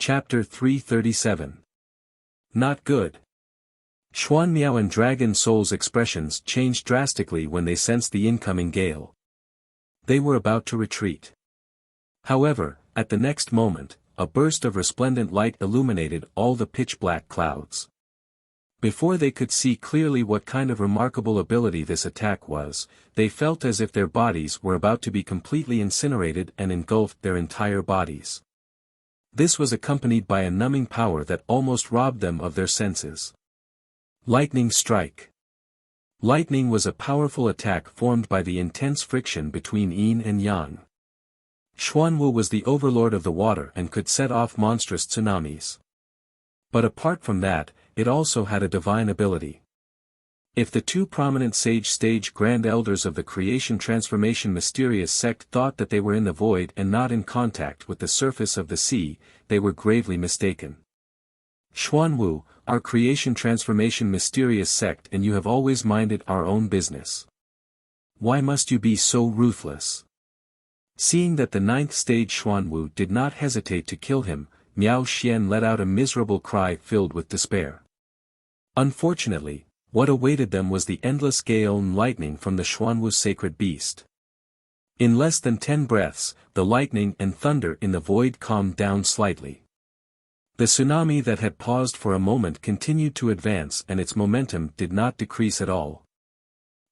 Chapter 337. Not good. Xuanmiao and Dragon Soul's expressions changed drastically when they sensed the incoming gale. They were about to retreat. However, at the next moment, a burst of resplendent light illuminated all the pitch-black clouds. Before they could see clearly what kind of remarkable ability this attack was, they felt as if their bodies were about to be completely incinerated and engulfed their entire bodies. This was accompanied by a numbing power that almost robbed them of their senses. Lightning strike. Lightning was a powerful attack formed by the intense friction between yin and yang. Xuanwu was the overlord of the water and could set off monstrous tsunamis. But apart from that, it also had a divine ability. If the two prominent sage grand elders of the creation transformation mysterious sect thought that they were in the void and not in contact with the surface of the sea, they were gravely mistaken. Xuanwu, our creation transformation mysterious sect, and you have always minded our own business. Why must you be so ruthless? Seeing that the ninth stage Xuanwu did not hesitate to kill him, Miao Xian let out a miserable cry filled with despair. Unfortunately, what awaited them was the endless gale and lightning from the Xuanwu sacred beast. In less than 10 breaths, the lightning and thunder in the void calmed down slightly. The tsunami that had paused for a moment continued to advance and its momentum did not decrease at all.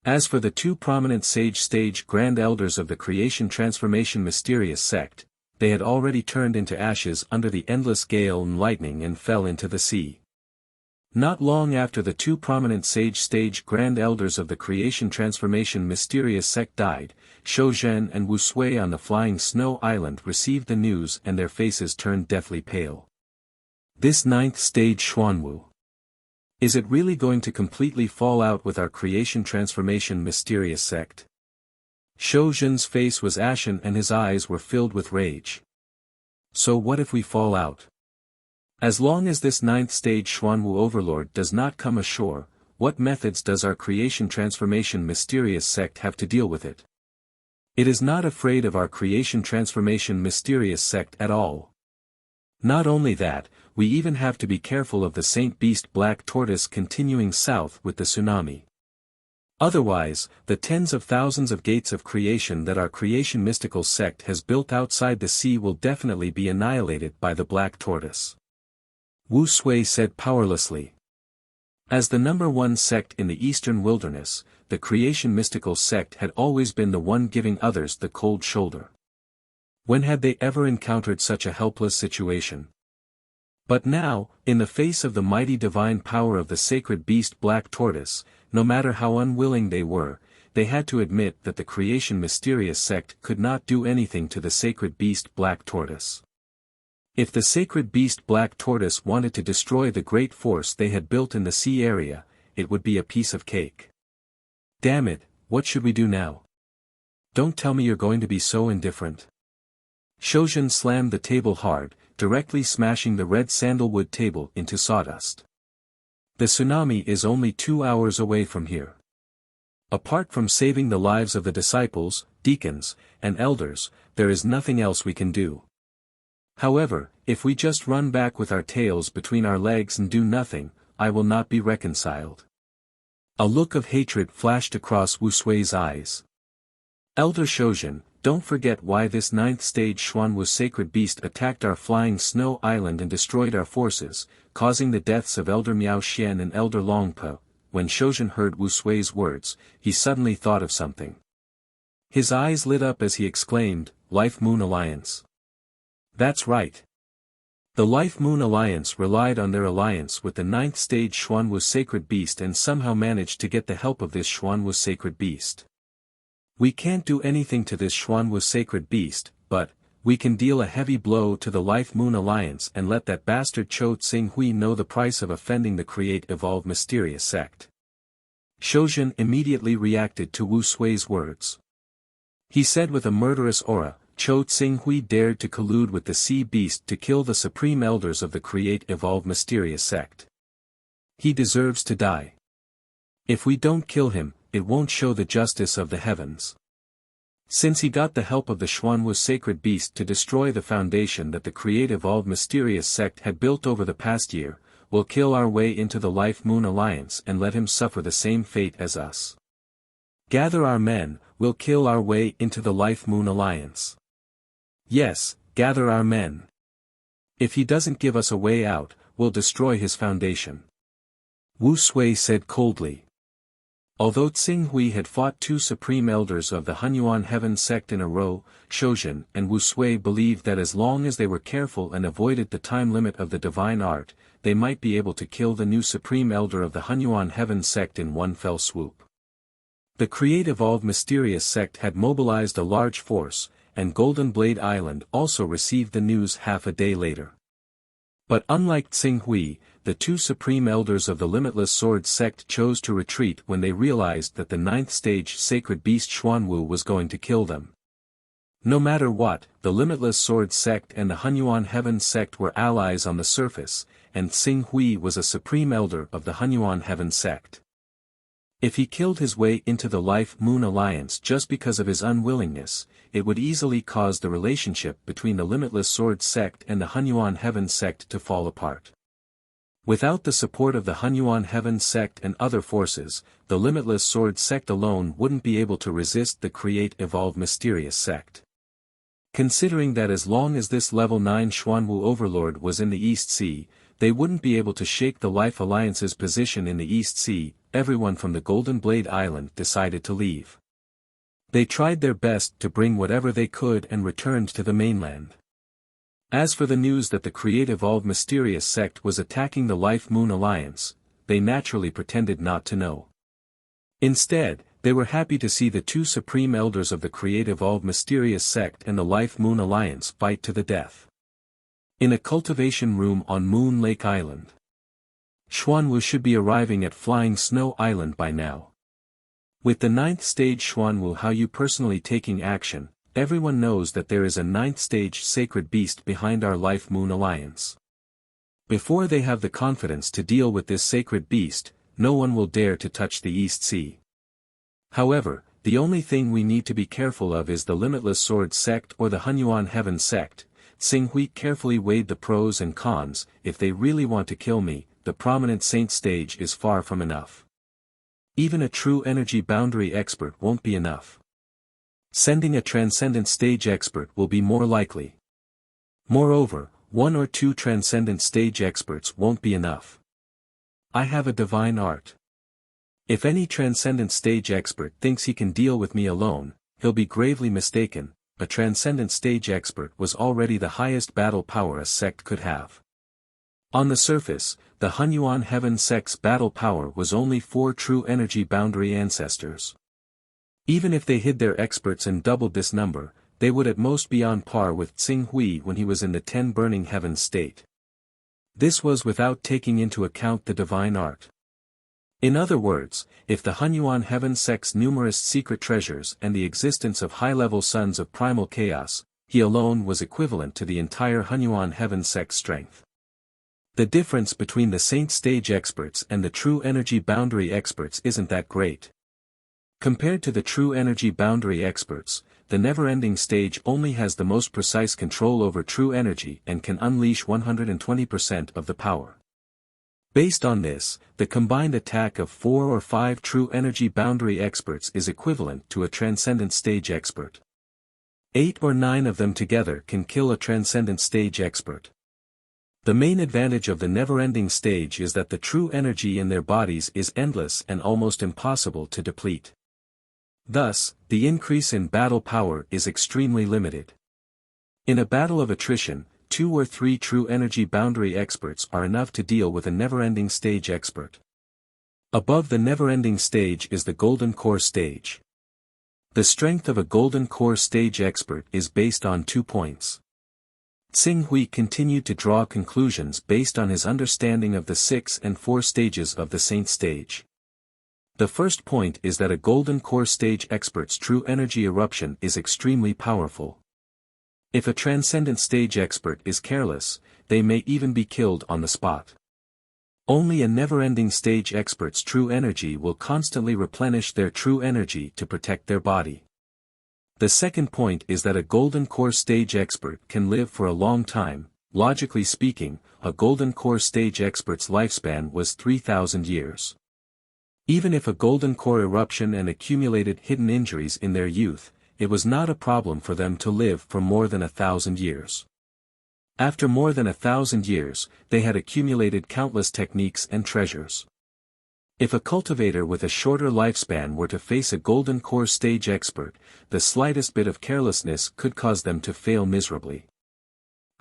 As for the two prominent sage grand elders of the creation transformation mysterious sect, they had already turned into ashes under the endless gale and lightning and fell into the sea. Not long after the two prominent sage grand elders of the creation transformation mysterious sect died, Shouzhen and Wuxia on the flying snow island received the news and their faces turned deathly pale. This ninth stage Xuanwu. Is it really going to completely fall out with our creation transformation mysterious sect? Shouzhen's face was ashen and his eyes were filled with rage. So what if we fall out? As long as this ninth stage Xuanwu overlord does not come ashore, what methods does our creation transformation mysterious sect have to deal with it? It is not afraid of our creation transformation mysterious sect at all. Not only that, we even have to be careful of the Saint Beast Black Tortoise continuing south with the tsunami. Otherwise, the tens of thousands of gates of creation that our creation mystical sect has built outside the sea will definitely be annihilated by the Black Tortoise. Wu Sui said powerlessly. As the number one sect in the eastern wilderness, the creation mystical sect had always been the one giving others the cold shoulder. When had they ever encountered such a helpless situation? But now, in the face of the mighty divine power of the sacred beast Black Tortoise, no matter how unwilling they had to admit that the creation mysterious sect could not do anything to the sacred beast Black Tortoise. If the sacred beast Black Tortoise wanted to destroy the great force they had built in the sea area, it would be a piece of cake. Damn it, what should we do now? Don't tell me you're going to be so indifferent. Shouzhen slammed the table hard, directly smashing the red sandalwood table into sawdust. The tsunami is only 2 hours away from here. Apart from saving the lives of the disciples, deacons, and elders, there is nothing else we can do. However, if we just run back with our tails between our legs and do nothing, I will not be reconciled. A look of hatred flashed across Wu Sui's eyes. Elder Shouzhen, don't forget why this ninth stage Xuanwu sacred beast attacked our flying snow island and destroyed our forces, causing the deaths of Elder Miao Xian and Elder Longpo. When Shouzhen heard Wu Sui's words, he suddenly thought of something. His eyes lit up as he exclaimed, Life Moon Alliance. That's right. The Life Moon Alliance relied on their alliance with the ninth stage Xuanwu sacred beast and somehow managed to get the help of this Xuanwu sacred beast. We can't do anything to this Xuanwu sacred beast, but we can deal a heavy blow to the Life Moon Alliance and let that bastard Cho Tsing-Hui know the price of offending the Create Evolve mysterious sect. Shouzhen immediately reacted to Wu Sui's words. He said with a murderous aura, Cho Tsing-Hui dared to collude with the sea beast to kill the supreme elders of the Create Evolve mysterious sect. He deserves to die. If we don't kill him, it won't show the justice of the heavens. Since he got the help of the Hunyuan sacred beast to destroy the foundation that the create-evolved mysterious sect had built over the past year, we'll kill our way into the Life Moon Alliance and let him suffer the same fate as us. Gather our men, we'll kill our way into the Life Moon Alliance. Yes, gather our men. If he doesn't give us a way out, we'll destroy his foundation. Wu Sui said coldly. Although Tsing Hui had fought two supreme elders of the Hunyuan Heaven sect in a row, Shozhen and Wu Sui believed that as long as they were careful and avoided the time limit of the divine art, they might be able to kill the new supreme elder of the Hunyuan Heaven sect in one fell swoop. The create-evolved mysterious sect had mobilized a large force, and Golden Blade Island also received the news half a day later. But unlike Tsing Hui, the two supreme elders of the Limitless Sword sect chose to retreat when they realized that the ninth stage sacred beast Xuanwu was going to kill them. No matter what, the Limitless Sword sect and the Hunyuan Heaven sect were allies on the surface, and Tsing Hui was a supreme elder of the Hunyuan Heaven sect. If he killed his way into the Life Moon Alliance just because of his unwillingness, it would easily cause the relationship between the Limitless Sword sect and the Hunyuan Heaven sect to fall apart. Without the support of the Hunyuan Heaven sect and other forces, the Limitless Sword sect alone wouldn't be able to resist the Create-Evolved Mysterious sect. Considering that as long as this level 9 Xuanwu Overlord was in the East Sea, they wouldn't be able to shake the Life Alliance's position in the East Sea, everyone from the Golden Blade Island decided to leave. They tried their best to bring whatever they could and returned to the mainland. As for the news that the Create-Evolved Mysterious sect was attacking the Life Moon Alliance, they naturally pretended not to know. Instead, they were happy to see the two supreme elders of the Create-Evolved Mysterious sect and the Life Moon Alliance fight to the death. In a cultivation room on Moon Lake Island. Xuanwu should be arriving at Flying Snow Island by now. With the 9th stage Xuanwu Hunyuan personally taking action, everyone knows that there is a 9th stage sacred beast behind our Life Moon Alliance. Before they have the confidence to deal with this sacred beast, no one will dare to touch the East Sea. However, the only thing we need to be careful of is the Limitless Sword sect or the Hunyuan Heaven sect. Tsing Hui carefully weighed the pros and cons. If they really want to kill me, the prominent saint stage is far from enough. Even a true energy boundary expert won't be enough. Sending a transcendent stage expert will be more likely. Moreover, 1 or 2 transcendent stage experts won't be enough. I have a divine art. If any transcendent stage expert thinks he can deal with me alone, he'll be gravely mistaken. A transcendent stage expert was already the highest battle power a sect could have. On the surface, the Hunyuan Heaven sect's battle power was only 4 true energy boundary ancestors. Even if they hid their experts and doubled this number, they would at most be on par with Tsing Hui when he was in the 10 burning heavens state. This was without taking into account the divine art. In other words, if the Hunyuan Heaven sect's numerous secret treasures and the existence of high-level sons of primal chaos, he alone was equivalent to the entire Hunyuan Heaven sect's strength. The difference between the saint stage experts and the true energy boundary experts isn't that great. Compared to the true energy boundary experts, the never-ending stage only has the most precise control over true energy and can unleash 120% of the power. Based on this, the combined attack of 4 or 5 true energy boundary experts is equivalent to a transcendent stage expert. 8 or 9 of them together can kill a transcendent stage expert. The main advantage of the never-ending stage is that the true energy in their bodies is endless and almost impossible to deplete. Thus, the increase in battle power is extremely limited. In a battle of attrition, 2 or 3 true energy boundary experts are enough to deal with a never-ending stage expert. Above the never-ending stage is the golden core stage. The strength of a golden core stage expert is based on 2 points. Tsing Hui continued to draw conclusions based on his understanding of the 6 and 4 stages of the saint stage. The first point is that a golden core stage expert's true energy eruption is extremely powerful. If a transcendent stage expert is careless, they may even be killed on the spot. Only a never-ending stage expert's true energy will constantly replenish their true energy to protect their body. The second point is that a golden core stage expert can live for a long time. Logically speaking, a golden core stage expert's lifespan was 3,000 years. Even if a golden core eruption and accumulated hidden injuries in their youth, it was not a problem for them to live for more than 1,000 years. After more than 1,000 years, they had accumulated countless techniques and treasures. If a cultivator with a shorter lifespan were to face a golden core stage expert, the slightest bit of carelessness could cause them to fail miserably.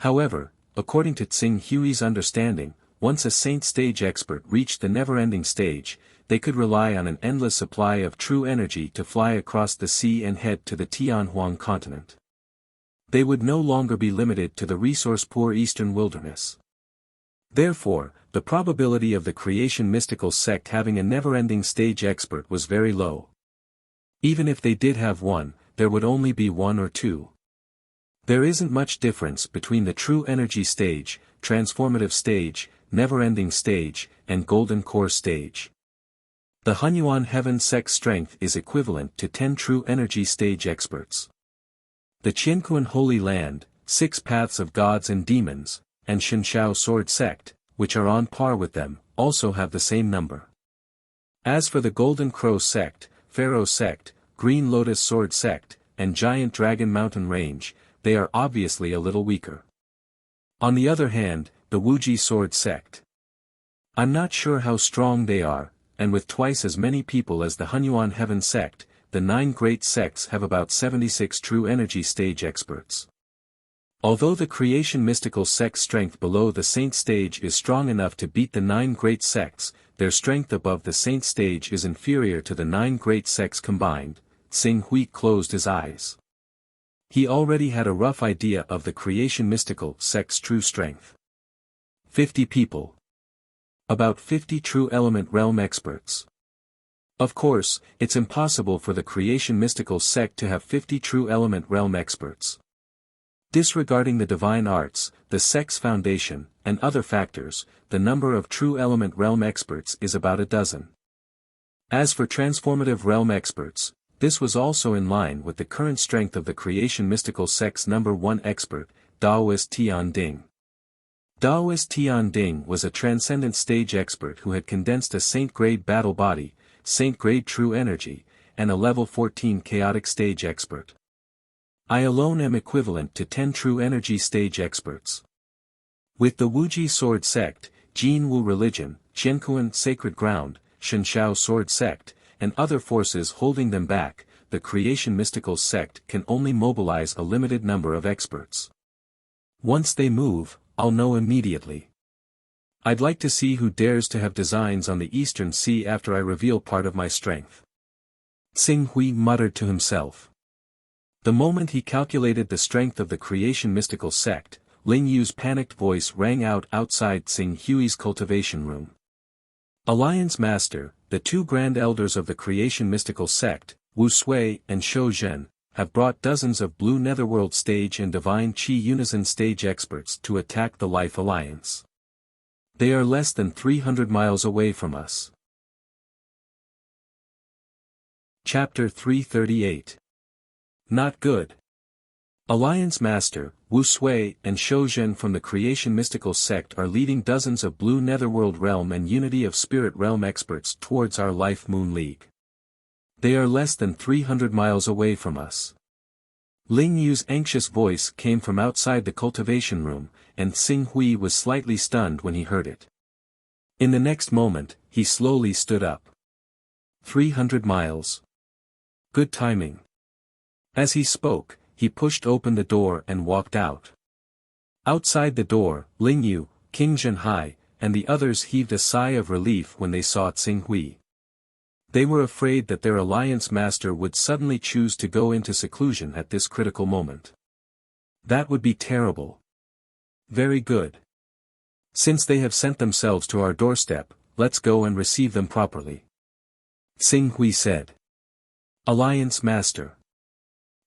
However, according to Tsing Hui's understanding, once a saint stage expert reached the never-ending stage, they could rely on an endless supply of true energy to fly across the sea and head to the Tianhuang continent. They would no longer be limited to the resource-poor eastern wilderness. Therefore, the probability of the creation mystical sect having a never-ending stage expert was very low. Even if they did have one, there would only be one or two. There isn't much difference between the true energy stage, transformative stage, never-ending stage, and golden core stage. The Hunyuan heaven sect strength is equivalent to 10 true energy stage experts. The Qianquan Holy Land, 6 Paths of Gods and Demons, and Shenshao Sword Sect, which are on par with them, also have the same number. As for the Golden Crow Sect, Pharaoh Sect, Green Lotus Sword Sect, and Giant Dragon Mountain Range, they are obviously a little weaker. On the other hand, the Wuxia Sword Sect. I'm not sure how strong they are, and with twice as many people as the Hunyuan Heaven Sect, the 9 great sects have about 76 true energy stage experts. Although the creation mystical sect strength below the saint stage is strong enough to beat the 9 great sects, their strength above the saint stage is inferior to the 9 great sects combined. Tsing Hui closed his eyes. He already had a rough idea of the creation mystical sect's true strength. 50 people. About 50 true element realm experts. Of course, it's impossible for the creation mystical sect to have 50 true element realm experts. Disregarding the divine arts, the sect's foundation, and other factors, the number of true element realm experts is about a dozen. As for transformative realm experts, this was also in line with the current strength of the creation mystical sect's number 1 expert, Daoist Tian Ding. Daoist Tian Ding was a transcendent stage expert who had condensed a saint-grade battle body, saint-grade true energy, and a level 14 chaotic stage expert. I alone am equivalent to 10 true energy stage experts. With the Wuxia Sword Sect, Jin Wu Religion, Qianquan Sacred Ground, Shenshao Sword Sect, and other forces holding them back, the creation mystical sect can only mobilize a limited number of experts. Once they move, I'll know immediately. I'd like to see who dares to have designs on the eastern sea after I reveal part of my strength. Tsing Hui muttered to himself. The moment he calculated the strength of the creation mystical sect, Ling Yu's panicked voice rang out outside Tsing Hui's cultivation room. Alliance Master, the 2 Grand Elders of the creation mystical sect, Wu Sui and Shou Zhen, have brought dozens of Blue Netherworld stage and Divine Qi Unison stage experts to attack the Life Alliance. They are less than 300 miles away from us. Chapter 338. Not good. Alliance Master, Wu Sui and Shou Zhen from the creation mystical sect are leading dozens of Blue Netherworld Realm and Unity of Spirit Realm experts towards our Life Moon League. They are less than 300 miles away from us. Ling Yu's anxious voice came from outside the cultivation room, and Tsing Hui was slightly stunned when he heard it. In the next moment, he slowly stood up. 300 miles. Good timing. As he spoke, he pushed open the door and walked out. Outside the door, Ling Yu, King Zhenhai, and the others heaved a sigh of relief when they saw Tsing Hui. They were afraid that their alliance master would suddenly choose to go into seclusion at this critical moment. That would be terrible. Very good. Since they have sent themselves to our doorstep, let's go and receive them properly. Tsing Hui said. Alliance Master.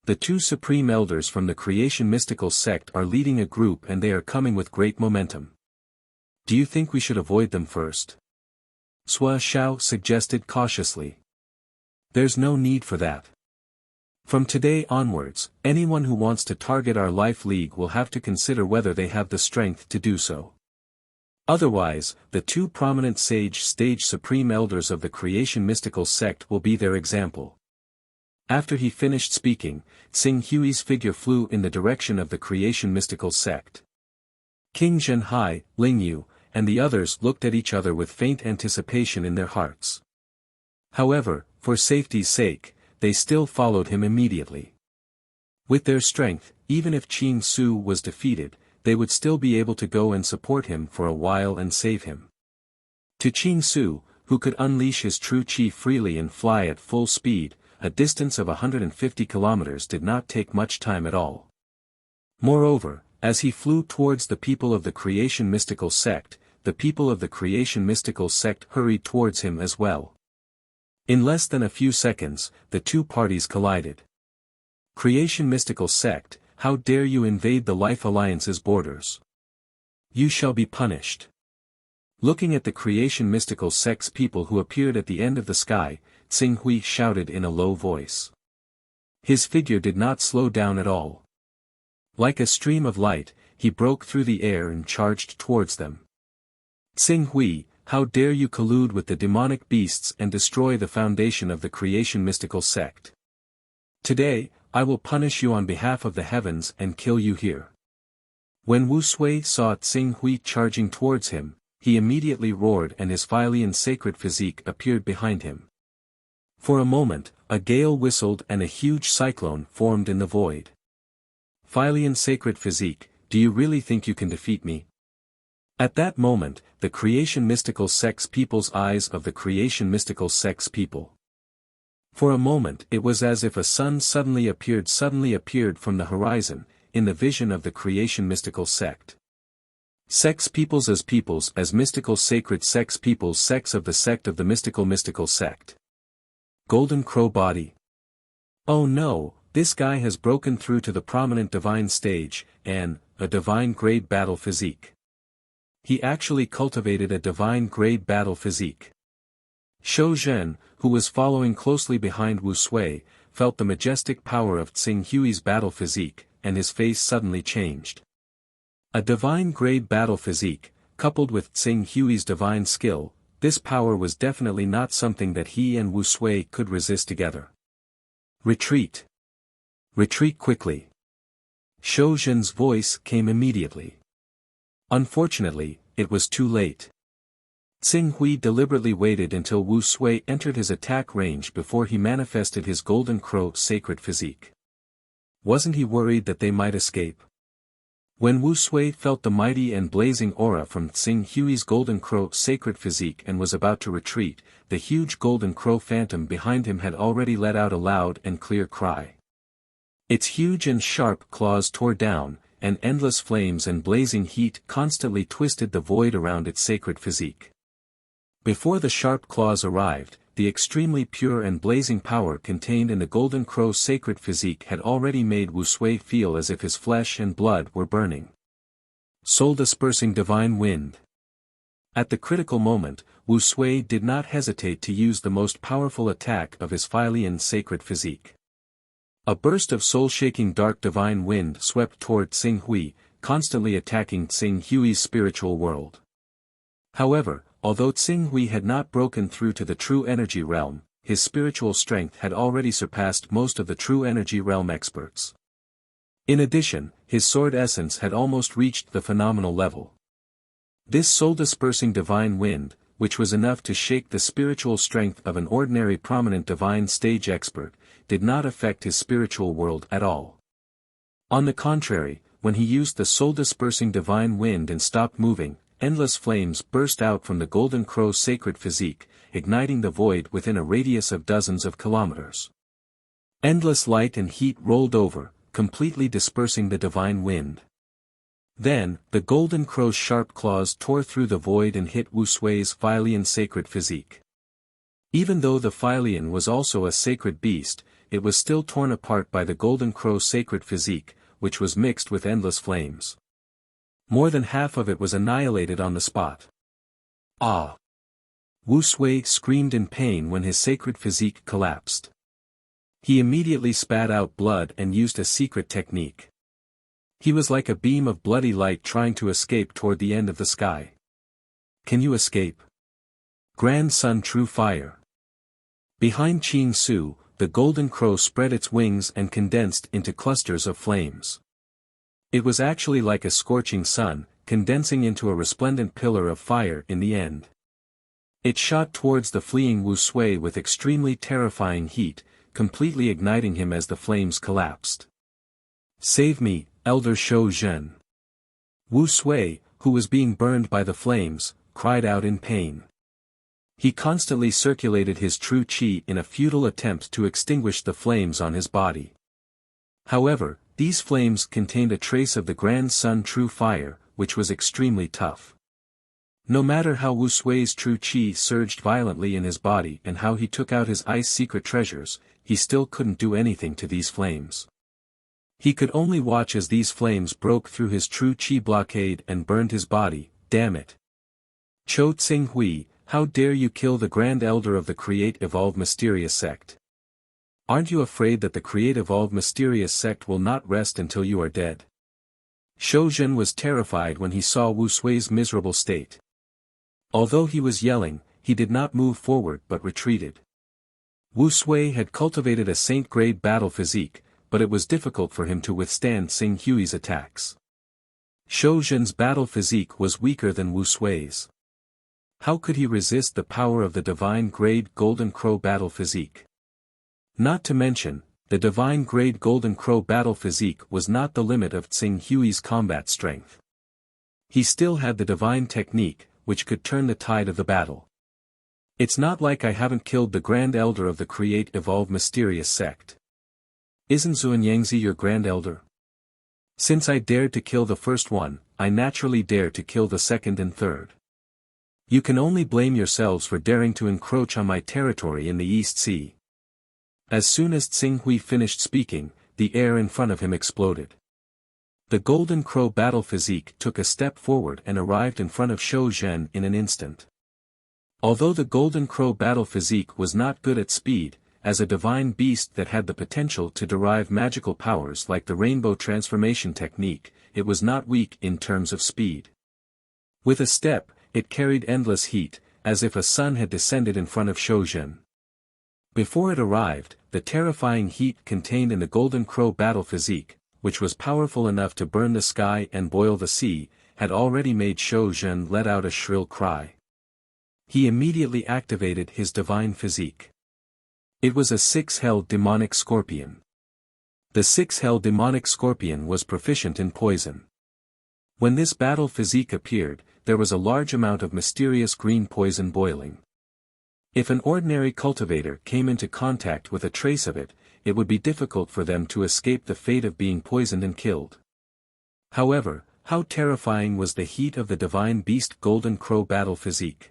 The 2 supreme elders from the creation mystical sect are leading a group and they are coming with great momentum. Do you think we should avoid them first? Sua Xiao suggested cautiously. There's no need for that. From today onwards, anyone who wants to target our Life League will have to consider whether they have the strength to do so. Otherwise, the two prominent stage supreme elders of the creation mystical sect will be their example. After he finished speaking, Tsing Hui's figure flew in the direction of the creation mystical sect. King Zhenhai, Lingyu, and the others looked at each other with faint anticipation in their hearts. However, for safety's sake, they still followed him immediately. With their strength, even if Qing Su was defeated, they would still be able to go and support him for a while and save him. To Qing Su, who could unleash his true chi freely and fly at full speed, a distance of 150 kilometers did not take much time at all. Moreover, as he flew towards the people of the creation mystical sect, the people of the creation mystical sect hurried towards him as well. In less than a few seconds, the two parties collided. Creation mystical sect, how dare you invade the Life Alliance's borders? You shall be punished. Looking at the creation mystical sect's people who appeared at the end of the sky, Tsing Hui shouted in a low voice. His figure did not slow down at all. Like a stream of light, he broke through the air and charged towards them. Tsing Hui, how dare you collude with the demonic beasts and destroy the foundation of the creation mystical sect? Today, I will punish you on behalf of the heavens and kill you here. When Wu Sui saw Tsing Hui charging towards him, he immediately roared and his Hylian sacred physique appeared behind him. For a moment, a gale whistled and a huge cyclone formed in the void. Hylian sacred physique, do you really think you can defeat me? At that moment, the creation mystical sect's people's eyes of the creation mystical sect's people. For a moment it was as if a sun suddenly appeared from the horizon, in the vision of the creation mystical sect. Sects peoples as mystical sacred sects peoples sects of the mystical sect. Golden Crow body. Oh no, this guy has broken through to the prominent divine stage, a divine grade battle physique. He actually cultivated a divine grade battle physique. Shou Zhen, who was following closely behind Wu Sui, felt the majestic power of Tsing Hui's battle physique, and his face suddenly changed. A divine grade battle physique, coupled with Tsing Hui's divine skill, this power was definitely not something that he and Wu Sui could resist together. Retreat. Retreat quickly. Shou Zhen's voice came immediately. Unfortunately, it was too late. Tsing Hui deliberately waited until Wu Sui entered his attack range before he manifested his Golden Crow sacred physique. Wasn't he worried that they might escape? When Wu Sui felt the mighty and blazing aura from Tsing Hui's Golden Crow sacred physique and was about to retreat, the huge Golden Crow phantom behind him had already let out a loud and clear cry. Its huge and sharp claws tore down, and endless flames and blazing heat constantly twisted the void around its sacred physique. Before the sharp claws arrived, the extremely pure and blazing power contained in the Golden Crow sacred physique had already made Wu Sui feel as if his flesh and blood were burning. Soul-dispersing divine wind. At the critical moment, Wu Sui did not hesitate to use the most powerful attack of his Hylian sacred physique. A burst of soul-shaking dark divine wind swept toward Tsing Hui, constantly attacking Tsing Hui's spiritual world. However, although Tsing Hui had not broken through to the true energy realm, his spiritual strength had already surpassed most of the true energy realm experts. In addition, his sword essence had almost reached the phenomenal level. This soul-dispersing divine wind, which was enough to shake the spiritual strength of an ordinary prominent divine stage expert, did not affect his spiritual world at all. On the contrary, when he used the soul-dispersing divine wind and stopped moving, endless flames burst out from the Golden Crow sacred physique, igniting the void within a radius of dozens of kilometers. Endless light and heat rolled over, completely dispersing the divine wind. Then, the Golden Crow's sharp claws tore through the void and hit Wu Sui's Hylian sacred physique. Even though the Hylian was also a sacred beast, it was still torn apart by the Golden Crow sacred physique, which was mixed with endless flames. More than half of it was annihilated on the spot. Ah! Wu Sui screamed in pain when his sacred physique collapsed. He immediately spat out blood and used a secret technique. He was like a beam of bloody light trying to escape toward the end of the sky. Can you escape? Grand Sun True Fire. Behind Qing Su, the golden crow spread its wings and condensed into clusters of flames. It was actually like a scorching sun, condensing into a resplendent pillar of fire in the end. It shot towards the fleeing Wu Sui with extremely terrifying heat, completely igniting him as the flames collapsed. Save me, Elder Shou Zhen. Wu Sui, who was being burned by the flames, cried out in pain. He constantly circulated his true qi in a futile attempt to extinguish the flames on his body. However, these flames contained a trace of the Grand Sun True Fire, which was extremely tough. No matter how Wu Sui's true qi surged violently in his body and how he took out his ice secret treasures, he still couldn't do anything to these flames. He could only watch as these flames broke through his true qi blockade and burned his body. Damn it. Chou Tsinghui, how dare you kill the Grand Elder of the Create Evolve Mysterious Sect? Aren't you afraid that the Create Evolve Mysterious Sect will not rest until you are dead? Shou Zhen was terrified when he saw Wu Sui's miserable state. Although he was yelling, he did not move forward but retreated. Wu Sui had cultivated a saint-grade battle physique, but it was difficult for him to withstand Tsinghui's attacks. Shou Zhen's battle physique was weaker than Wu Sui's. How could he resist the power of the divine-grade Golden Crow battle physique? Not to mention, the divine-grade Golden Crow battle physique was not the limit of Tsinghui's combat strength. He still had the divine technique, which could turn the tide of the battle. It's not like I haven't killed the Grand Elder of the Create Evolve Mysterious Sect. Isn't Xuanyangzi your Grand Elder? Since I dared to kill the first one, I naturally dare to kill the second and third. You can only blame yourselves for daring to encroach on my territory in the East Sea. As soon as Tsinghui finished speaking, the air in front of him exploded. The Golden Crow battle physique took a step forward and arrived in front of Shou Zhen in an instant. Although the Golden Crow battle physique was not good at speed, as a divine beast that had the potential to derive magical powers like the Rainbow Transformation technique, it was not weak in terms of speed. With a step, it carried endless heat, as if a sun had descended in front of Shou Zhen. Before it arrived, the terrifying heat contained in the Golden Crow battle physique, which was powerful enough to burn the sky and boil the sea, had already made Shou Zhen let out a shrill cry. He immediately activated his divine physique. It was a six-held demonic scorpion. The six-held demonic scorpion was proficient in poison. When this battle physique appeared, there was a large amount of mysterious green poison boiling. If an ordinary cultivator came into contact with a trace of it, it would be difficult for them to escape the fate of being poisoned and killed. However, how terrifying was the heat of the divine beast Golden Crow battle physique.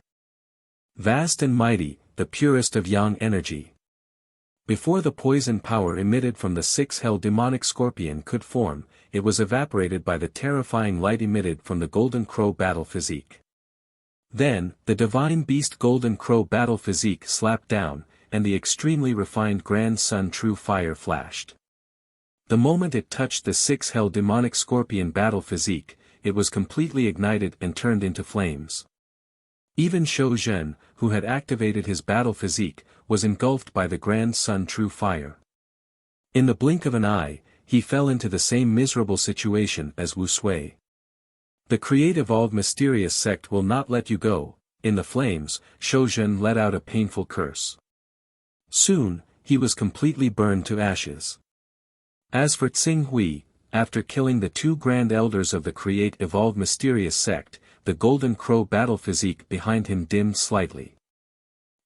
Vast and mighty, the purest of yang energy. Before the poison power emitted from the six-held demonic scorpion could form, it was evaporated by the terrifying light emitted from the Golden Crow battle physique. Then, the divine beast Golden Crow battle physique slapped down, and the extremely refined Grand Sun True Fire flashed. The moment it touched the six-held demonic scorpion battle physique, it was completely ignited and turned into flames. Even Shou Zhen, who had activated his battle physique, was engulfed by the Grand Sun True Fire. In the blink of an eye, he fell into the same miserable situation as Wu Sui. The Create Evolve Mysterious Sect will not let you go. In the flames, Shou Zhen let out a painful curse. Soon, he was completely burned to ashes. As for Tsinghui, after killing the two Grand Elders of the Create Evolve Mysterious Sect, the Golden Crow battle physique behind him dimmed slightly.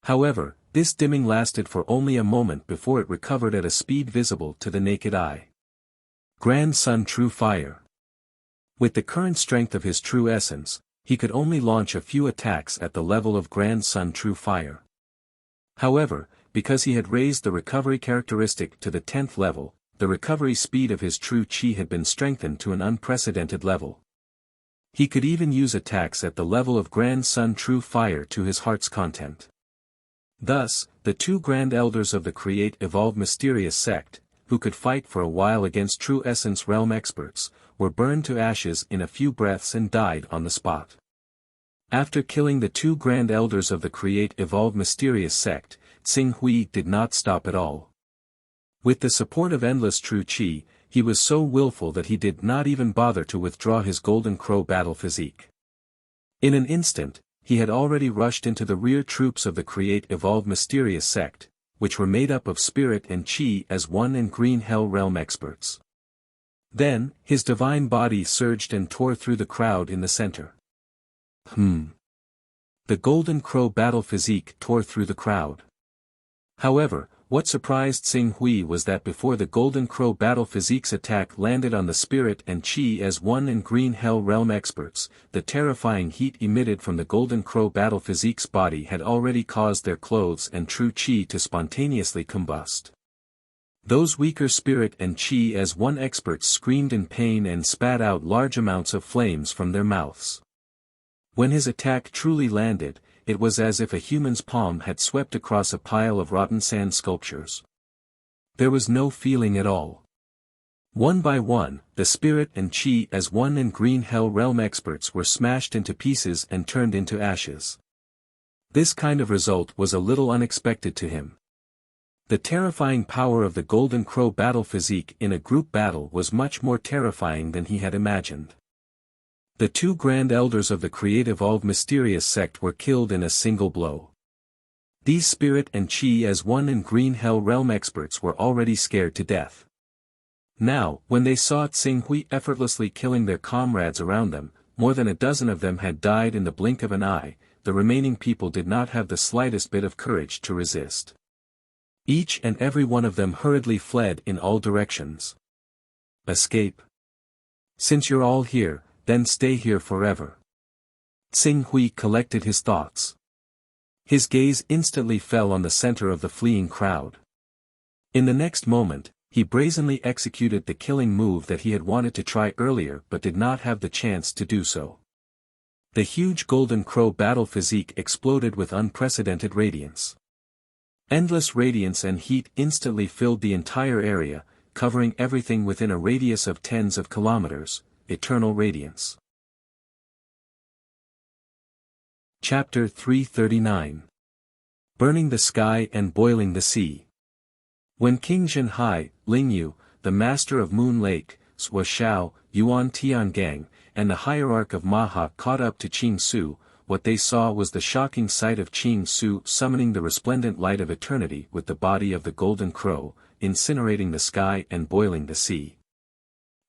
However, this dimming lasted for only a moment before it recovered at a speed visible to the naked eye. Grand Sun True Fire. With the current strength of his true essence, he could only launch a few attacks at the level of Grand Sun True Fire. However, because he had raised the recovery characteristic to the 10th level, the recovery speed of his true qi had been strengthened to an unprecedented level. He could even use attacks at the level of Grand Sun True Fire to his heart's content. Thus, the two grand elders of the Create-Evolve Mysterious sect, who could fight for a while against true essence realm experts, were burned to ashes in a few breaths and died on the spot. After killing the two grand elders of the Create-Evolve Mysterious sect, Tsing Hui did not stop at all. With the support of endless true qi, he was so willful that he did not even bother to withdraw his golden crow battle physique. In an instant, he had already rushed into the rear troops of the Create-Evolve Mysterious sect, which were made up of spirit and qi as one and green hell realm experts. Then, his divine body surged and tore through the crowd in the center. The golden crow battle physique tore through the crowd. However, what surprised Tsing Hui was that before the golden crow battle physique's attack landed on the spirit and qi as one and green hell realm experts, the terrifying heat emitted from the golden crow battle physique's body had already caused their clothes and true qi to spontaneously combust. Those weaker spirit and qi as one experts screamed in pain and spat out large amounts of flames from their mouths. When his attack truly landed, it was as if a human's palm had swept across a pile of rotten sand sculptures. There was no feeling at all. One by one, the spirit and qi as one and green hell realm experts were smashed into pieces and turned into ashes. This kind of result was a little unexpected to him. The terrifying power of the golden crow battle physique in a group battle was much more terrifying than he had imagined. The two grand elders of the Create-Evolve Mysterious sect were killed in a single blow. These spirit and qi as one and green hell realm experts were already scared to death. Now, when they saw Tsing Hui effortlessly killing their comrades around them, more than a dozen of them had died in the blink of an eye, the remaining people did not have the slightest bit of courage to resist. Each and every one of them hurriedly fled in all directions. Escape? Since you're all here, then stay here forever. Tsing Hui collected his thoughts. His gaze instantly fell on the center of the fleeing crowd. In the next moment, he brazenly executed the killing move that he had wanted to try earlier but did not have the chance to do so. The huge golden crow battle physique exploded with unprecedented radiance. Endless radiance and heat instantly filled the entire area, covering everything within a radius of tens of kilometers. Eternal radiance. Chapter 339. Burning the Sky and Boiling the Sea. When King Zhenhai, Lingyu, the master of Moon Lake, Sua Shao, Yuan Tiangang, and the hierarch of Maha caught up to Qing Su, what they saw was the shocking sight of Qing Su summoning the resplendent light of eternity with the body of the golden crow, incinerating the sky and boiling the sea.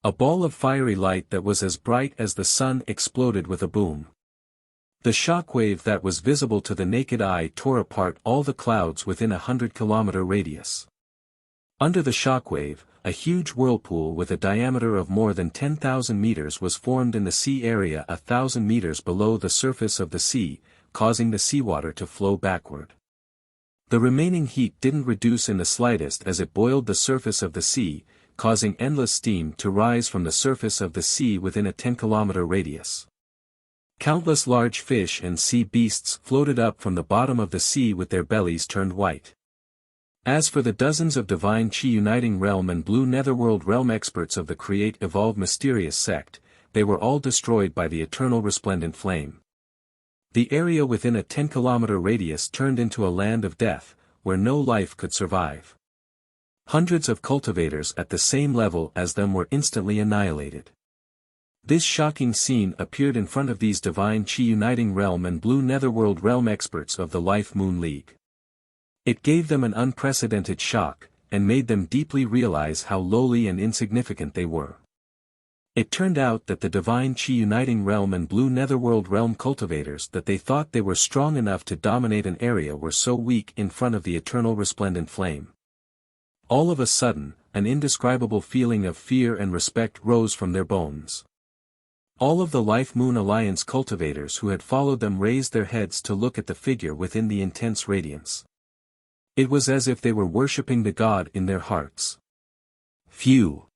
A ball of fiery light that was as bright as the sun exploded with a boom. The shockwave that was visible to the naked eye tore apart all the clouds within 100-kilometer radius. Under the shockwave, a huge whirlpool with a diameter of more than 10,000 meters was formed in the sea area 1,000 meters below the surface of the sea, causing the seawater to flow backward. The remaining heat didn't reduce in the slightest as it boiled the surface of the sea, causing endless steam to rise from the surface of the sea within a 10-kilometer radius. Countless large fish and sea beasts floated up from the bottom of the sea with their bellies turned white. As for the dozens of Divine Qi Uniting Realm and Blue Netherworld Realm experts of the Create-Evolve Mysterious sect, they were all destroyed by the eternal resplendent flame. The area within a 10-kilometer radius turned into a land of death, where no life could survive. Hundreds of cultivators at the same level as them were instantly annihilated. This shocking scene appeared in front of these Divine Qi Uniting Realm and Blue Netherworld Realm experts of the Life Moon League. It gave them an unprecedented shock, and made them deeply realize how lowly and insignificant they were. It turned out that the Divine Qi Uniting Realm and Blue Netherworld Realm cultivators that they thought they were strong enough to dominate an area were so weak in front of the eternal resplendent flame. All of a sudden, an indescribable feeling of fear and respect rose from their bones. All of the Life Moon Alliance cultivators who had followed them raised their heads to look at the figure within the intense radiance. It was as if they were worshipping the god in their hearts. Phew!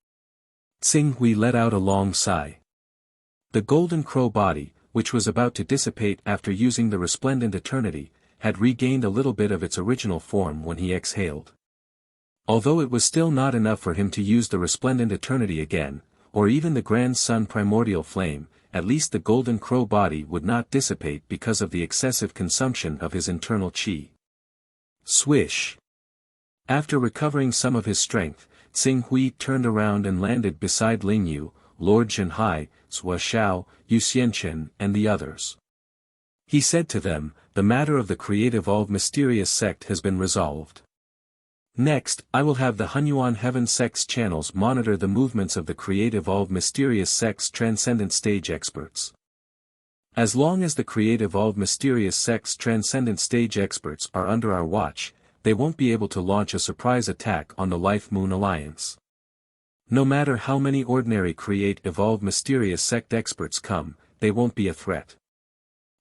Tsing Hui let out a long sigh. The golden crow body, which was about to dissipate after using the resplendent eternity, had regained a little bit of its original form when he exhaled. Although it was still not enough for him to use the resplendent eternity again, or even the grand sun primordial flame, at least the golden crow body would not dissipate because of the excessive consumption of his internal qi. Swish! After recovering some of his strength, Xing Hui turned around and landed beside Ling Yu, Lord Zhenhai, Sua Xiao, Yu Xianchen, and the others. He said to them, "The matter of the creative all mysterious sect has been resolved. Next, I will have the Hunyuan Heaven Sect's channels monitor the movements of the creative all mysterious sect's transcendent stage experts. As long as the creative all mysterious sect's transcendent stage experts are under our watch, they won't be able to launch a surprise attack on the Life Moon Alliance. No matter how many ordinary create evolved mysterious sect experts come, they won't be a threat."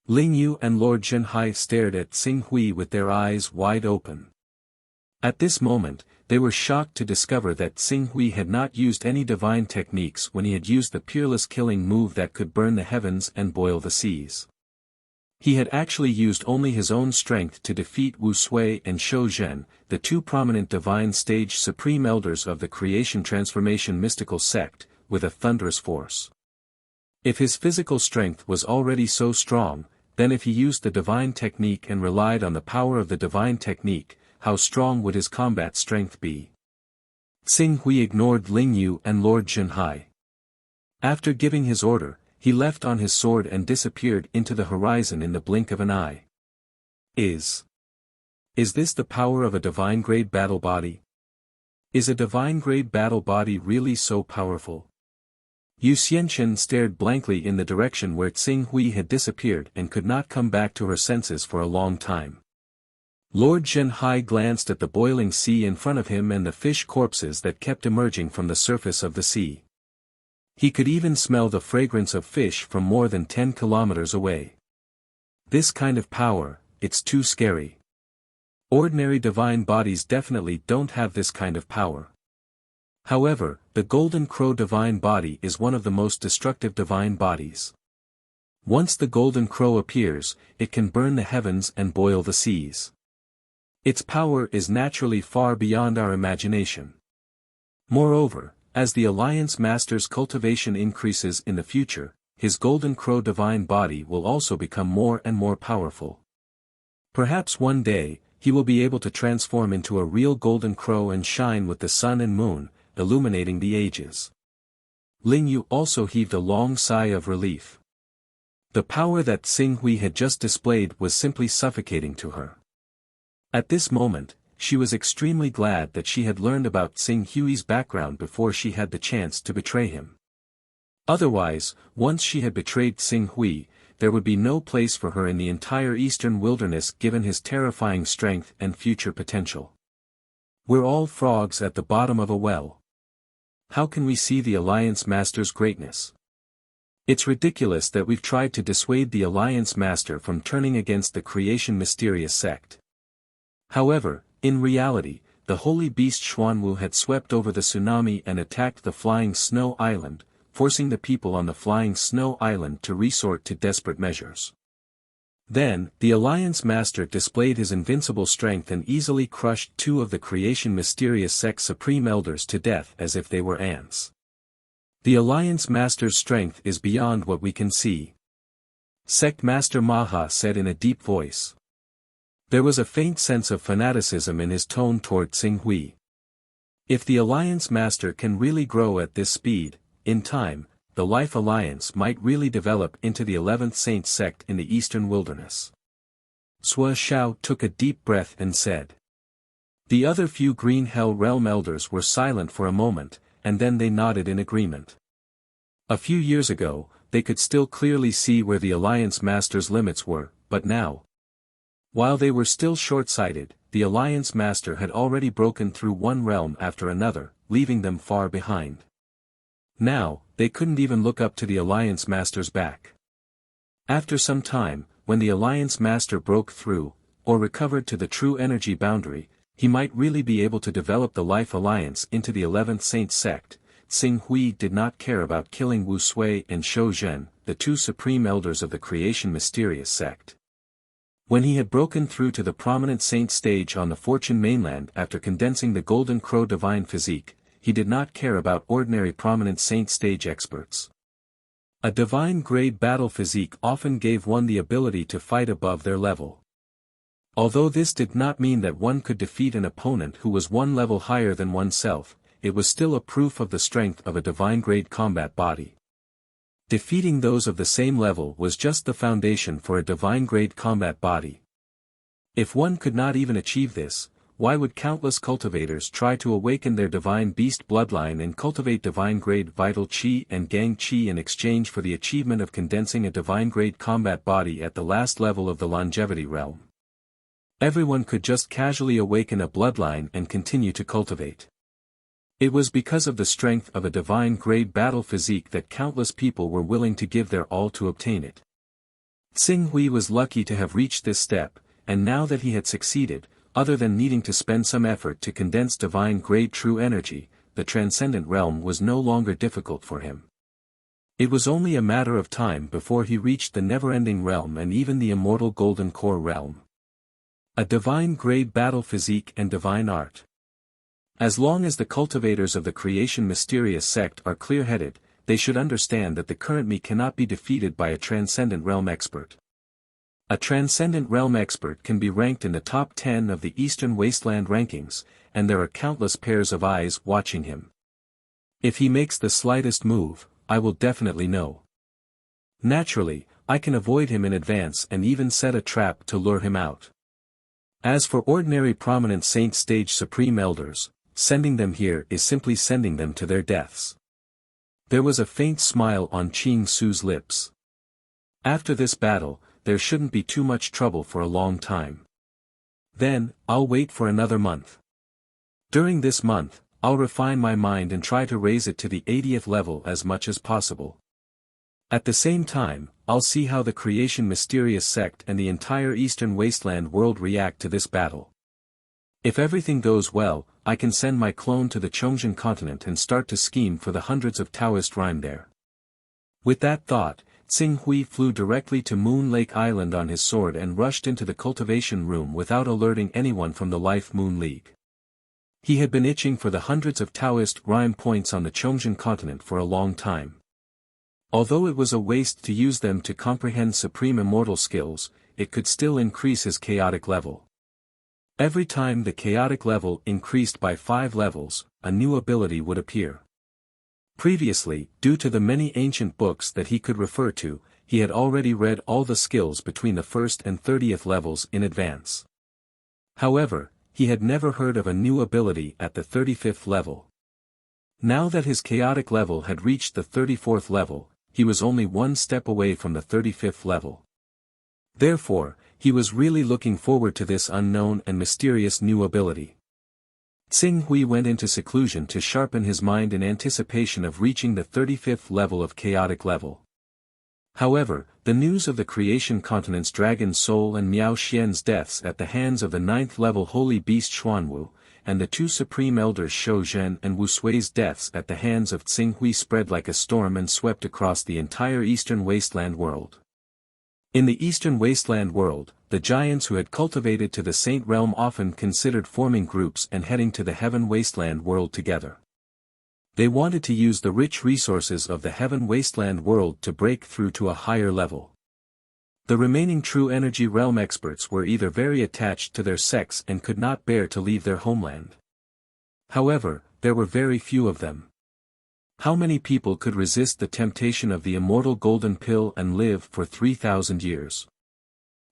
Ling Yu and Lord Zhenhai stared at Xing Hui with their eyes wide open. At this moment, they were shocked to discover that Xing Hui had not used any divine techniques when he had used the peerless killing move that could burn the heavens and boil the seas. He had actually used only his own strength to defeat Wu Sui and Shou Zhen, the two prominent divine stage supreme elders of the creation transformation mystical sect, with a thunderous force. If his physical strength was already so strong, then if he used the divine technique and relied on the power of the divine technique, how strong would his combat strength be? Xing Hui ignored Ling Yu and Lord Zhenhai. After giving his order, he left on his sword and disappeared into the horizon in the blink of an eye. Is this the power of a divine-grade battle body? Is a divine-grade battle body really so powerful? Yu Xianchen stared blankly in the direction where Xing Hui had disappeared and could not come back to her senses for a long time. Lord Zhenhai glanced at the boiling sea in front of him and the fish corpses that kept emerging from the surface of the sea. He could even smell the fragrance of fish from more than 10 kilometers away. This kind of power, it's too scary. Ordinary divine bodies definitely don't have this kind of power. However, the Golden Crow divine body is one of the most destructive divine bodies. Once the Golden Crow appears, it can burn the heavens and boil the seas. Its power is naturally far beyond our imagination. Moreover, as the Alliance Master's cultivation increases in the future, his Golden Crow divine body will also become more and more powerful. Perhaps one day, he will be able to transform into a real Golden Crow and shine with the sun and moon, illuminating the ages. Ling Yu also heaved a long sigh of relief. The power that Xing Hui had just displayed was simply suffocating to her. At this moment, she was extremely glad that she had learned about Xing Hui's background before she had the chance to betray him. Otherwise, once she had betrayed Xing Hui, there would be no place for her in the entire eastern wilderness given his terrifying strength and future potential. We're all frogs at the bottom of a well. How can we see the Alliance Master's greatness? It's ridiculous that we've tried to dissuade the Alliance Master from turning against the creation mysterious sect. However, in reality, the holy beast Xuanwu had swept over the tsunami and attacked the flying snow island, forcing the people on the flying snow island to resort to desperate measures. Then, the Alliance Master displayed his invincible strength and easily crushed two of the creation mysterious sect supreme elders to death as if they were ants. The Alliance Master's strength is beyond what we can see. Sect Master Maha said in a deep voice. There was a faint sense of fanaticism in his tone toward Xing Hui. If the Alliance Master can really grow at this speed, in time, the Life Alliance might really develop into the 11th Saint sect in the eastern wilderness. Sua Xiao took a deep breath and said. The other few Green Hell Realm elders were silent for a moment, and then they nodded in agreement. A few years ago, they could still clearly see where the Alliance Master's limits were, but now, while they were still short-sighted, the Alliance Master had already broken through one realm after another, leaving them far behind. Now, they couldn't even look up to the Alliance Master's back. After some time, when the Alliance Master broke through, or recovered to the true energy boundary, he might really be able to develop the Life Alliance into the 11th Saint sect. Xing Hui did not care about killing Wu Sui and Shou Zhen, the two supreme elders of the creation mysterious sect. When he had broken through to the prominent saint stage on the Fortune mainland after condensing the Golden Crow divine physique, he did not care about ordinary prominent saint stage experts. A divine grade battle physique often gave one the ability to fight above their level. Although this did not mean that one could defeat an opponent who was one level higher than oneself, it was still a proof of the strength of a divine grade combat body. Defeating those of the same level was just the foundation for a divine grade combat body. If one could not even achieve this, why would countless cultivators try to awaken their divine beast bloodline and cultivate divine grade vital chi and gang chi in exchange for the achievement of condensing a divine grade combat body at the last level of the longevity realm? Everyone could just casually awaken a bloodline and continue to cultivate. It was because of the strength of a divine grade battle physique that countless people were willing to give their all to obtain it. Xing Hui was lucky to have reached this step, and now that he had succeeded, other than needing to spend some effort to condense divine grade true energy, the transcendent realm was no longer difficult for him. It was only a matter of time before he reached the never-ending realm and even the immortal golden core realm. A divine grade battle physique and divine art. As long as the cultivators of the creation mysterious sect are clear-headed, they should understand that the current me cannot be defeated by a transcendent realm expert. A transcendent realm expert can be ranked in the top 10 of the Eastern Wasteland rankings, and there are countless pairs of eyes watching him. If he makes the slightest move, I will definitely know. Naturally, I can avoid him in advance and even set a trap to lure him out. As for ordinary prominent saint stage supreme elders, sending them here is simply sending them to their deaths. There was a faint smile on Qing Su's lips. After this battle, there shouldn't be too much trouble for a long time. Then, I'll wait for another month. During this month, I'll refine my mind and try to raise it to the 80th level as much as possible. At the same time, I'll see how the creation mysterious sect and the entire Eastern Wasteland world react to this battle. If everything goes well, I can send my clone to the Chongjian continent and start to scheme for the hundreds of Taoist rhyme there. With that thought, Xing Hui flew directly to Moon Lake Island on his sword and rushed into the cultivation room without alerting anyone from the Life Moon League. He had been itching for the hundreds of Taoist rhyme points on the Chongjian continent for a long time. Although it was a waste to use them to comprehend supreme immortal skills, it could still increase his chaotic level. Every time the chaotic level increased by 5 levels, a new ability would appear. Previously, due to the many ancient books that he could refer to, he had already read all the skills between the 1st and 30th levels in advance. However, he had never heard of a new ability at the 35th level. Now that his chaotic level had reached the 34th level, he was only one step away from the 35th level. Therefore, he was really looking forward to this unknown and mysterious new ability. Xing Hui went into seclusion to sharpen his mind in anticipation of reaching the 35th level of chaotic level. However, the news of the creation continent's dragon soul and Miao Xian's deaths at the hands of the 9th level holy beast Xuanwu, and the 2 supreme elders Shou Zhen and Wu Sui's deaths at the hands of Xing Hui spread like a storm and swept across the entire Eastern Wasteland world. In the Eastern Wasteland world, the giants who had cultivated to the Saint Realm often considered forming groups and heading to the Heaven Wasteland world together. They wanted to use the rich resources of the Heaven Wasteland world to break through to a higher level. The remaining true energy realm experts were either very attached to their sects and could not bear to leave their homeland. However, there were very few of them. How many people could resist the temptation of the immortal golden pill and live for 3,000 years?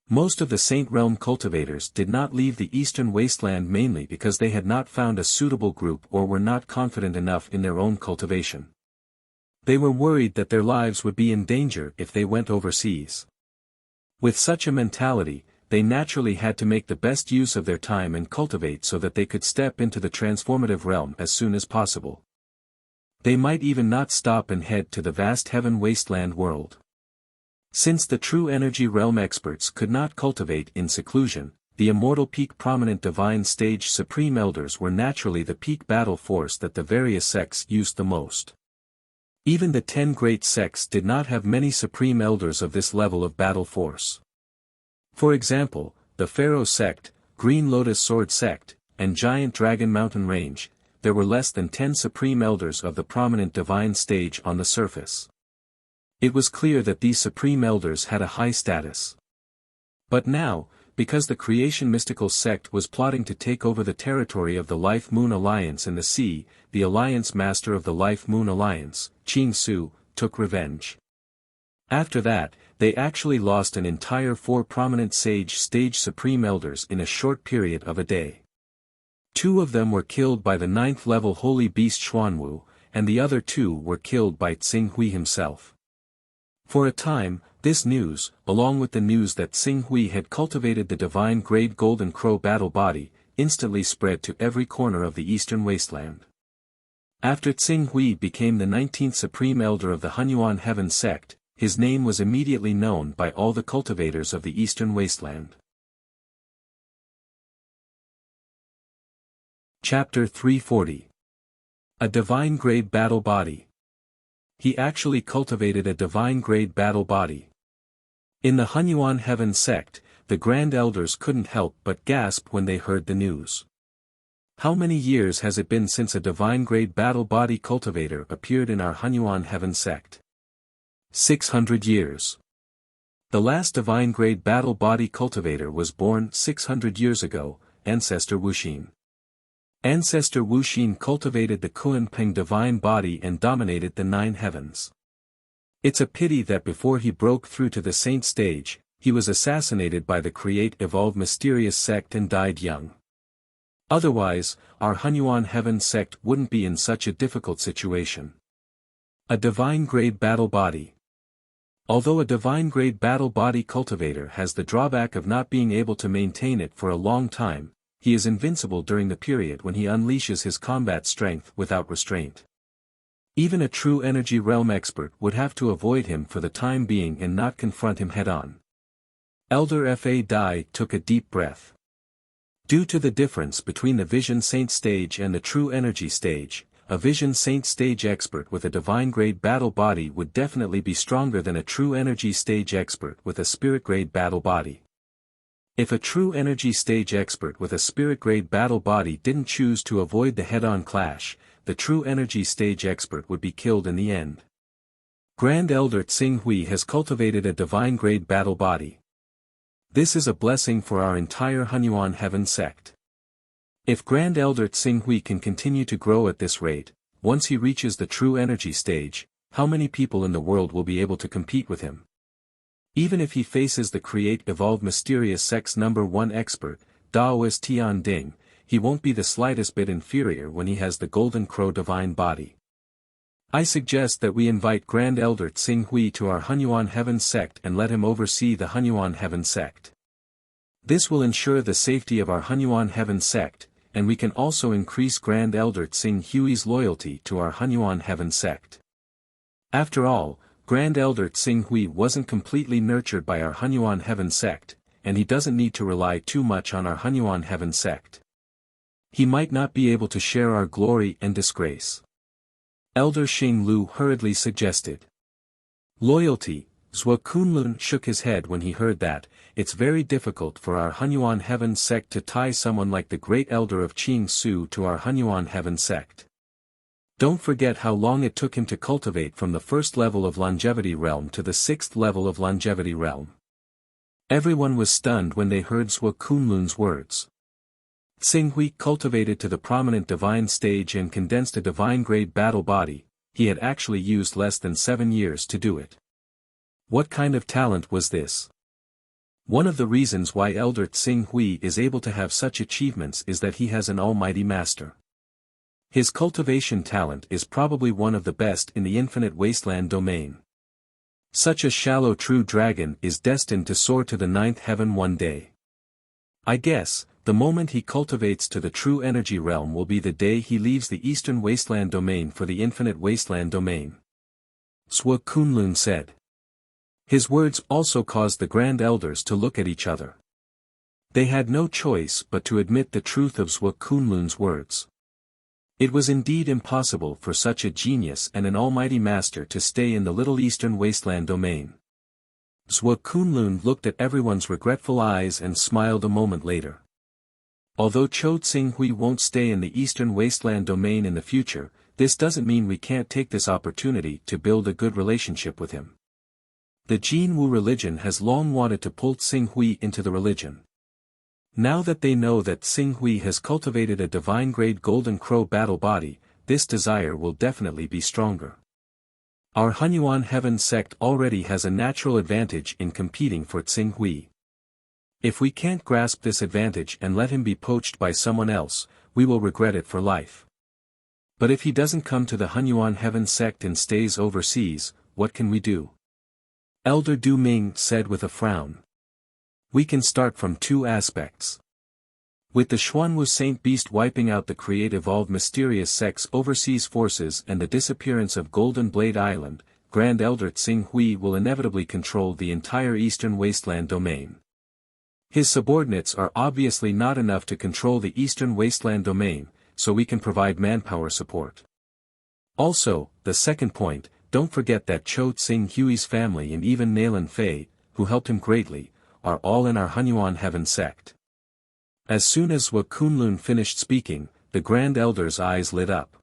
Most of the Saint Realm cultivators did not leave the Eastern Wasteland mainly because they had not found a suitable group or were not confident enough in their own cultivation. They were worried that their lives would be in danger if they went overseas. With such a mentality, they naturally had to make the best use of their time and cultivate so that they could step into the transformative realm as soon as possible. They might even not stop and head to the vast Heaven Wasteland world. Since the true energy realm experts could not cultivate in seclusion, the immortal peak prominent divine stage supreme elders were naturally the peak battle force that the various sects used the most. Even the 10 great sects did not have many supreme elders of this level of battle force. For example, the Pharaoh sect, Green Lotus Sword sect, and Giant Dragon Mountain Range, there were less than 10 supreme elders of the prominent divine stage on the surface. It was clear that these supreme elders had a high status. But now, because the creation mystical sect was plotting to take over the territory of the Life Moon Alliance in the sea, the Alliance Master of the Life Moon Alliance, Qing Su, took revenge. After that, they actually lost an entire 4 prominent sage stage supreme elders in a short period of a day. 2 of them were killed by the 9th level holy beast Xuanwu, and the other 2 were killed by Tsing Hui himself. For a time, this news, along with the news that Tsing Hui had cultivated the divine grade Golden Crow battle body, instantly spread to every corner of the eastern wasteland. After Tsing Hui became the 19th supreme elder of the Hunyuan heaven sect, his name was immediately known by all the cultivators of the eastern wasteland. Chapter 340. A divine grade battle body. He actually cultivated a divine grade battle body. In the Hunyuan heaven sect, the grand elders couldn't help but gasp when they heard the news. How many years has it been since a divine grade battle body cultivator appeared in our Hunyuan heaven sect? 600 years. The last divine grade battle body cultivator was born 600 years ago, Ancestor Wuxin. Ancestor Wuxin cultivated the Kunpeng divine body and dominated the 9 heavens. It's a pity that before he broke through to the saint stage, he was assassinated by the Create Evolve Mysterious sect and died young. Otherwise, our Hunyuan heaven sect wouldn't be in such a difficult situation. A divine grade battle body. Although a divine grade battle body cultivator has the drawback of not being able to maintain it for a long time, he is invincible during the period when he unleashes his combat strength without restraint. Even a true energy realm expert would have to avoid him for the time being and not confront him head-on. Elder Fa Dai took a deep breath. Due to the difference between the Vision Saint stage and the True Energy stage, a Vision Saint stage expert with a divine grade battle body would definitely be stronger than a True Energy stage expert with a spirit grade battle body. If a True Energy stage expert with a spirit grade battle body didn't choose to avoid the head-on clash, the True Energy stage expert would be killed in the end. Grand Elder Tsing Hui has cultivated a divine grade battle body. This is a blessing for our entire Hunyuan heaven sect. If Grand Elder Tsing Hui can continue to grow at this rate, once he reaches the True Energy stage, how many people in the world will be able to compete with him? Even if he faces the Create Evolve Mysterious sect's #1 expert, Daoist Tian Ding, he won't be the slightest bit inferior when he has the Golden Crow divine body. I suggest that we invite Grand Elder Tsing Hui to our Hunyuan heaven sect and let him oversee the Hunyuan heaven sect. This will ensure the safety of our Hunyuan heaven sect, and we can also increase Grand Elder Tsing Hui's loyalty to our Hunyuan heaven sect. After all, Grand Elder Tsing Hui wasn't completely nurtured by our Hunyuan heaven sect, and he doesn't need to rely too much on our Hunyuan heaven sect. He might not be able to share our glory and disgrace. Elder Xing Lu hurriedly suggested. Loyalty. Zhuo Kunlun shook his head when he heard that. It's very difficult for our Hunyuan heaven sect to tie someone like the great elder of Qing Su to our Hunyuan heaven sect. Don't forget how long it took him to cultivate from the 1st level of longevity realm to the 6th level of longevity realm. Everyone was stunned when they heard Zhuo Kunlun's words. Tsing Hui cultivated to the prominent divine stage and condensed a divine grade battle body. He had actually used less than 7 years to do it. What kind of talent was this? One of the reasons why Elder Tsing Hui is able to have such achievements is that he has an almighty master. His cultivation talent is probably one of the best in the infinite wasteland domain. Such a shallow true dragon is destined to soar to the 9th heaven one day. I guess, the moment he cultivates to the true energy realm will be the day he leaves the eastern wasteland domain for the infinite wasteland domain. Zhuo Kunlun said. His words also caused the grand elders to look at each other. They had no choice but to admit the truth of Zhuo Kunlun's words. It was indeed impossible for such a genius and an almighty master to stay in the little eastern wasteland domain. Zhuo Kunlun looked at everyone's regretful eyes and smiled a moment later. Although Chou Tsinghui won't stay in the Eastern Wasteland domain in the future, this doesn't mean we can't take this opportunity to build a good relationship with him. The Jinwu religion has long wanted to pull Tsinghui into the religion. Now that they know that Tsinghui has cultivated a divine-grade Golden Crow battle body, this desire will definitely be stronger. Our Hunyuan Heaven sect already has a natural advantage in competing for Tsinghui. If we can't grasp this advantage and let him be poached by someone else, we will regret it for life. But if he doesn't come to the Hunyuan Heaven sect and stays overseas, what can we do? Elder Du Ming said with a frown. We can start from two aspects. With the Xuanwu Saint Beast wiping out the create-evolved mysterious sect's overseas forces and the disappearance of Golden Blade Island, Grand Elder Tsinghui will inevitably control the entire Eastern Wasteland domain. His subordinates are obviously not enough to control the Eastern Wasteland domain, so we can provide manpower support. Also, the second point, don't forget that Chou Tsinghui's family and even Nalan Fei, who helped him greatly, are all in our Hunyuan Heaven sect. As soon as Zhuo Kunlun finished speaking, the Grand Elder's eyes lit up.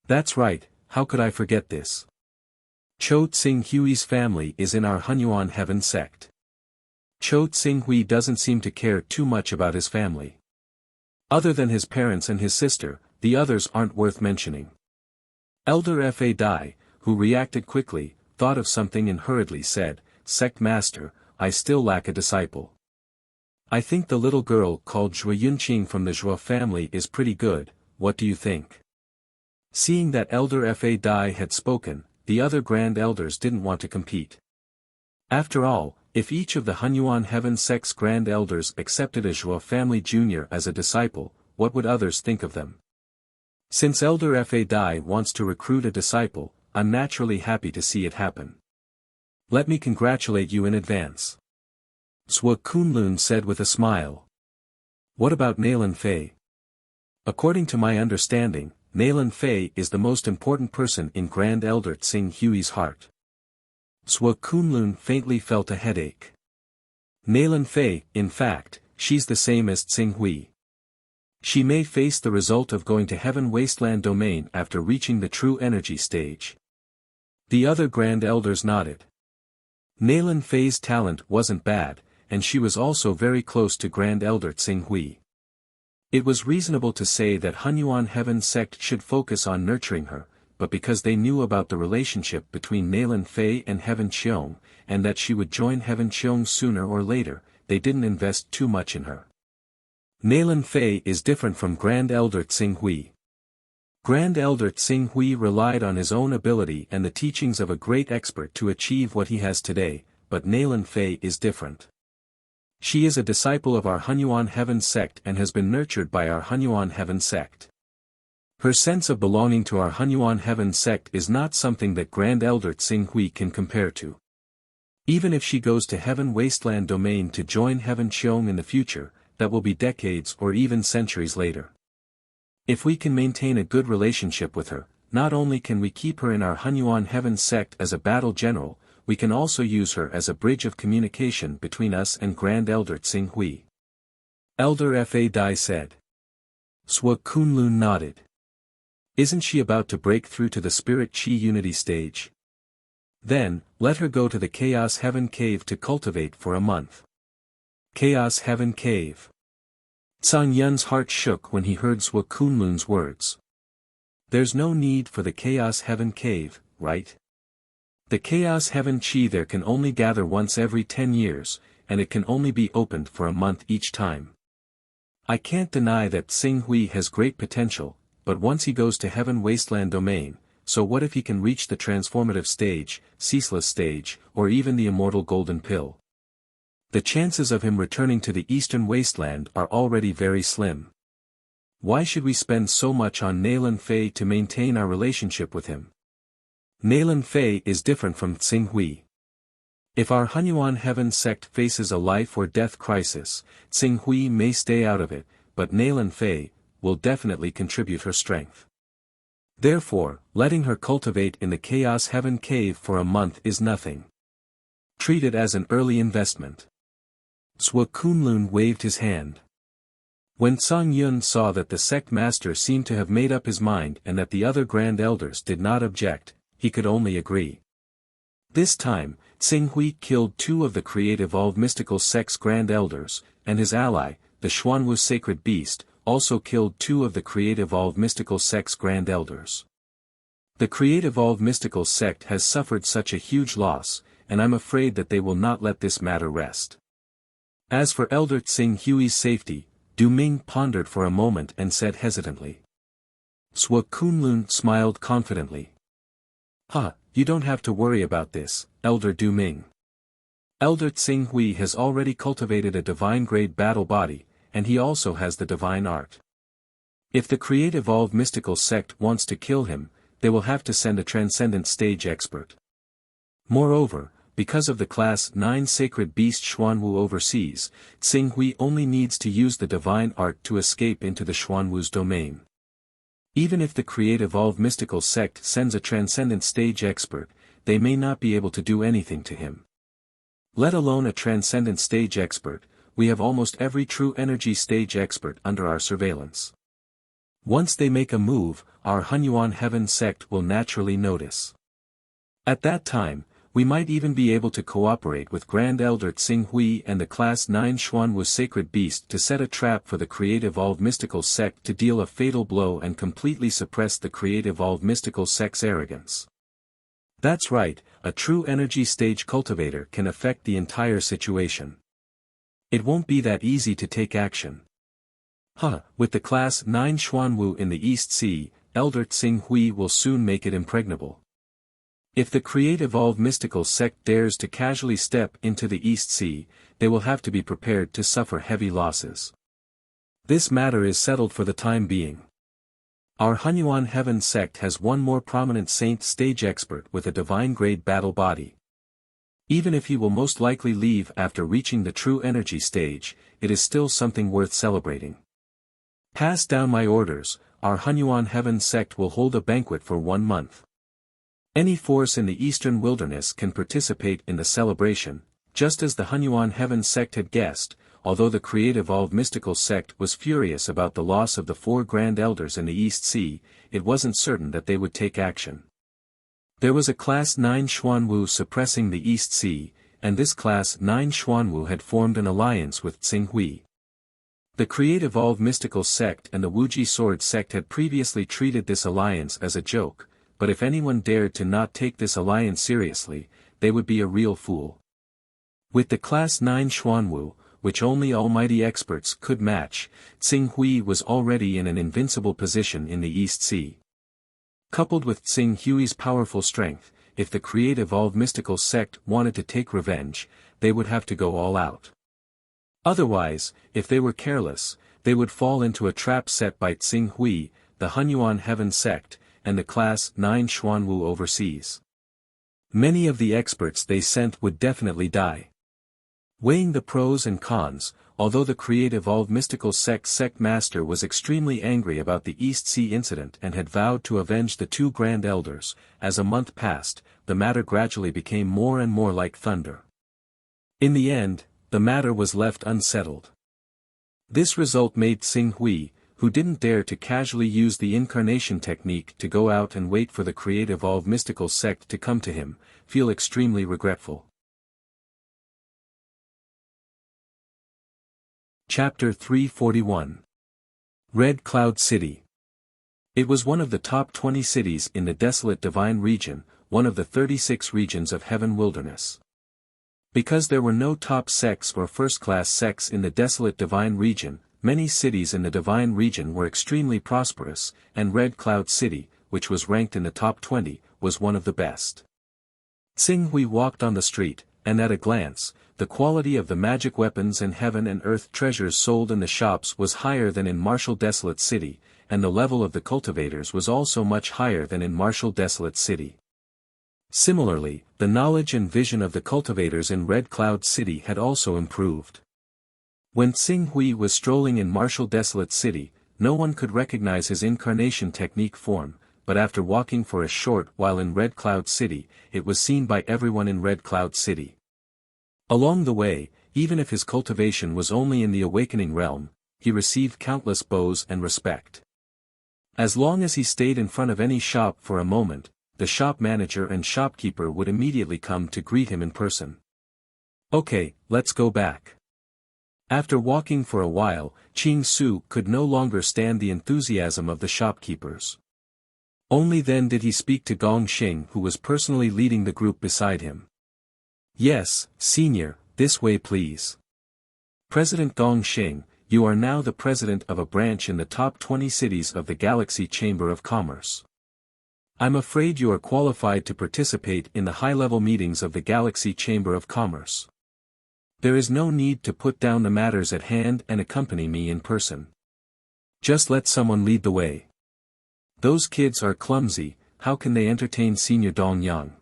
That's right, how could I forget this? Chou Tsinghui's family is in our Hunyuan Heaven sect. Chou Tsinghui doesn't seem to care too much about his family. Other than his parents and his sister, the others aren't worth mentioning. Elder Fa Dai, who reacted quickly, thought of something and hurriedly said, Sect Master, I still lack a disciple. I think the little girl called Zhuo Yunqing from the Zhuo family is pretty good, what do you think? Seeing that Elder Fa Dai had spoken, the other Grand Elders didn't want to compete. After all, if each of the Hunyuan Heaven sect's Grand Elders accepted a Zhuo family junior as a disciple, what would others think of them? Since Elder Fa Dai wants to recruit a disciple, I'm naturally happy to see it happen. Let me congratulate you in advance. Zhuo Kunlun said with a smile. What about Nalan Fei? According to my understanding, Nalan Fei is the most important person in Grand Elder Tsinghui's heart. Zhuo Kunlun faintly felt a headache. Nalan Fei, in fact, she's the same as Tsinghui. She may face the result of going to Heaven Wasteland domain after reaching the true energy stage. The other Grand Elders nodded. Nalan Fei's talent wasn't bad, and she was also very close to Grand Elder Tsinghui. It was reasonable to say that Hunyuan Heaven sect should focus on nurturing her, but because they knew about the relationship between Nalan Fei and Heaven Qiong, and that she would join Heaven Qiong sooner or later, they didn't invest too much in her. Nalan Fei is different from Grand Elder Tsinghui. Grand Elder Tsinghui relied on his own ability and the teachings of a great expert to achieve what he has today, but Nalan Fei is different. She is a disciple of our Hunyuan Heaven sect and has been nurtured by our Hunyuan Heaven sect. Her sense of belonging to our Hunyuan Heaven sect is not something that Grand Elder Tsinghui can compare to. Even if she goes to Heaven Wasteland domain to join Heaven Qiong in the future, that will be decades or even centuries later. If we can maintain a good relationship with her, not only can we keep her in our Hunyuan Heaven sect as a battle general, we can also use her as a bridge of communication between us and Grand Elder Tsinghui. Elder Fa Dai said. Zhuo Kunlun nodded. Isn't she about to break through to the Spirit Chi Unity stage? Then, let her go to the Chaos Heaven Cave to cultivate for a month. Chaos Heaven Cave. Zhang Yun's heart shook when he heard Zhuo Kunlun's words. There's no need for the Chaos Heaven Cave, right? The Chaos Heaven Chi there can only gather once every 10 years, and it can only be opened for a month each time. I can't deny that Tsinghui has great potential, but once he goes to Heaven Wasteland domain, so what if he can reach the transformative stage, ceaseless stage, or even the immortal golden pill? The chances of him returning to the Eastern Wasteland are already very slim. Why should we spend so much on Nalan Fei to maintain our relationship with him? Nalan Fei is different from Tsinghui. If our Hunyuan Heaven sect faces a life or death crisis, Tsinghui may stay out of it, but Nalan Fei will definitely contribute her strength. Therefore, letting her cultivate in the Chaos Heaven Cave for a month is nothing. Treat it as an early investment. Zhuo Kunlun waved his hand. When Hunyuan saw that the sect master seemed to have made up his mind and that the other grand elders did not object, he could only agree. This time, Hui killed 2 of the creative evolved mystical sect's grand elders, and his ally, the Xuanwu sacred beast, also killed 2 of the creative evolved mystical sect's grand elders. The creative evolved mystical sect has suffered such a huge loss, and I'm afraid that they will not let this matter rest. As for Elder Hui's safety, Du Ming pondered for a moment and said hesitantly. Zhuo Kunlun smiled confidently. You don't have to worry about this, Elder Du Ming. Elder Hui has already cultivated a divine-grade battle body, and he also has the divine art. If the creative evolved mystical sect wants to kill him, they will have to send a transcendent stage expert. Moreover, because of the Class 9 sacred beast Xuanwu overseas, Hui only needs to use the divine art to escape into the Xuanwu's domain. Even if the creative evolved mystical sect sends a transcendent stage expert, they may not be able to do anything to him. Let alone a transcendent stage expert, we have almost every true energy stage expert under our surveillance. Once they make a move, our Hunyuan heaven sect will naturally notice. At that time, we might even be able to cooperate with Grand Elder Hui and the Class 9 Xuanwu sacred beast to set a trap for the creative evolved mystical sect to deal a fatal blow and completely suppress the creative evolved mystical sect's arrogance. That's right, a true energy stage cultivator can affect the entire situation. It won't be that easy to take action. With the Class 9 Xuanwu in the East Sea, Elder Hui will soon make it impregnable. If the creative evolved mystical sect dares to casually step into the East Sea, they will have to be prepared to suffer heavy losses. This matter is settled for the time being. Our Hunyuan heaven sect has one more prominent saint stage expert with a divine-grade battle body. Even if he will most likely leave after reaching the true energy stage, it is still something worth celebrating. Pass down my orders, our Hunyuan heaven sect will hold a banquet for 1 month. Any force in the eastern wilderness can participate in the celebration, just as the Hunyuan heaven sect had guessed, although the creative evolved mystical sect was furious about the loss of the 4 grand elders in the East Sea, it wasn't certain that they would take action. There was a Class 9 Xuanwu suppressing the East Sea, and this Class 9 Xuanwu had formed an alliance with Hui. The creative evolved mystical sect and the Wuji sword sect had previously treated this alliance as a joke, but if anyone dared to not take this alliance seriously, they would be a real fool. With the Class 9 Xuanwu, which only almighty experts could match, Hui was already in an invincible position in the East Sea. Coupled with Hui's powerful strength, if the creative evolved mystical sect wanted to take revenge, they would have to go all out. Otherwise, if they were careless, they would fall into a trap set by Hui, the Hunyuan heaven sect, and the Class 9 Xuanwu overseas. Many of the experts they sent would definitely die. Weighing the pros and cons, although the creative evolved mystical sect master was extremely angry about the East Sea incident and had vowed to avenge the 2 grand elders, as a month passed, the matter gradually became more and more like thunder. In the end, the matter was left unsettled. This result made Hui, who didn't dare to casually use the incarnation technique to go out and wait for the creative evolved mystical sect to come to him, feel extremely regretful. Chapter 341. Red Cloud City. It was one of the top 20 cities in the desolate divine region, one of the 36 regions of heaven wilderness. Because there were no top sects or first-class sects in the desolate divine region, many cities in the divine region were extremely prosperous, and Red Cloud City, which was ranked in the top 20, was one of the best. Hui walked on the street, and at a glance, the quality of the magic weapons and heaven and earth treasures sold in the shops was higher than in Martial Desolate City, and the level of the cultivators was also much higher than in Martial Desolate City. Similarly, the knowledge and vision of the cultivators in Red Cloud City had also improved. When Hui was strolling in Martial Desolate City, no one could recognize his incarnation technique form, but after walking for a short while in Red Cloud City, it was seen by everyone in Red Cloud City. Along the way, even if his cultivation was only in the awakening realm, he received countless bows and respect. As long as he stayed in front of any shop for a moment, the shop manager and shopkeeper would immediately come to greet him in person. Okay, let's go back. After walking for a while, Ching Su could no longer stand the enthusiasm of the shopkeepers. Only then did he speak to Gong Xing, who was personally leading the group beside him. Yes, senior, this way please. President Gong Xing, you are now the president of a branch in the top 20 cities of the Galaxy Chamber of Commerce. I'm afraid you are qualified to participate in the high-level meetings of the Galaxy Chamber of Commerce. There is no need to put down the matters at hand and accompany me in person. Just let someone lead the way. Those kids are clumsy, how can they entertain Senior Dong Yang?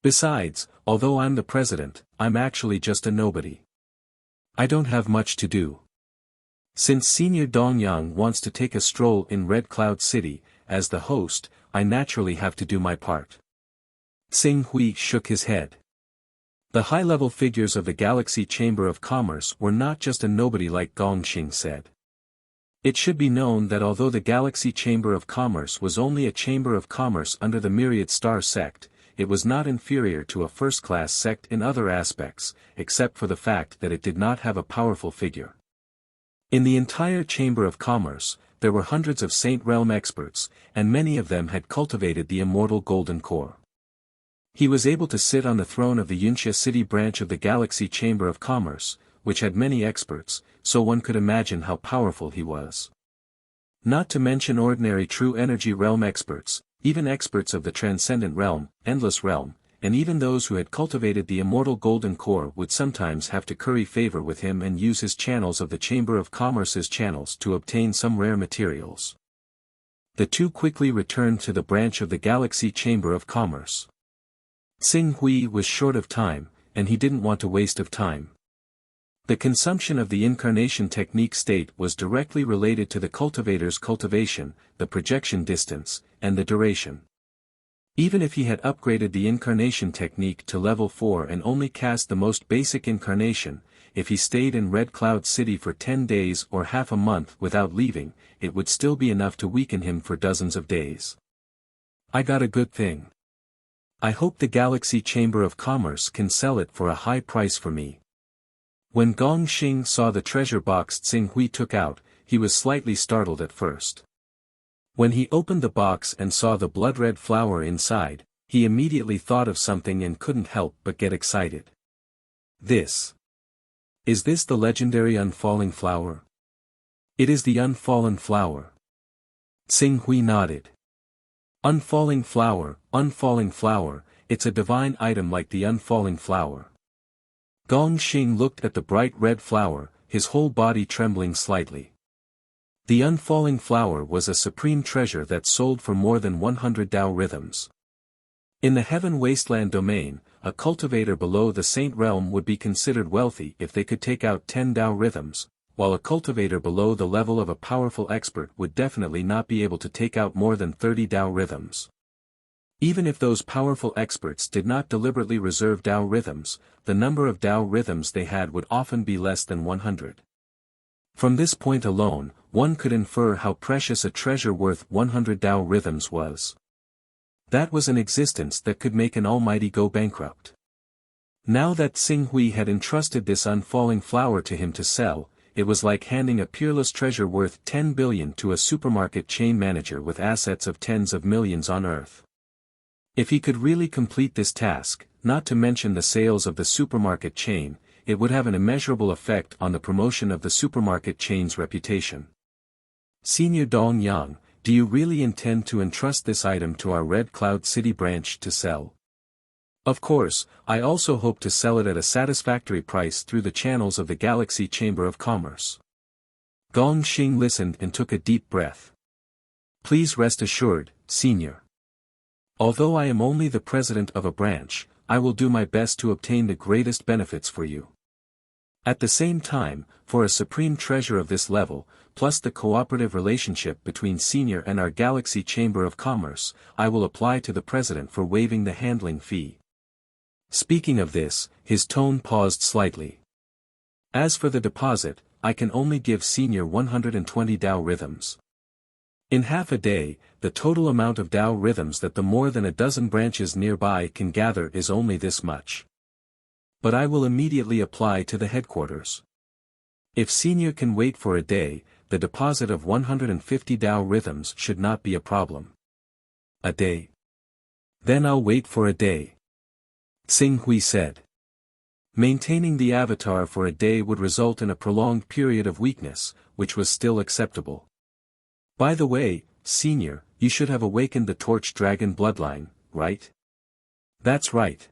Besides, although I'm the president, I'm actually just a nobody. I don't have much to do. Since Senior Dong Yang wants to take a stroll in Red Cloud City, as the host, I naturally have to do my part. Xing Hui shook his head. The high-level figures of the Galaxy Chamber of Commerce were not just a nobody like Gong Xing said. It should be known that although the Galaxy Chamber of Commerce was only a chamber of commerce under the Myriad Star sect, it was not inferior to a first-class sect in other aspects, except for the fact that it did not have a powerful figure. In the entire Chamber of Commerce, there were hundreds of Saint Realm experts, and many of them had cultivated the immortal golden core. He was able to sit on the throne of the Wuxia City branch of the Galaxy Chamber of Commerce, which had many experts, so one could imagine how powerful he was. Not to mention ordinary true energy realm experts, even experts of the transcendent realm, endless realm, and even those who had cultivated the immortal golden core would sometimes have to curry favor with him and use his channels of the Chamber of Commerce's channels to obtain some rare materials. The two quickly returned to the branch of the Galaxy Chamber of Commerce. Xing Hui was short of time, and he didn't want to waste of time. The consumption of the incarnation technique state was directly related to the cultivator's cultivation, the projection distance, and the duration. Even if he had upgraded the incarnation technique to level 4 and only cast the most basic incarnation, if he stayed in Red Cloud City for 10 days or half a month without leaving, it would still be enough to weaken him for dozens of days. I got a good thing. I hope the Galaxy Chamber of Commerce can sell it for a high price for me. When Gong Xing saw the treasure box Xing Hui took out, he was slightly startled at first. When he opened the box and saw the blood-red flower inside, he immediately thought of something and couldn't help but get excited. Is this the legendary unfalling flower? It is the unfallen flower. Xing Hui nodded. Unfalling flower, it's a divine item like the unfalling flower. Gong Xing looked at the bright red flower, his whole body trembling slightly. The unfalling flower was a supreme treasure that sold for more than 100 Dao rhythms. In the Heaven Wasteland domain, a cultivator below the Saint Realm would be considered wealthy if they could take out 10 Dao rhythms, while a cultivator below the level of a powerful expert would definitely not be able to take out more than 30 Dao rhythms. Even if those powerful experts did not deliberately reserve Dao rhythms, the number of Dao rhythms they had would often be less than 100. From this point alone, one could infer how precious a treasure worth 100 Dao rhythms was. That was an existence that could make an almighty go bankrupt. Now that Xing Hui had entrusted this unfalling flower to him to sell, it was like handing a peerless treasure worth 10 billion to a supermarket chain manager with assets of tens of millions on Earth. If he could really complete this task, not to mention the sales of the supermarket chain, it would have an immeasurable effect on the promotion of the supermarket chain's reputation. Senior Dong Yang, do you really intend to entrust this item to our Red Cloud City branch to sell? Of course, I also hope to sell it at a satisfactory price through the channels of the Galaxy Chamber of Commerce. Gong Xing listened and took a deep breath. Please rest assured, Senior. Although I am only the president of a branch, I will do my best to obtain the greatest benefits for you. At the same time, for a supreme treasure of this level, plus the cooperative relationship between Senior and our Galaxy Chamber of Commerce, I will apply to the president for waiving the handling fee. Speaking of this, his tone paused slightly. As for the deposit, I can only give Senior 120 Dao rhythms. In half a day, the total amount of Dao rhythms that the more than a dozen branches nearby can gather is only this much. But I will immediately apply to the headquarters. If Senior can wait for a day, the deposit of 150 Dao rhythms should not be a problem. A day? Then I'll wait for a day. Xing Hui said. Maintaining the avatar for a day would result in a prolonged period of weakness, which was still acceptable. By the way, Senior, you should have awakened the Torch Dragon bloodline, right? That's right.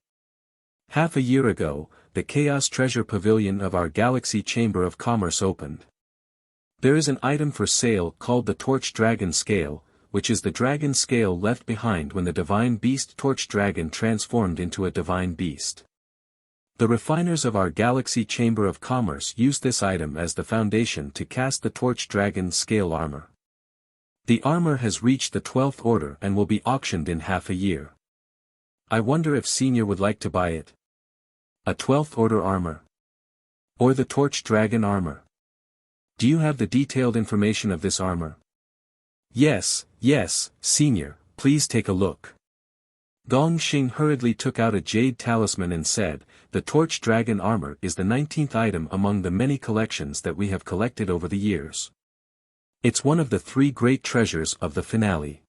Half a year ago, the Chaos Treasure Pavilion of our Galaxy Chamber of Commerce opened. There is an item for sale called the Torch Dragon Scale, which is the dragon scale left behind when the Divine Beast Torch Dragon transformed into a Divine Beast. The refiners of our Galaxy Chamber of Commerce use this item as the foundation to cast the Torch Dragon Scale armor. The armor has reached the 12th order and will be auctioned in half a year. I wonder if Senior would like to buy it. A 12th order armor. Or the Torch Dragon armor. Do you have the detailed information of this armor? Yes, Senior, please take a look. Gong Xing hurriedly took out a jade talisman and said, the Torch Dragon armor is the 19th item among the many collections that we have collected over the years. It's one of the 3 great treasures of the finale.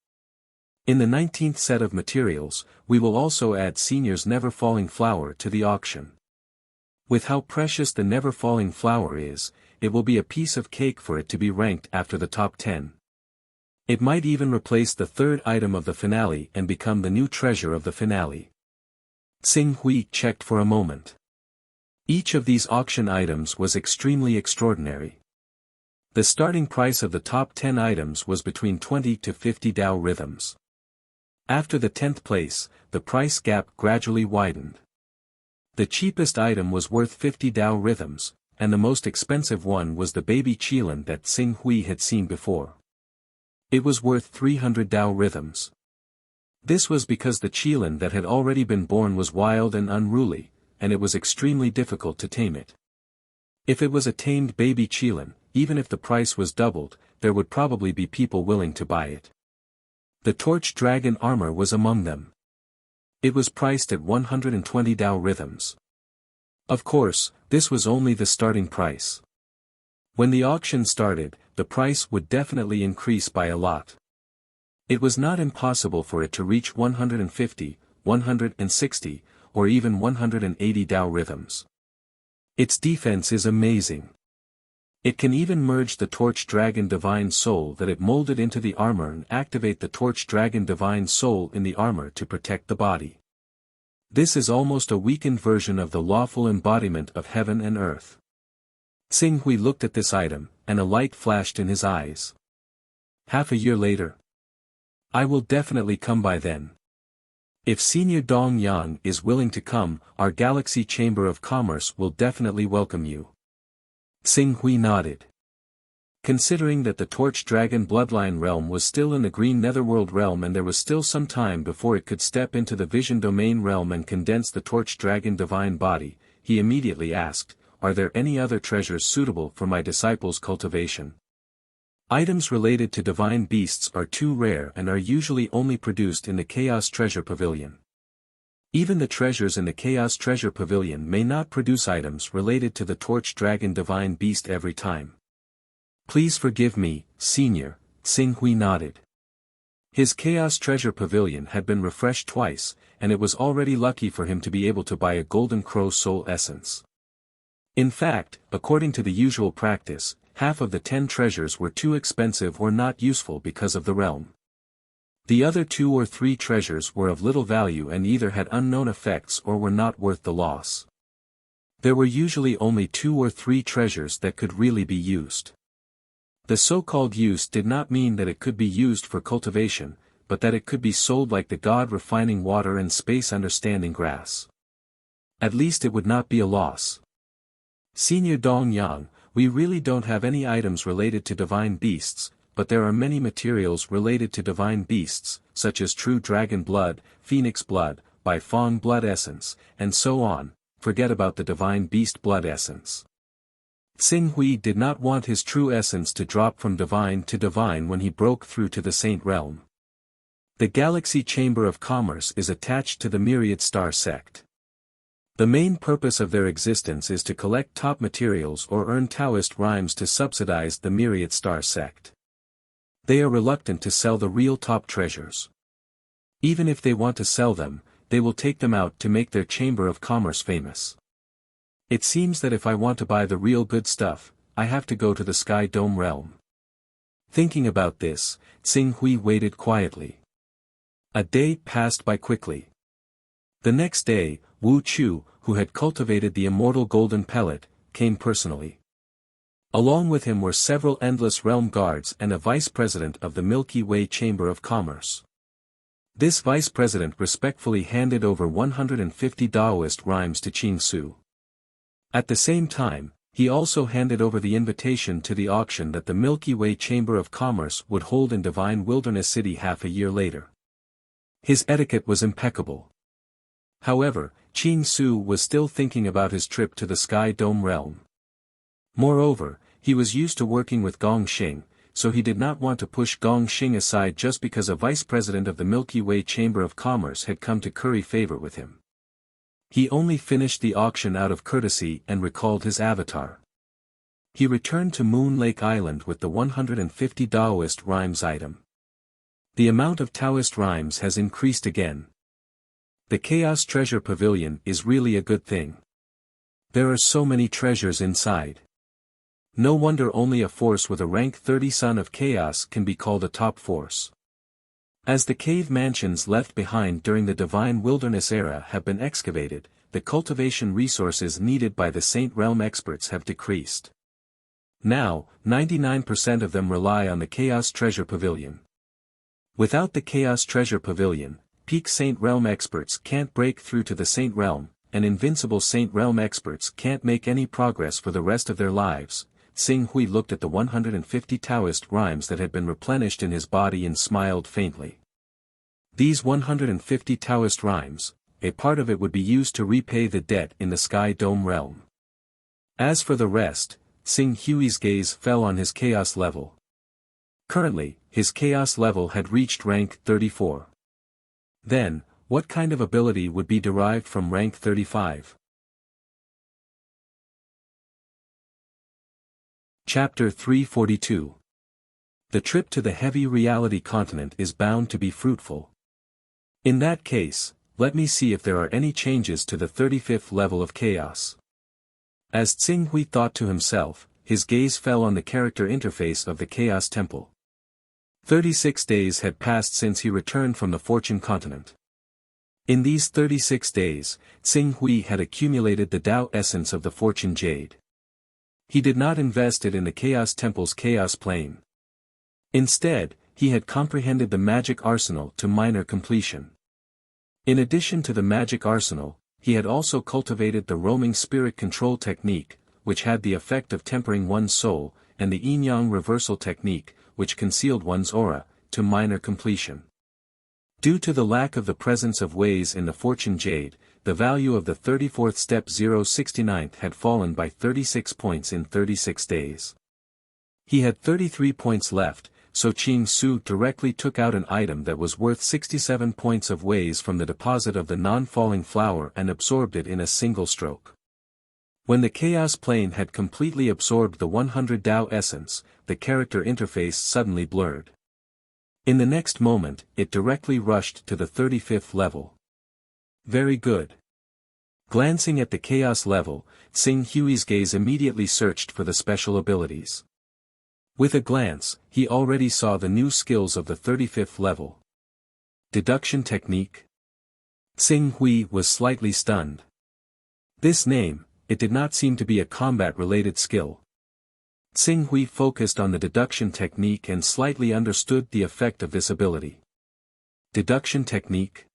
In the 19th set of materials, we will also add Senior's never-falling flower to the auction. With how precious the never-falling flower is, it will be a piece of cake for it to be ranked after the top 10. It might even replace the 3rd item of the finale and become the new treasure of the finale. Xing Hui checked for a moment. Each of these auction items was extremely extraordinary. The starting price of the top 10 items was between 20 to 50 Dao rhythms. After the 10th place, the price gap gradually widened. The cheapest item was worth 50 Dao rhythms, and the most expensive one was the baby Qilin that Xing Hui had seen before. It was worth 300 Dao rhythms. This was because the Qilin that had already been born was wild and unruly, and it was extremely difficult to tame it. If it was a tamed baby Qilin, even if the price was doubled, there would probably be people willing to buy it. The Torch Dragon armor was among them. It was priced at 120 Dao rhythms. Of course, this was only the starting price. When the auction started, the price would definitely increase by a lot. It was not impossible for it to reach 150, 160, or even 180 Dao rhythms. Its defense is amazing. It can even merge the Torch Dragon Divine Soul that it molded into the armor and activate the Torch Dragon Divine Soul in the armor to protect the body. This is almost a weakened version of the lawful embodiment of heaven and earth. Xing Hui looked at this item, and a light flashed in his eyes. Half a year later. I will definitely come by then. If Senior Dong Yang is willing to come, our Galaxy Chamber of Commerce will definitely welcome you. Xing Hui nodded. Considering that the Torch Dragon Bloodline realm was still in the Green Netherworld realm and there was still some time before it could step into the Vision Domain realm and condense the Torch Dragon Divine Body, he immediately asked, are there any other treasures suitable for my disciples' cultivation? Items related to divine beasts are too rare and are usually only produced in the Chaos Treasure Pavilion. Even the treasures in the Chaos Treasure Pavilion may not produce items related to the Torch Dragon Divine Beast every time. Please forgive me, Senior, Xing Hui nodded. His Chaos Treasure Pavilion had been refreshed twice, and it was already lucky for him to be able to buy a Golden Crow Soul Essence. In fact, according to the usual practice, half of the 10 treasures were too expensive or not useful because of the realm. The other 2 or 3 treasures were of little value and either had unknown effects or were not worth the loss. There were usually only 2 or 3 treasures that could really be used. The so-called use did not mean that it could be used for cultivation, but that it could be sold like the God Refining Water and Space Understanding Grass. At least it would not be a loss. Senior Dong Yang, we really don't have any items related to divine beasts, but there are many materials related to divine beasts, such as true dragon blood, phoenix blood, by Fang blood essence, and so on, forget about the divine beast blood essence. Xing Hui did not want his true essence to drop from divine to divine when he broke through to the saint realm. The Galaxy Chamber of Commerce is attached to the Myriad Star sect. The main purpose of their existence is to collect top materials or earn Taoist rhymes to subsidize the Myriad Star sect. They are reluctant to sell the real top treasures. Even if they want to sell them, they will take them out to make their Chamber of Commerce famous. It seems that if I want to buy the real good stuff, I have to go to the Sky Dome realm. Thinking about this, Xing Hui waited quietly. A day passed by quickly. The next day, Wu Chu, who had cultivated the immortal golden pellet, came personally. Along with him were several endless realm guards and a vice president of the Milky Way Chamber of Commerce. This vice president respectfully handed over 150 Taoist rhymes to Qing Su. At the same time, he also handed over the invitation to the auction that the Milky Way Chamber of Commerce would hold in Divine Wilderness City half a year later. His etiquette was impeccable. However, Qing Su was still thinking about his trip to the Sky Dome realm. Moreover, he was used to working with Gong Xing, so he did not want to push Gong Xing aside just because a vice president of the Milky Way Chamber of Commerce had come to curry favor with him. He only finished the auction out of courtesy and recalled his avatar. He returned to Moon Lake Island with the 150 Taoist rhymes item. The amount of Taoist rhymes has increased again. The Chaos Treasure Pavilion is really a good thing. There are so many treasures inside. No wonder only a force with a rank 30 Son of Chaos can be called a top force. As the cave mansions left behind during the Divine Wilderness era have been excavated, the cultivation resources needed by the Saint Realm experts have decreased. Now, 99% of them rely on the Chaos Treasure Pavilion. Without the Chaos Treasure Pavilion, peak Saint Realm experts can't break through to the Saint Realm, and invincible Saint Realm experts can't make any progress for the rest of their lives. Xing Hui looked at the 150 Taoist rhymes that had been replenished in his body and smiled faintly. These 150 Taoist rhymes, a part of it would be used to repay the debt in the Sky Dome realm. As for the rest, Xing Hui's gaze fell on his chaos level. Currently, his chaos level had reached rank 34. Then, what kind of ability would be derived from rank 35? Chapter 342. The trip to the heavy reality continent is bound to be fruitful. In that case, let me see if there are any changes to the 35th level of chaos. As Xing Hui thought to himself, his gaze fell on the character interface of the Chaos Temple. 36 days had passed since he returned from the Fortune continent. In these 36 days, Xing Hui had accumulated the Tao essence of the Fortune Jade. He did not invest it in the Chaos Temple's Chaos Plane. Instead, he had comprehended the magic arsenal to minor completion. In addition to the magic arsenal, he had also cultivated the roaming spirit control technique, which had the effect of tempering one's soul, and the yin-yang reversal technique, which concealed one's aura, to minor completion. Due to the lack of the presence of ways in the Fortune Jade, the value of the 34th step 069th had fallen by 36 points in 36 days. He had 33 points left, so Qing Su directly took out an item that was worth 67 points of ways from the deposit of the non-falling flower and absorbed it in a single stroke. When the Chaos Plane had completely absorbed the 100 Tao essence, the character interface suddenly blurred. In the next moment, it directly rushed to the 35th level. Very good. Glancing at the Chaos level, Xing Hui's gaze immediately searched for the special abilities. With a glance, he already saw the new skills of the 35th level. Deduction Technique. Xing Hui was slightly stunned. This name, it did not seem to be a combat-related skill. Xing Hui focused on the deduction technique and slightly understood the effect of this ability. Deduction Technique.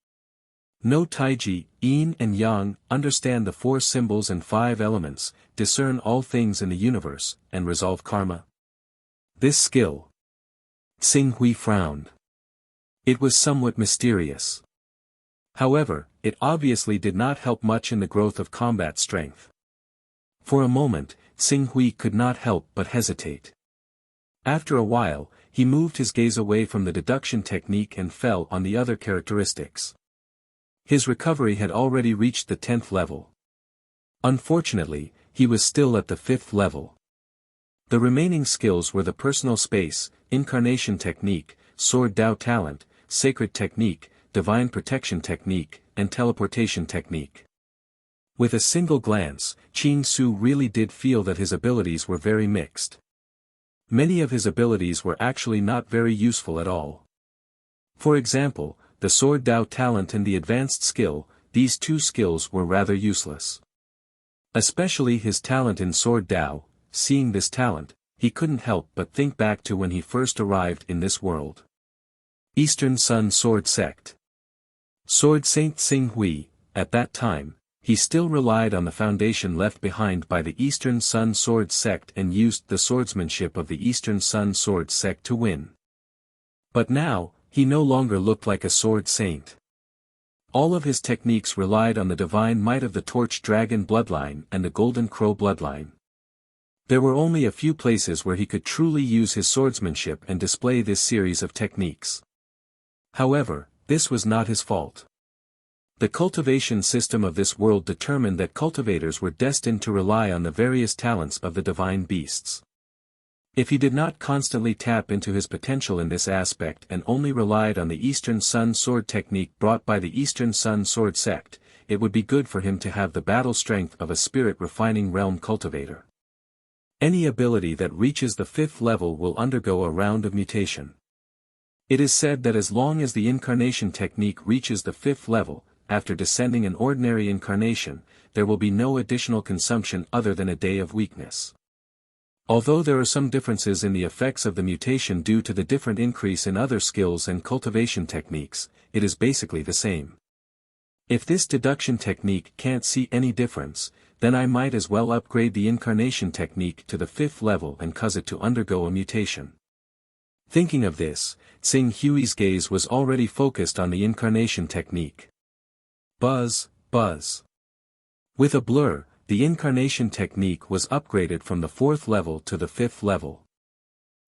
Know Taiji, Yin and Yang, understand the 4 symbols and 5 elements, discern all things in the universe, and resolve karma. This skill. Xing Hui frowned. It was somewhat mysterious. However, it obviously did not help much in the growth of combat strength. For a moment, Xing Hui could not help but hesitate. After a while, he moved his gaze away from the deduction technique and fell on the other characteristics. His recovery had already reached the 10th level. Unfortunately, he was still at the 5th level. The remaining skills were the personal space, incarnation technique, sword Dao talent, sacred technique, divine protection technique, and teleportation technique. With a single glance, Qing Su really did feel that his abilities were very mixed. Many of his abilities were actually not very useful at all. For example, the sword Dao talent and the advanced skill, these two skills were rather useless. Especially his talent in sword Dao. Seeing this talent, he couldn't help but think back to when he first arrived in this world. Eastern Sun Sword Sect. Sword Saint Xing Hui, at that time, he still relied on the foundation left behind by the Eastern Sun Sword Sect and used the swordsmanship of the Eastern Sun Sword Sect to win. But now, he no longer looked like a sword saint. All of his techniques relied on the divine might of the Torch Dragon bloodline and the Golden Crow bloodline. There were only a few places where he could truly use his swordsmanship and display this series of techniques. However, this was not his fault. The cultivation system of this world determined that cultivators were destined to rely on the various talents of the divine beasts. If he did not constantly tap into his potential in this aspect and only relied on the Eastern Sun Sword technique brought by the Eastern Sun Sword sect, it would be good for him to have the battle strength of a spirit refining realm cultivator. Any ability that reaches the 5th level will undergo a round of mutation. It is said that as long as the incarnation technique reaches the 5th level, after descending an ordinary incarnation, there will be no additional consumption other than a day of weakness. Although there are some differences in the effects of the mutation due to the different increase in other skills and cultivation techniques, it is basically the same. If this deduction technique can't see any difference, then I might as well upgrade the incarnation technique to the 5th level and cause it to undergo a mutation. Thinking of this, Xing Hui's gaze was already focused on the incarnation technique. Buzz, buzz. With a blur, the incarnation technique was upgraded from the 4th level to the 5th level.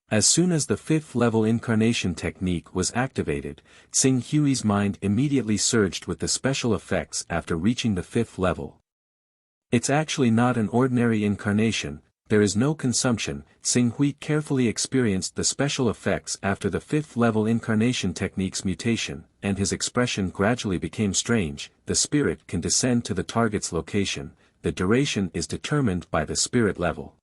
As soon as the 5th level incarnation technique was activated, Xing Hui's mind immediately surged with the special effects after reaching the 5th level. It's actually not an ordinary incarnation, there is no consumption. Xing Hui carefully experienced the special effects after the 5th level incarnation technique's mutation, and his expression gradually became strange. The spirit can descend to the target's location, the duration is determined by the spirit level.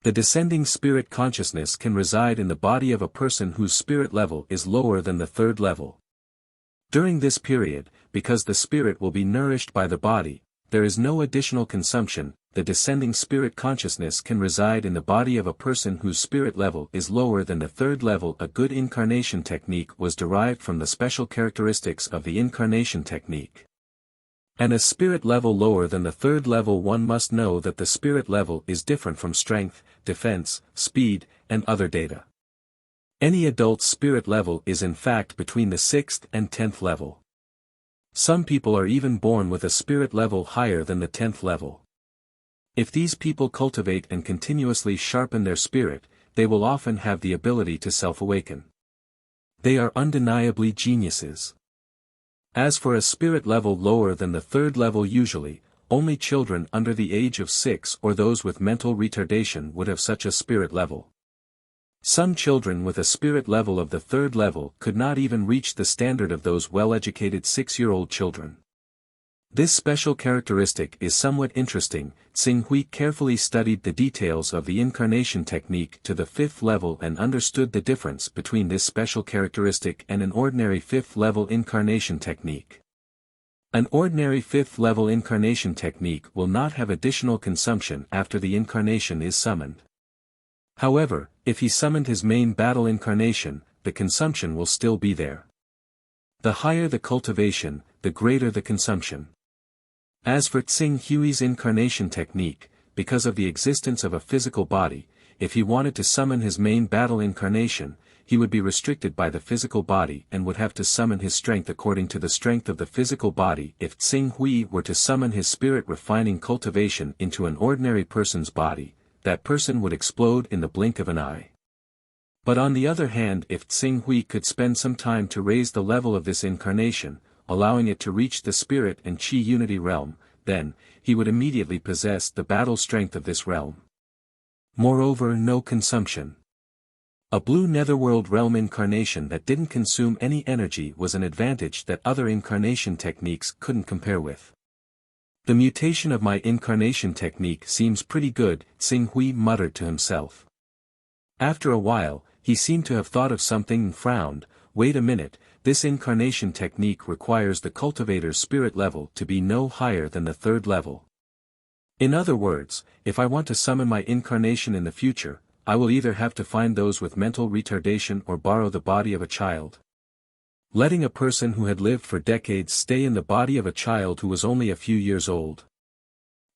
The descending spirit consciousness can reside in the body of a person whose spirit level is lower than the 3rd level. During this period, because the spirit will be nourished by the body, there is no additional consumption. The descending spirit consciousness can reside in the body of a person whose spirit level is lower than the 3rd level. A good incarnation technique was derived from the special characteristics of the incarnation technique. And a spirit level lower than the 3rd level, one must know that the spirit level is different from strength, defense, speed, and other data. Any adult's spirit level is in fact between the 6th and 10th level. Some people are even born with a spirit level higher than the 10th level. If these people cultivate and continuously sharpen their spirit, they will often have the ability to self-awaken. They are undeniably geniuses. As for a spirit level lower than the 3rd level, usually, only children under the age of 6 or those with mental retardation would have such a spirit level. Some children with a spirit level of the 3rd level could not even reach the standard of those well-educated 6-year-old children. This special characteristic is somewhat interesting. Xing Hui carefully studied the details of the incarnation technique to the 5th level and understood the difference between this special characteristic and an ordinary 5th level incarnation technique. An ordinary 5th level incarnation technique will not have additional consumption after the incarnation is summoned. However, if he summoned his main battle incarnation, the consumption will still be there. The higher the cultivation, the greater the consumption. As for Xing Hui's incarnation technique, because of the existence of a physical body, if he wanted to summon his main battle incarnation, he would be restricted by the physical body and would have to summon his strength according to the strength of the physical body. If Tsing Hui were to summon his spirit-refining cultivation into an ordinary person's body, that person would explode in the blink of an eye. But on the other hand, if Tsing Hui could spend some time to raise the level of this incarnation, allowing it to reach the spirit and chi unity realm, then, he would immediately possess the battle strength of this realm. Moreover, no consumption. A blue netherworld realm incarnation that didn't consume any energy was an advantage that other incarnation techniques couldn't compare with. The mutation of my incarnation technique seems pretty good, Tsing Hui muttered to himself. After a while, he seemed to have thought of something and frowned. Wait a minute, this incarnation technique requires the cultivator's spirit level to be no higher than the third level. In other words, if I want to summon my incarnation in the future, I will either have to find those with mental retardation or borrow the body of a child. Letting a person who had lived for decades stay in the body of a child who was only a few years old.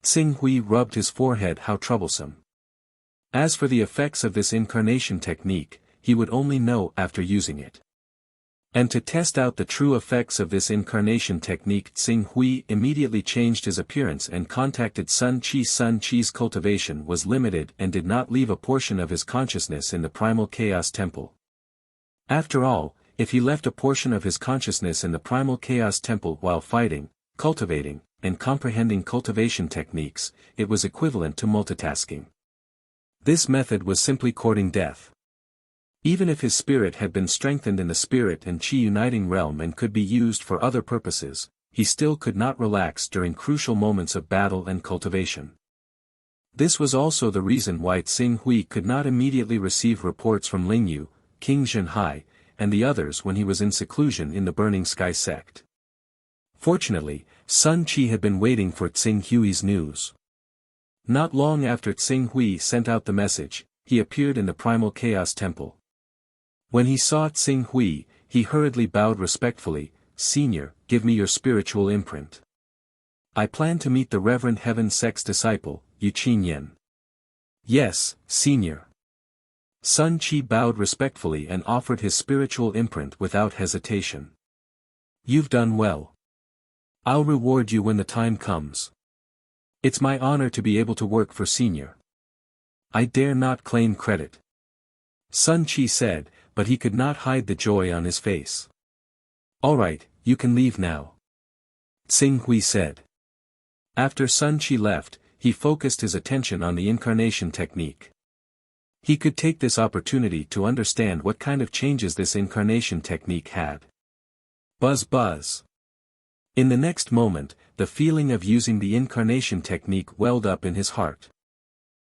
Tsing Hui rubbed his forehead. How troublesome. As for the effects of this incarnation technique, he would only know after using it. And to test out the true effects of this incarnation technique, Tsing Hui immediately changed his appearance and contacted Sun Chi. Sun Chi's cultivation was limited and did not leave a portion of his consciousness in the primal chaos temple. After all, if he left a portion of his consciousness in the primal chaos temple while fighting, cultivating, and comprehending cultivation techniques, it was equivalent to multitasking. This method was simply courting death. Even if his spirit had been strengthened in the spirit and chi uniting realm and could be used for other purposes, he still could not relax during crucial moments of battle and cultivation. This was also the reason why Tsing Hui could not immediately receive reports from Lingyu, King Zhenhai, and the others when he was in seclusion in the Burning Sky sect. Fortunately, Sun Chi had been waiting for Tsing Hui's news. Not long after Tsing Hui sent out the message, he appeared in the Primal Chaos Temple. When he saw Tsing Hui, he hurriedly bowed respectfully. "Senior, give me your spiritual imprint. I plan to meet the Reverend Heaven Sect's disciple, Hunyuan." "Yes, Senior." Sun Chi bowed respectfully and offered his spiritual imprint without hesitation. "You've done well. I'll reward you when the time comes. It's my honor to be able to work for Senior. I dare not claim credit," Sun Chi said, but he could not hide the joy on his face. "All right, you can leave now," Tsing Hui said. After Sun Chi left, he focused his attention on the incarnation technique. He could take this opportunity to understand what kind of changes this incarnation technique had. Buzz buzz. In the next moment, the feeling of using the incarnation technique welled up in his heart.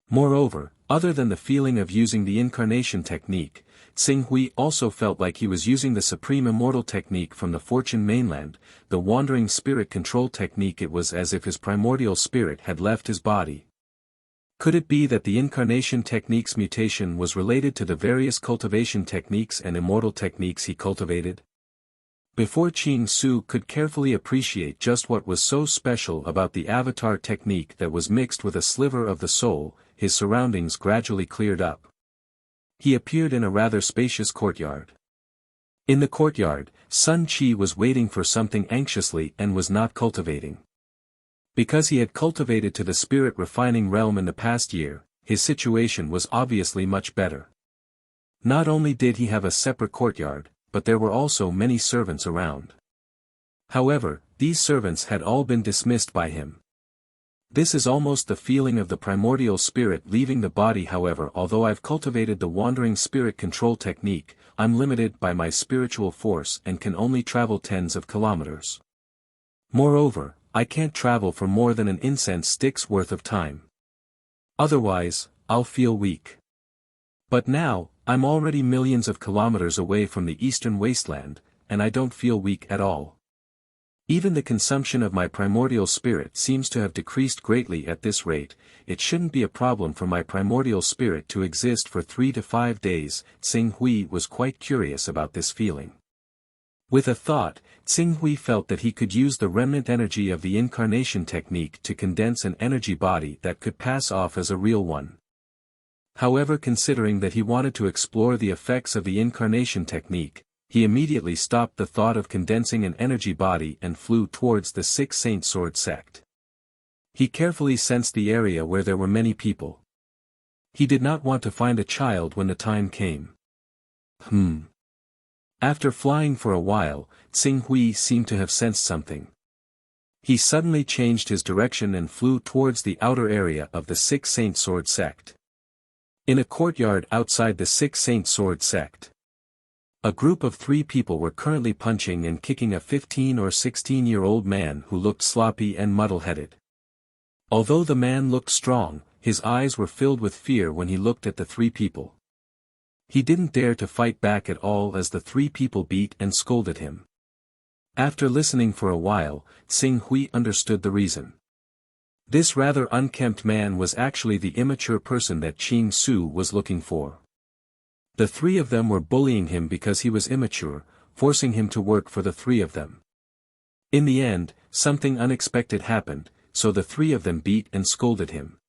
Moreover, other than the feeling of using the incarnation technique, Tsing Hui also felt like he was using the supreme immortal technique from the Fortune mainland, the wandering spirit control technique. It was as if his primordial spirit had left his body. Could it be that the incarnation technique's mutation was related to the various cultivation techniques and immortal techniques he cultivated? Before Qing Su could carefully appreciate just what was so special about the avatar technique that was mixed with a sliver of the soul, his surroundings gradually cleared up. He appeared in a rather spacious courtyard. In the courtyard, Sun Chi was waiting for something anxiously and was not cultivating. Because he had cultivated to the spirit refining realm in the past year, his situation was obviously much better. Not only did he have a separate courtyard, but there were also many servants around. However, these servants had all been dismissed by him. This is almost the feeling of the primordial spirit leaving the body. However, although I've cultivated the wandering spirit control technique, I'm limited by my spiritual force and can only travel tens of kilometers. Moreover, I can't travel for more than an incense stick's worth of time. Otherwise, I'll feel weak. But now, I'm already millions of kilometers away from the eastern wasteland, and I don't feel weak at all. Even the consumption of my primordial spirit seems to have decreased greatly at this rate. It shouldn't be a problem for my primordial spirit to exist for 3 to 5 days. Tsing Hui was quite curious about this feeling. With a thought, Tsing Hui felt that he could use the remnant energy of the incarnation technique to condense an energy body that could pass off as a real one. However, considering that he wanted to explore the effects of the incarnation technique, he immediately stopped the thought of condensing an energy body and flew towards the Six Saint Sword sect. He carefully sensed the area where there were many people. He did not want to find a child when the time came. After flying for a while, Xing Hui seemed to have sensed something. He suddenly changed his direction and flew towards the outer area of the Six Saint Sword sect. In a courtyard outside the Six Saint Sword sect, a group of 3 people were currently punching and kicking a 15 or 16-year-old man who looked sloppy and muddle-headed. Although the man looked strong, his eyes were filled with fear when he looked at the 3 people. He didn't dare to fight back at all as the 3 people beat and scolded him. After listening for a while, Xing Hui understood the reason. This rather unkempt man was actually the immature person that Qing Su was looking for. The 3 of them were bullying him because he was immature, forcing him to work for the 3 of them. In the end, something unexpected happened, so the 3 of them beat and scolded him.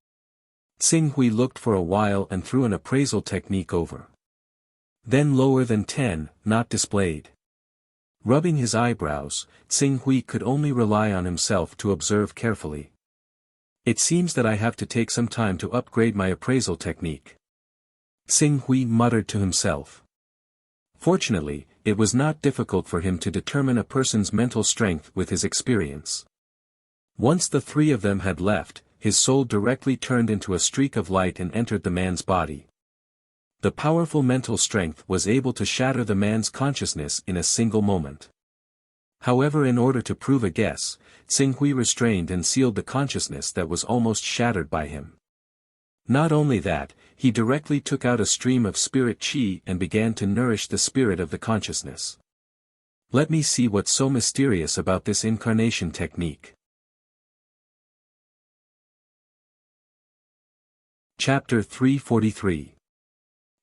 Xing Hui looked for a while and threw an appraisal technique over. Then lower than 10, not displayed. Rubbing his eyebrows, Xing Hui could only rely on himself to observe carefully. It seems that I have to take some time to upgrade my appraisal technique. Xing Hui muttered to himself. Fortunately, it was not difficult for him to determine a person's mental strength with his experience. Once the 3 of them had left, his soul directly turned into a streak of light and entered the man's body. The powerful mental strength was able to shatter the man's consciousness in a single moment. However, in order to prove a guess, Xing Hui restrained and sealed the consciousness that was almost shattered by him. Not only that, he directly took out a stream of spirit qi and began to nourish the spirit of the consciousness. Let me see what's so mysterious about this incarnation technique. Chapter 343.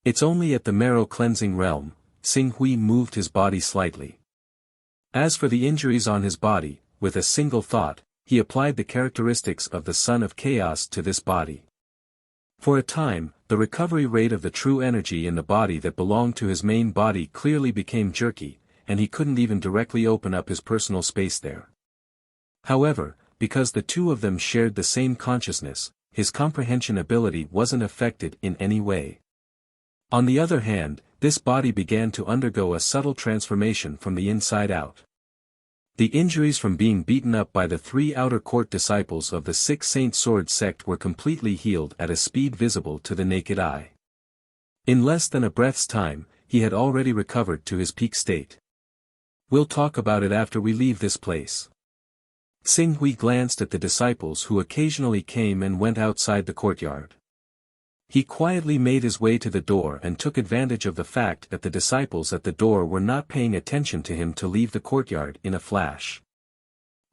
It's only at the marrow cleansing realm. Xing Hui moved his body slightly. As for the injuries on his body, with a single thought, he applied the characteristics of the Son of Chaos to this body. For a time, the recovery rate of the true energy in the body that belonged to his main body clearly became jerky, and he couldn't even directly open up his personal space there. However, because the 2 of them shared the same consciousness, his comprehension ability wasn't affected in any way. On the other hand, this body began to undergo a subtle transformation from the inside out. The injuries from being beaten up by the 3 outer court disciples of the Six Saint Sword sect were completely healed at a speed visible to the naked eye. In less than a breath's time, he had already recovered to his peak state. We'll talk about it after we leave this place. Xing Hui glanced at the disciples who occasionally came and went outside the courtyard. He quietly made his way to the door and took advantage of the fact that the disciples at the door were not paying attention to him to leave the courtyard in a flash.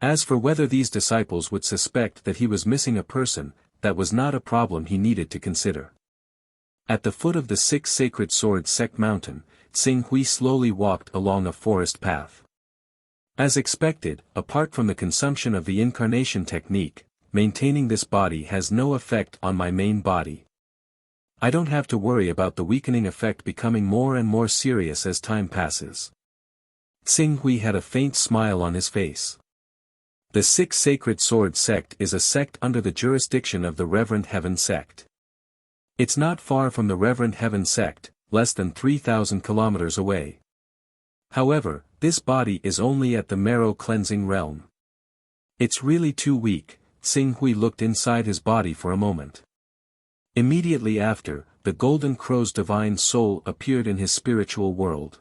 As for whether these disciples would suspect that he was missing a person, that was not a problem he needed to consider. At the foot of the Six Sacred Sword Sect mountain, Xing Hui slowly walked along a forest path. As expected, apart from the consumption of the incarnation technique, maintaining this body has no effect on my main body. I don't have to worry about the weakening effect becoming more and more serious as time passes. Xing Hui had a faint smile on his face. The Six Sacred Sword Sect is a sect under the jurisdiction of the Reverend Heaven Sect. It's not far from the Reverend Heaven Sect, less than 3,000 kilometers away. However, this body is only at the marrow cleansing realm. It's really too weak. Xing Hui looked inside his body for a moment. Immediately after, the Golden Crow's divine soul appeared in his spiritual world.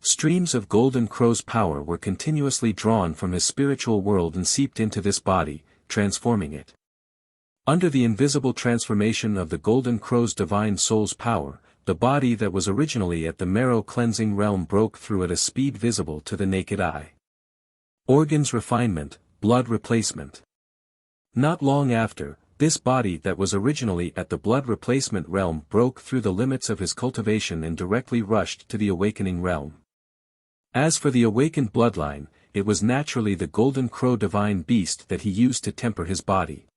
Streams of Golden Crow's power were continuously drawn from his spiritual world and seeped into this body, transforming it. Under the invisible transformation of the Golden Crow's divine soul's power, the body that was originally at the marrow cleansing realm broke through at a speed visible to the naked eye. Organs refinement, blood replacement. Not long after, this body that was originally at the blood replacement realm broke through the limits of his cultivation and directly rushed to the awakening realm. As for the awakened bloodline, it was naturally the Golden Crow divine beast that he used to temper his body.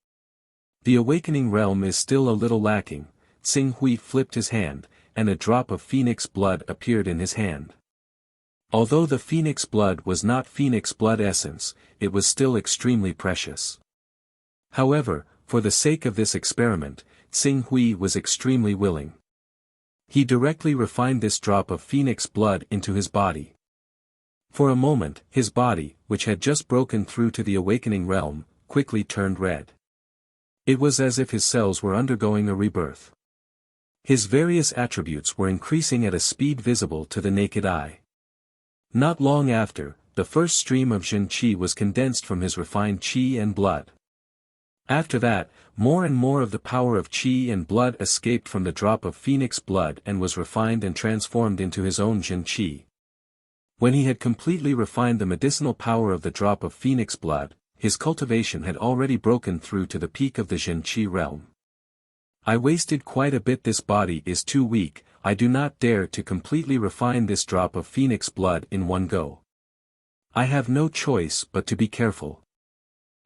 The awakening realm is still a little lacking. Xing Hui flipped his hand, and a drop of phoenix blood appeared in his hand. Although the phoenix blood was not phoenix blood essence, it was still extremely precious. However, for the sake of this experiment, Xing Hui was extremely willing. He directly refined this drop of phoenix blood into his body. For a moment, his body, which had just broken through to the awakening realm, quickly turned red. It was as if his cells were undergoing a rebirth. His various attributes were increasing at a speed visible to the naked eye. Not long after, the first stream of Jin Qi was condensed from his refined Qi and blood. After that, more and more of the power of Qi and blood escaped from the drop of phoenix blood and was refined and transformed into his own Jin Qi. When he had completely refined the medicinal power of the drop of phoenix blood, his cultivation had already broken through to the peak of the Jin Qi realm. I wasted quite a bit. This body is too weak, I do not dare to completely refine this drop of phoenix blood in one go. I have no choice but to be careful.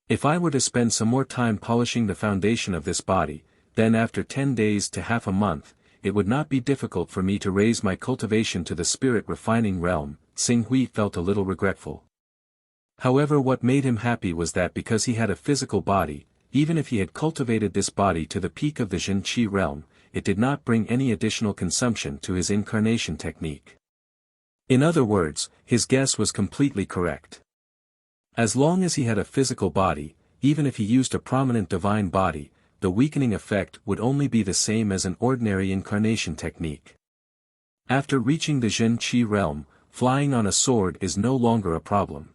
If I were to spend some more time polishing the foundation of this body, then after 10 days to half a month, it would not be difficult for me to raise my cultivation to the spirit refining realm. Xing Hui felt a little regretful. However, what made him happy was that because he had a physical body, even if he had cultivated this body to the peak of the Jin Qi realm, it did not bring any additional consumption to his incarnation technique. In other words, his guess was completely correct. As long as he had a physical body, even if he used a prominent divine body, the weakening effect would only be the same as an ordinary incarnation technique. After reaching the Jin Qi realm, flying on a sword is no longer a problem.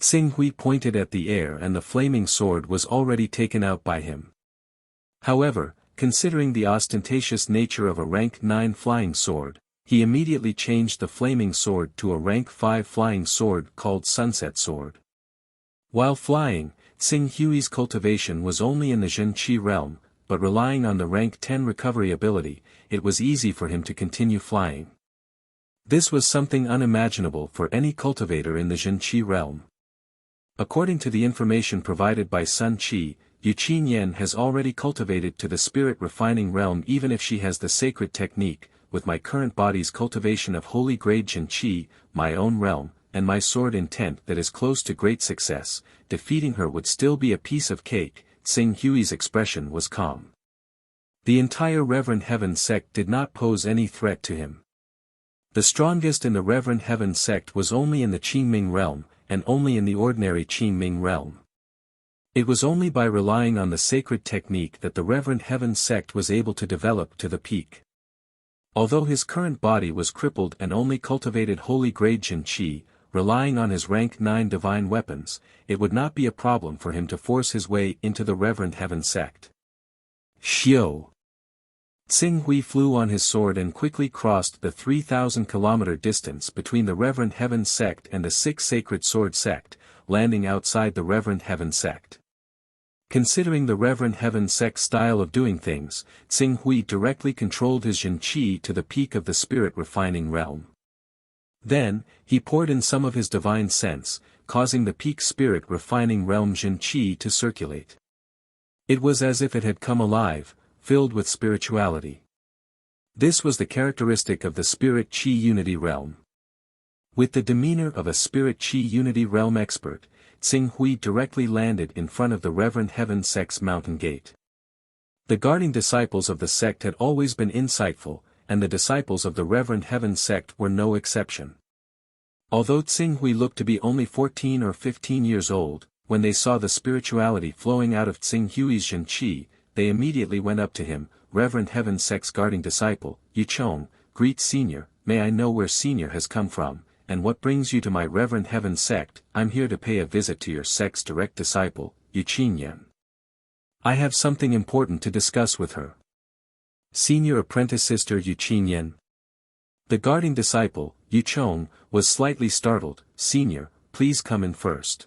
Xing Hui pointed at the air and the flaming sword was already taken out by him. However, considering the ostentatious nature of a rank 9 flying sword, he immediately changed the flaming sword to a rank 5 flying sword called Sunset Sword. While flying, Xing Hui's cultivation was only in the Jin Qi realm, but relying on the rank 10 recovery ability, it was easy for him to continue flying. This was something unimaginable for any cultivator in the Jin Qi realm. According to the information provided by Sun Qi, Yuqinyan has already cultivated to the spirit refining realm. Even if she has the sacred technique, with my current body's cultivation of holy grade Jin Qi, my own realm, and my sword intent that is close to great success, defeating her would still be a piece of cake. Xing Hui's expression was calm. The entire Reverend Heaven sect did not pose any threat to him. The strongest in the Reverend Heaven sect was only in the Qingming realm, and only in the ordinary Qingming realm. It was only by relying on the sacred technique that the Reverend Heaven sect was able to develop to the peak. Although his current body was crippled and only cultivated holy grade Jin Qi, relying on his rank 9 divine weapons, it would not be a problem for him to force his way into the Reverend Heaven sect. Xiao. Xing Hui flew on his sword and quickly crossed the 3,000-kilometer distance between the Reverend Heaven sect and the 6 Sacred Sword sect, landing outside the Reverend Heaven sect. Considering the Reverend Heaven sect's style of doing things, Xing Hui directly controlled his Jin Qi to the peak of the spirit refining realm. Then, he poured in some of his divine sense, causing the peak spirit refining realm Jin Qi to circulate. It was as if it had come alive, filled with spirituality. This was the characteristic of the Spirit Qi Unity realm. With the demeanor of a Spirit Qi Unity realm expert, Xing Hui directly landed in front of the Reverend Heaven sect's mountain gate. The guarding disciples of the sect had always been insightful, and the disciples of the Reverend Heaven sect were no exception. Although Xing Hui looked to be only 14 or 15 years old, when they saw the spirituality flowing out of Xing Hui's Jin Qi, they immediately went up to him. Reverend Heaven sect's guarding disciple, Yichong, greet Senior. May I know where Senior has come from, and what brings you to my Reverend Heaven sect? I'm here to pay a visit to your sect's direct disciple, Yuqinyan. I have something important to discuss with her. Senior apprentice sister Yuqinyan. The guarding disciple, Yichong, was slightly startled. Senior, please come in first.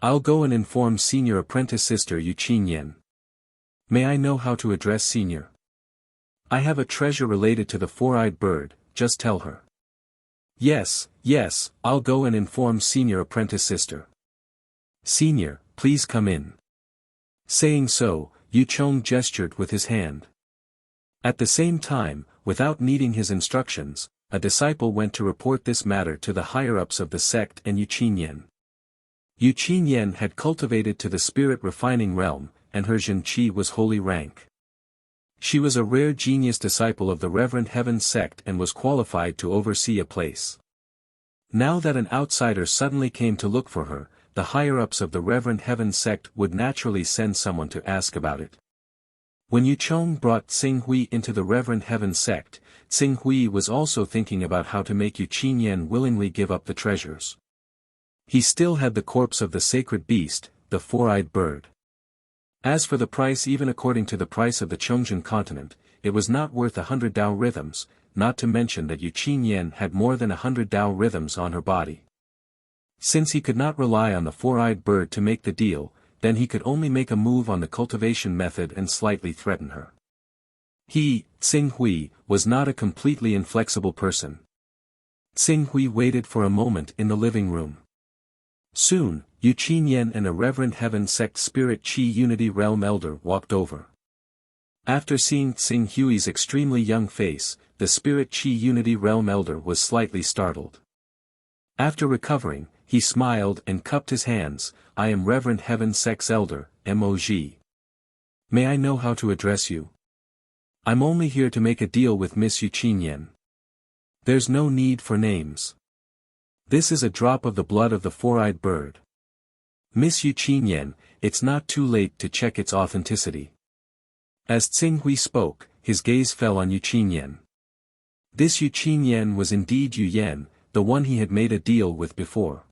I'll go and inform Senior apprentice sister Yuqinyan. May I know how to address Senior? I have a treasure related to the four-eyed bird, just tell her. Yes, I'll go and inform Senior apprentice sister. Senior, please come in. Saying so, Yichong gestured with his hand. At the same time, without needing his instructions, a disciple went to report this matter to the higher-ups of the sect and Yuqinyan. Yuqinyan had cultivated to the spirit-refining realm, and her Zhenqi was holy rank. She was a rare genius disciple of the Reverend Heaven sect and was qualified to oversee a place. Now that an outsider suddenly came to look for her, the higher-ups of the Reverend Heaven sect would naturally send someone to ask about it. When Yu Chong brought Tsing Hui into the Reverend Heaven sect, Tsing Hui was also thinking about how to make Yuqinyan willingly give up the treasures. He still had the corpse of the sacred beast, the four-eyed bird. As for the price, even according to the price of the Chongzhen continent, it was not worth 100 Dao rhythms, not to mention that Yuqinyan had more than 100 Dao rhythms on her body. Since he could not rely on the four-eyed bird to make the deal, then he could only make a move on the cultivation method and slightly threaten her. He, Tsing Hui, was not a completely inflexible person. Tsing Hui waited for a moment in the living room. Soon, Yuqinyan and a Reverend Heaven sect Spirit Qi Unity Realm elder walked over. After seeing Tsing Hui's extremely young face, the Spirit Qi Unity Realm elder was slightly startled. After recovering, he smiled and cupped his hands. I am Reverend Heaven Sect's elder, Moj. May I know how to address you? I'm only here to make a deal with Miss Yuqinyan. There's no need for names. This is a drop of the blood of the four-eyed bird. Miss Yuqinyan, it's not too late to check its authenticity. As Tsing Hui spoke, his gaze fell on Yuqinyan. This Yuqinyan was indeed Yu Yan, the one he had made a deal with before.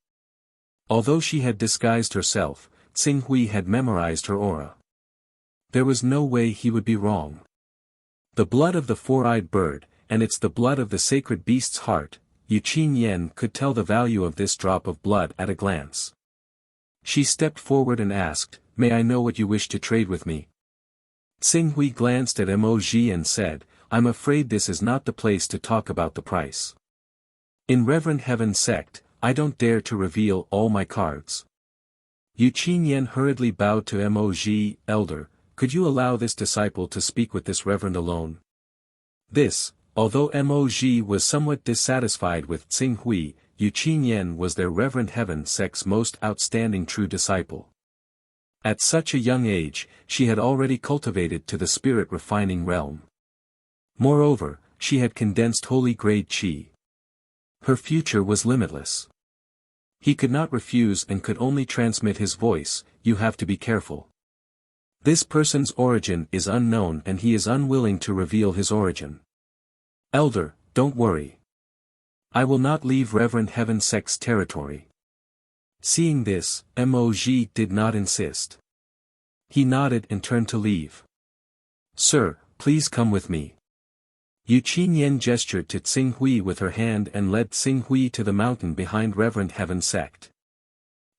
Although she had disguised herself, Tsing Hui had memorized her aura. There was no way he would be wrong. The blood of the four-eyed bird, and it's the blood of the sacred beast's heart. Yuqinyan could tell the value of this drop of blood at a glance. She stepped forward and asked, May I know what you wish to trade with me? Tsing Hui glanced at Moj and said, I'm afraid this is not the place to talk about the price. In Reverend Heaven sect, I don't dare to reveal all my cards. Yuqinyan hurriedly bowed to Moj, elder, could you allow this disciple to speak with this reverend alone? This, although Moj was somewhat dissatisfied with Tsing Hui, Yuqinyan was their Reverend Heaven sect's most outstanding true disciple. At such a young age, she had already cultivated to the spirit-refining realm. Moreover, she had condensed holy-grade qi. Her future was limitless. He could not refuse and could only transmit his voice, you have to be careful. This person's origin is unknown and he is unwilling to reveal his origin. Elder, don't worry. I will not leave Reverend Heaven sect's territory. Seeing this, Moj did not insist. He nodded and turned to leave. Sir, please come with me. Yuqinyan gestured to Tsing Hui with her hand and led Tsing Hui to the mountain behind Reverend Heaven sect.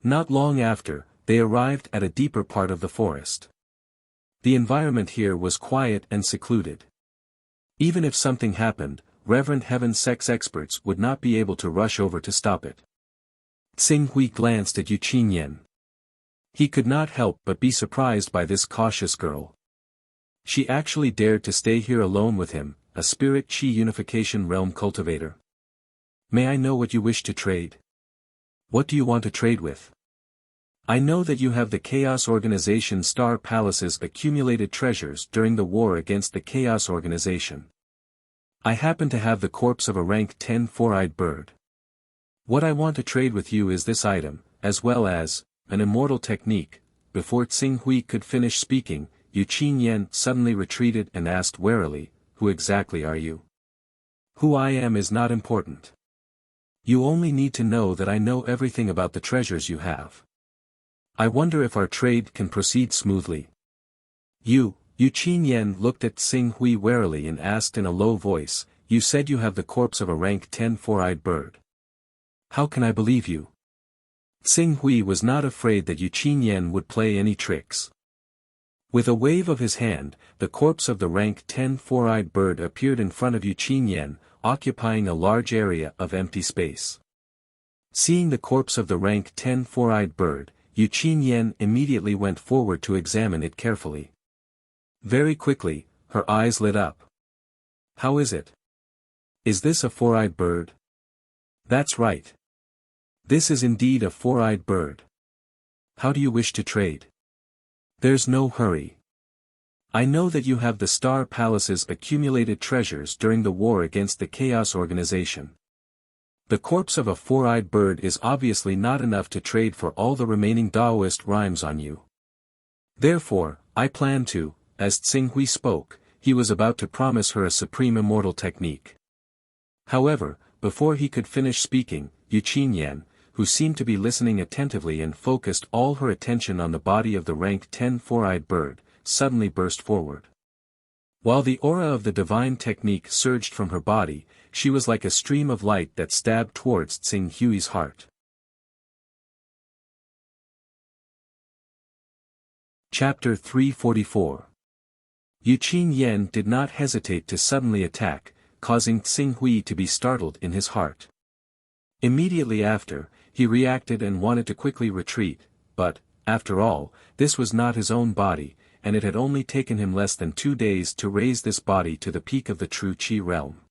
Not long after, they arrived at a deeper part of the forest. The environment here was quiet and secluded. Even if something happened, Reverend Heaven sect's experts would not be able to rush over to stop it. Tsing Hui glanced at Yuqinyan. He could not help but be surprised by this cautious girl. She actually dared to stay here alone with him, a spirit qi unification realm cultivator. May I know what you wish to trade? What do you want to trade with? I know that you have the Chaos Organization Star Palace's accumulated treasures during the war against the Chaos Organization. I happen to have the corpse of a rank 10 four-eyed bird. What I want to trade with you is this item, as well as an immortal technique. Before Tsing Hui could finish speaking, Yuqinyan suddenly retreated and asked warily, who exactly are you? Who I am is not important. You only need to know that I know everything about the treasures you have. I wonder if our trade can proceed smoothly. Yuqinyan looked at Tsing Hui warily and asked in a low voice, you said you have the corpse of a rank 10 four-eyed bird. How can I believe you? Tsing Hui was not afraid that Yuqinyan would play any tricks. With a wave of his hand, the corpse of the rank 10 four-eyed bird appeared in front of Yuqinyan, occupying a large area of empty space. Seeing the corpse of the rank 10 four-eyed bird, Yuqinyan immediately went forward to examine it carefully. Very quickly, her eyes lit up. How is it? Is this a four-eyed bird? That's right. This is indeed a four-eyed bird. How do you wish to trade? There's no hurry. I know that you have the Star Palace's accumulated treasures during the war against the Chaos Organization. The corpse of a four-eyed bird is obviously not enough to trade for all the remaining Daoist rhymes on you. Therefore, I plan to, as Tsinghui spoke, he was about to promise her a supreme immortal technique. However, before he could finish speaking, Yuqinyan, who seemed to be listening attentively and focused all her attention on the body of the rank 10 four-eyed bird, suddenly burst forward. While the aura of the divine technique surged from her body, she was like a stream of light that stabbed towards Tsinghui's heart. Chapter 344. Yuqinyan did not hesitate to suddenly attack, causing Tsinghui to be startled in his heart. Immediately after, he reacted and wanted to quickly retreat, but, after all, this was not his own body, and it had only taken him less than 2 days to raise this body to the peak of the true Qi realm.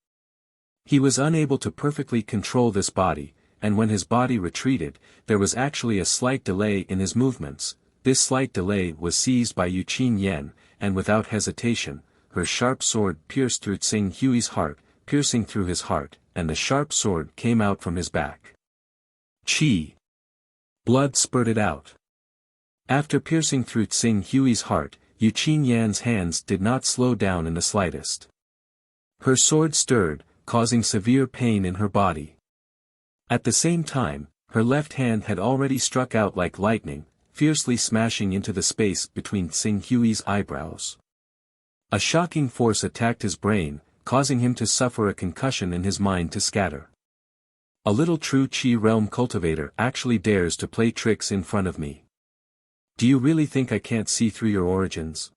He was unable to perfectly control this body, and when his body retreated, there was actually a slight delay in his movements. This slight delay was seized by Yuqinyan, and without hesitation, her sharp sword pierced through Tsinghui's heart, piercing through his heart, and the sharp sword came out from his back. Qi. Blood spurted out. After piercing through Tsinghui's heart, Yuqinyan's hands did not slow down in the slightest. Her sword stirred, causing severe pain in her body. At the same time, her left hand had already struck out like lightning, fiercely smashing into the space between Tsinghui's eyebrows. A shocking force attacked his brain, causing him to suffer a concussion and his mind to scatter. A little true Qi realm cultivator actually dares to play tricks in front of me. Do you really think I can't see through your origins?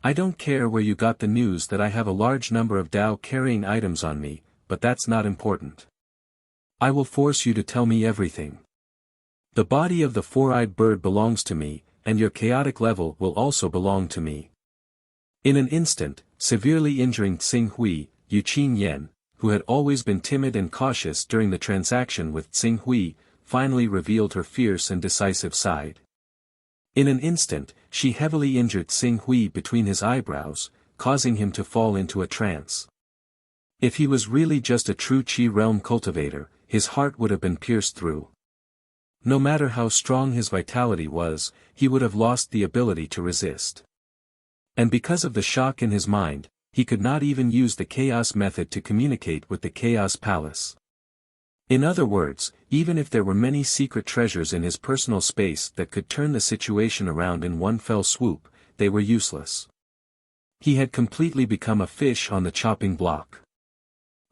I don't care where you got the news that I have a large number of Dao carrying items on me, but that's not important. I will force you to tell me everything. The body of the four-eyed bird belongs to me, and your chaotic level will also belong to me. In an instant, severely injuring Tsinghui, Yuqinyan, who had always been timid and cautious during the transaction with Tsinghui, finally revealed her fierce and decisive side. In an instant, she heavily injured Tsinghui between his eyebrows, causing him to fall into a trance. If he was really just a true Qi realm cultivator, his heart would have been pierced through. No matter how strong his vitality was, he would have lost the ability to resist. And because of the shock in his mind, he could not even use the chaos method to communicate with the Chaos Palace. In other words, even if there were many secret treasures in his personal space that could turn the situation around in one fell swoop, they were useless. He had completely become a fish on the chopping block.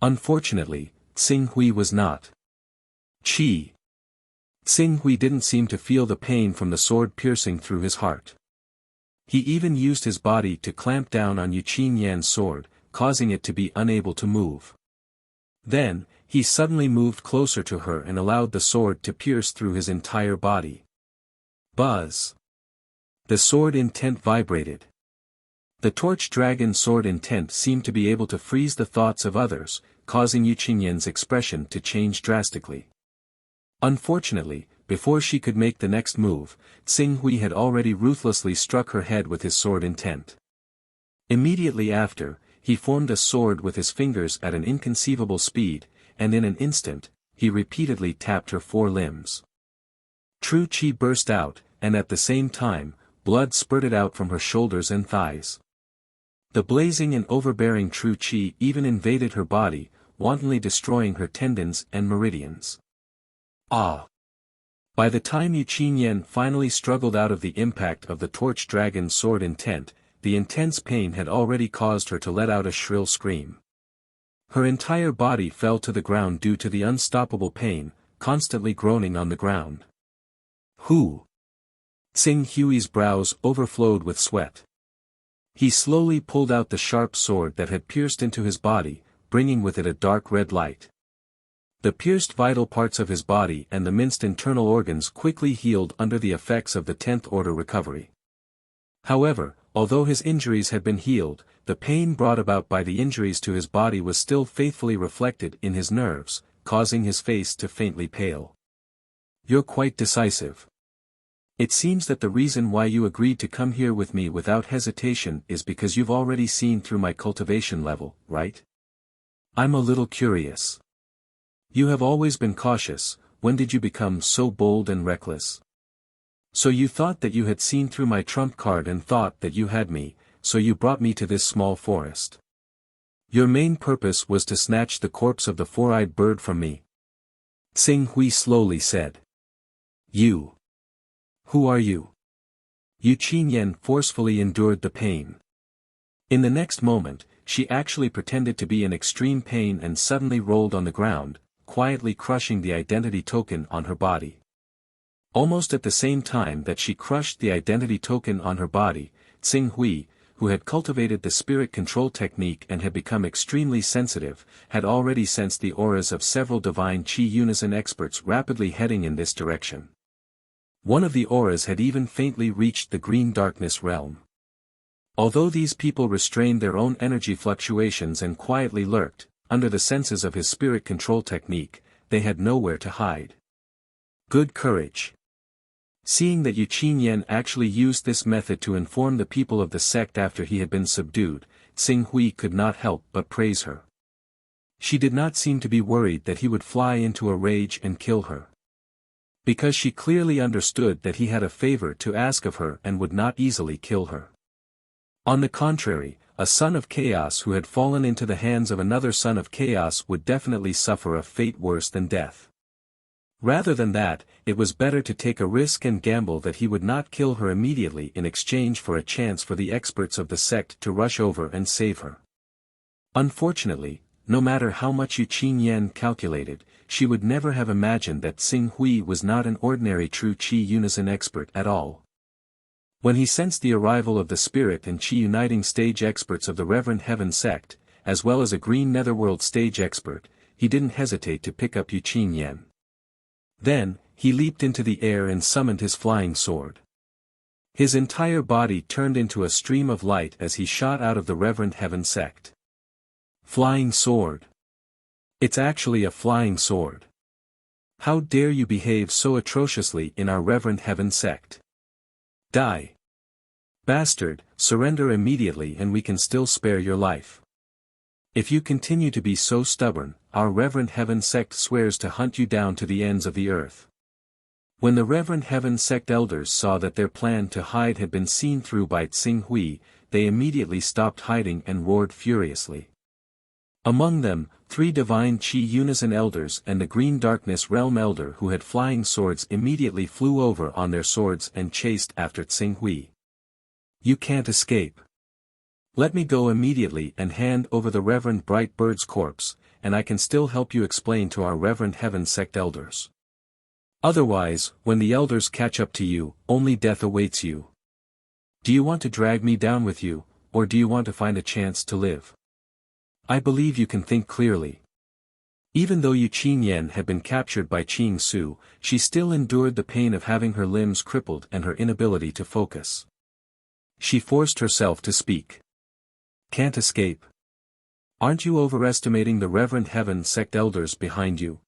Unfortunately, Tsinghui was not. Qi. Tsinghui didn't seem to feel the pain from the sword piercing through his heart. He even used his body to clamp down on Yuqinyan's sword, causing it to be unable to move. Then, he suddenly moved closer to her and allowed the sword to pierce through his entire body. Buzz! The sword intent vibrated. The torch dragon sword intent seemed to be able to freeze the thoughts of others, causing Yuqinyan's expression to change drastically. Unfortunately, before she could make the next move, Tsinghui had already ruthlessly struck her head with his sword intent. Immediately after, he formed a sword with his fingers at an inconceivable speed, and in an instant, he repeatedly tapped her 4 limbs. True Qi burst out, and at the same time, blood spurted out from her shoulders and thighs. The blazing and overbearing True Qi even invaded her body, wantonly destroying her tendons and meridians. Ah! By the time Yuqinyan finally struggled out of the impact of the torch dragon's sword intent, the intense pain had already caused her to let out a shrill scream. Her entire body fell to the ground due to the unstoppable pain, constantly groaning on the ground. Who? Tsinghui's brows overflowed with sweat. He slowly pulled out the sharp sword that had pierced into his body, bringing with it a dark red light. The pierced vital parts of his body and the minced internal organs quickly healed under the effects of the 10th order recovery. However, Although his injuries had been healed, the pain brought about by the injuries to his body was still faithfully reflected in his nerves, causing his face to faintly pale. "You're quite decisive. It seems that the reason why you agreed to come here with me without hesitation is because you've already seen through my cultivation level, right? I'm a little curious. You have always been cautious, when did you become so bold and reckless? So you thought that you had seen through my trump card and thought that you had me, so you brought me to this small forest. Your main purpose was to snatch the corpse of the four-eyed bird from me." Xing Hui slowly said. "You. Who are you?" Yu Qinyan forcefully endured the pain. In the next moment, she actually pretended to be in extreme pain and suddenly rolled on the ground, quietly crushing the identity token on her body. Almost at the same time that she crushed the identity token on her body, Xing Hui, who had cultivated the spirit control technique and had become extremely sensitive, had already sensed the auras of several divine Qi unison experts rapidly heading in this direction. One of the auras had even faintly reached the green darkness realm. Although these people restrained their own energy fluctuations and quietly lurked, under the senses of his spirit control technique, they had nowhere to hide. Good courage. Seeing that Yu Qinyan actually used this method to inform the people of the sect after he had been subdued, Xing Hui could not help but praise her. She did not seem to be worried that he would fly into a rage and kill her. Because she clearly understood that he had a favor to ask of her and would not easily kill her. On the contrary, a son of chaos who had fallen into the hands of another son of chaos would definitely suffer a fate worse than death. Rather than that, it was better to take a risk and gamble that he would not kill her immediately in exchange for a chance for the experts of the sect to rush over and save her. Unfortunately, no matter how much Yu Qinyan calculated, she would never have imagined that Xing Hui was not an ordinary true Qi unison expert at all. When he sensed the arrival of the spirit and Qi uniting stage experts of the Reverend Heaven sect, as well as a green netherworld stage expert, he didn't hesitate to pick up Yu Qinyan. Then, he leaped into the air and summoned his flying sword. His entire body turned into a stream of light as he shot out of the Reverend Heaven sect. Flying sword. It's actually a flying sword. How dare you behave so atrociously in our Reverend Heaven sect? Die. Bastard, surrender immediately and we can still spare your life. If you continue to be so stubborn, our Reverend Heaven sect swears to hunt you down to the ends of the earth. When the Reverend Heaven sect elders saw that their plan to hide had been seen through by Xing Hui, they immediately stopped hiding and roared furiously. Among them, 3 divine Qi unison elders and the green darkness realm elder who had flying swords immediately flew over on their swords and chased after Xing Hui. You can't escape. Let me go immediately and hand over the Reverend Bright Bird's corpse, and I can still help you explain to our Reverend Heaven sect elders. Otherwise, when the elders catch up to you, only death awaits you. Do you want to drag me down with you, or do you want to find a chance to live? I believe you can think clearly. Even though Yu Qinyan had been captured by Qing Su, she still endured the pain of having her limbs crippled and her inability to focus. She forced herself to speak. Can't escape. Aren't you overestimating the Reverend Heaven sect elders behind you?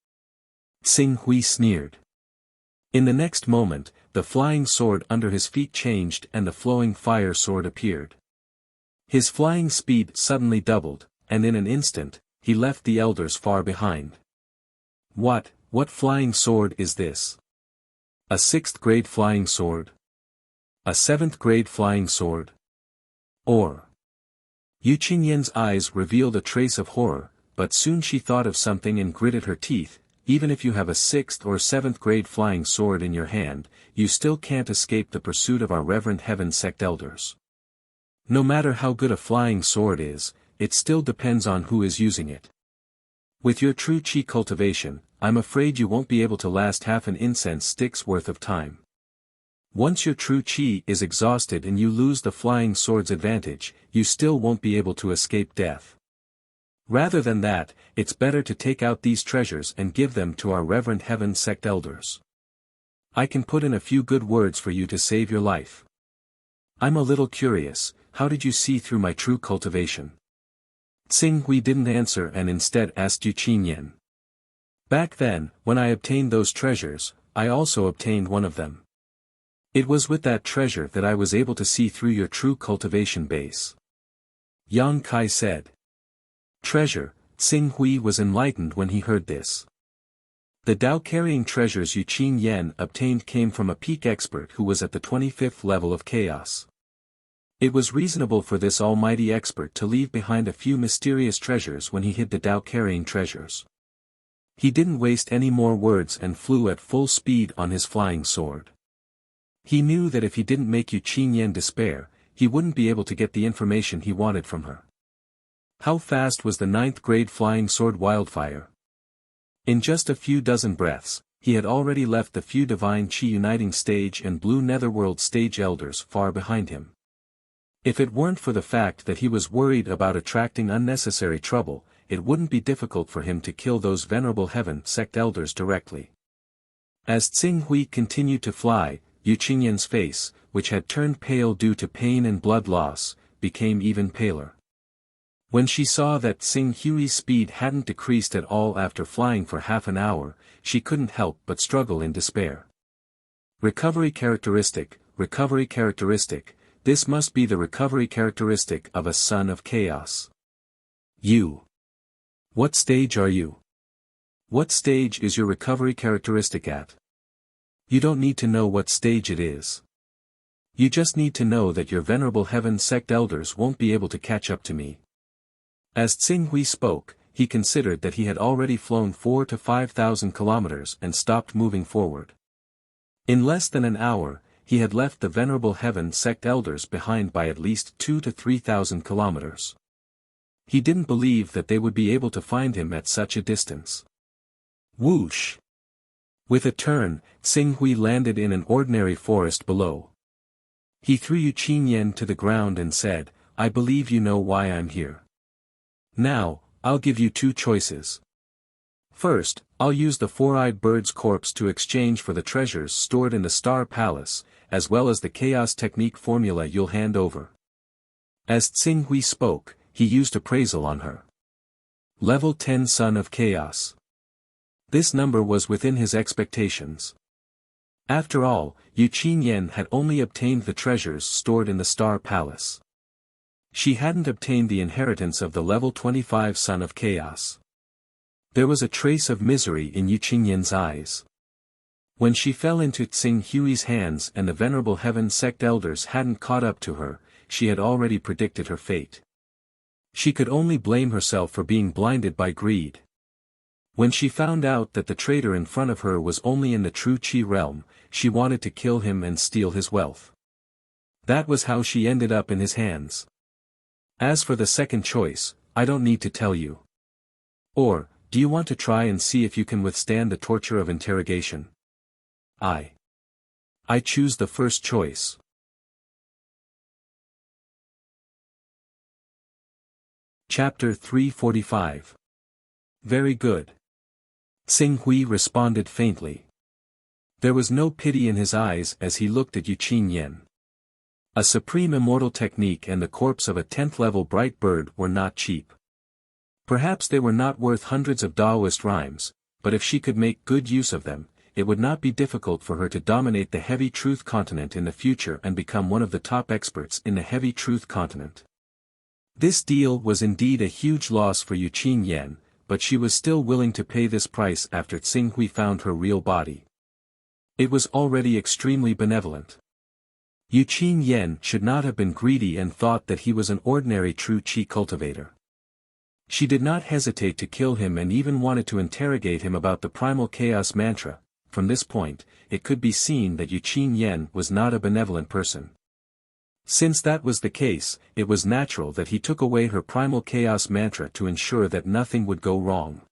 Xing Hui sneered. In the next moment, the flying sword under his feet changed and the flowing fire sword appeared. His flying speed suddenly doubled, and in an instant, he left the elders far behind. What flying sword is this? A 6th grade flying sword? A 7th grade flying sword? Or? Yu Qinyan's eyes revealed a trace of horror, but soon she thought of something and gritted her teeth. Even if you have a 6th or 7th grade flying sword in your hand, you still can't escape the pursuit of our Reverend Heaven sect elders. No matter how good a flying sword is, it still depends on who is using it. With your true Qi cultivation, I'm afraid you won't be able to last half an incense stick's worth of time. Once your true Qi is exhausted and you lose the flying sword's advantage, you still won't be able to escape death. Rather than that, it's better to take out these treasures and give them to our Reverend Heaven sect elders. I can put in a few good words for you to save your life. I'm a little curious, how did you see through my true cultivation? Tsing Hui didn't answer and instead asked Yu Qinyan. Back then, when I obtained those treasures, I also obtained one of them. It was with that treasure that I was able to see through your true cultivation base. Yang Kai said. Treasure. Tsing Hui was enlightened when he heard this. The Tao-carrying treasures Yu Qinyan obtained came from a peak expert who was at the 25th level of chaos. It was reasonable for this almighty expert to leave behind a few mysterious treasures when he hid the Tao-carrying treasures. He didn't waste any more words and flew at full speed on his flying sword. He knew that if he didn't make Yu Qinyan despair, he wouldn't be able to get the information he wanted from her. How fast was the 9th grade flying sword wildfire? In just a few dozen breaths, he had already left the few divine Qi uniting stage and blue netherworld stage elders far behind him. If it weren't for the fact that he was worried about attracting unnecessary trouble, it wouldn't be difficult for him to kill those venerable heaven sect elders directly. As Tsing Hui continued to fly, Yu Qinyan's face, which had turned pale due to pain and blood loss, became even paler. When she saw that Tsing Hui's speed hadn't decreased at all after flying for half an hour, she couldn't help but struggle in despair. Recovery characteristic, this must be the recovery characteristic of a son of chaos. You. What stage are you? What stage is your recovery characteristic at? You don't need to know what stage it is. You just need to know that your venerable heaven sect elders won't be able to catch up to me. As Tsing Hui spoke, he considered that he had already flown 4,000 to 5,000 kilometers and stopped moving forward. In less than an hour, he had left the venerable heaven sect elders behind by at least 2,000 to 3,000 kilometers. He didn't believe that they would be able to find him at such a distance. Whoosh! With a turn, Tsing Hui landed in an ordinary forest below. He threw Yu Qinyan to the ground and said, I believe you know why I'm here. Now, I'll give you two choices. First, I'll use the four-eyed bird's corpse to exchange for the treasures stored in the Star Palace, as well as the chaos technique formula you'll hand over. As Tsing Hui spoke, he used appraisal on her. Level 10 Son of Chaos. This number was within his expectations. After all, Yu Qinyan had only obtained the treasures stored in the Star Palace. She hadn't obtained the inheritance of the level 25 Son of Chaos. There was a trace of misery in Yu Qinyan's eyes. When she fell into Tsing Hui's hands and the venerable heaven sect elders hadn't caught up to her, she had already predicted her fate. She could only blame herself for being blinded by greed. When she found out that the traitor in front of her was only in the true Qi realm, she wanted to kill him and steal his wealth. That was how she ended up in his hands. As for the second choice, I don't need to tell you. Or, do you want to try and see if you can withstand the torture of interrogation? I choose the first choice. Chapter 345. Very good. Tsing Hui responded faintly. There was no pity in his eyes as he looked at Yu Qinyan. A supreme immortal technique and the corpse of a 10th level bright bird were not cheap. Perhaps they were not worth hundreds of Taoist rhymes, but if she could make good use of them, it would not be difficult for her to dominate the heavy truth continent in the future and become one of the top experts in the heavy truth continent. This deal was indeed a huge loss for Yu Qinyan, but she was still willing to pay this price after Tsing Hui found her real body. It was already extremely benevolent. Yu Qinyan should not have been greedy and thought that he was an ordinary true Qi cultivator. She did not hesitate to kill him and even wanted to interrogate him about the primal chaos mantra. From this point, it could be seen that Yu Qinyan was not a benevolent person. Since that was the case, it was natural that he took away her primal chaos mantra to ensure that nothing would go wrong.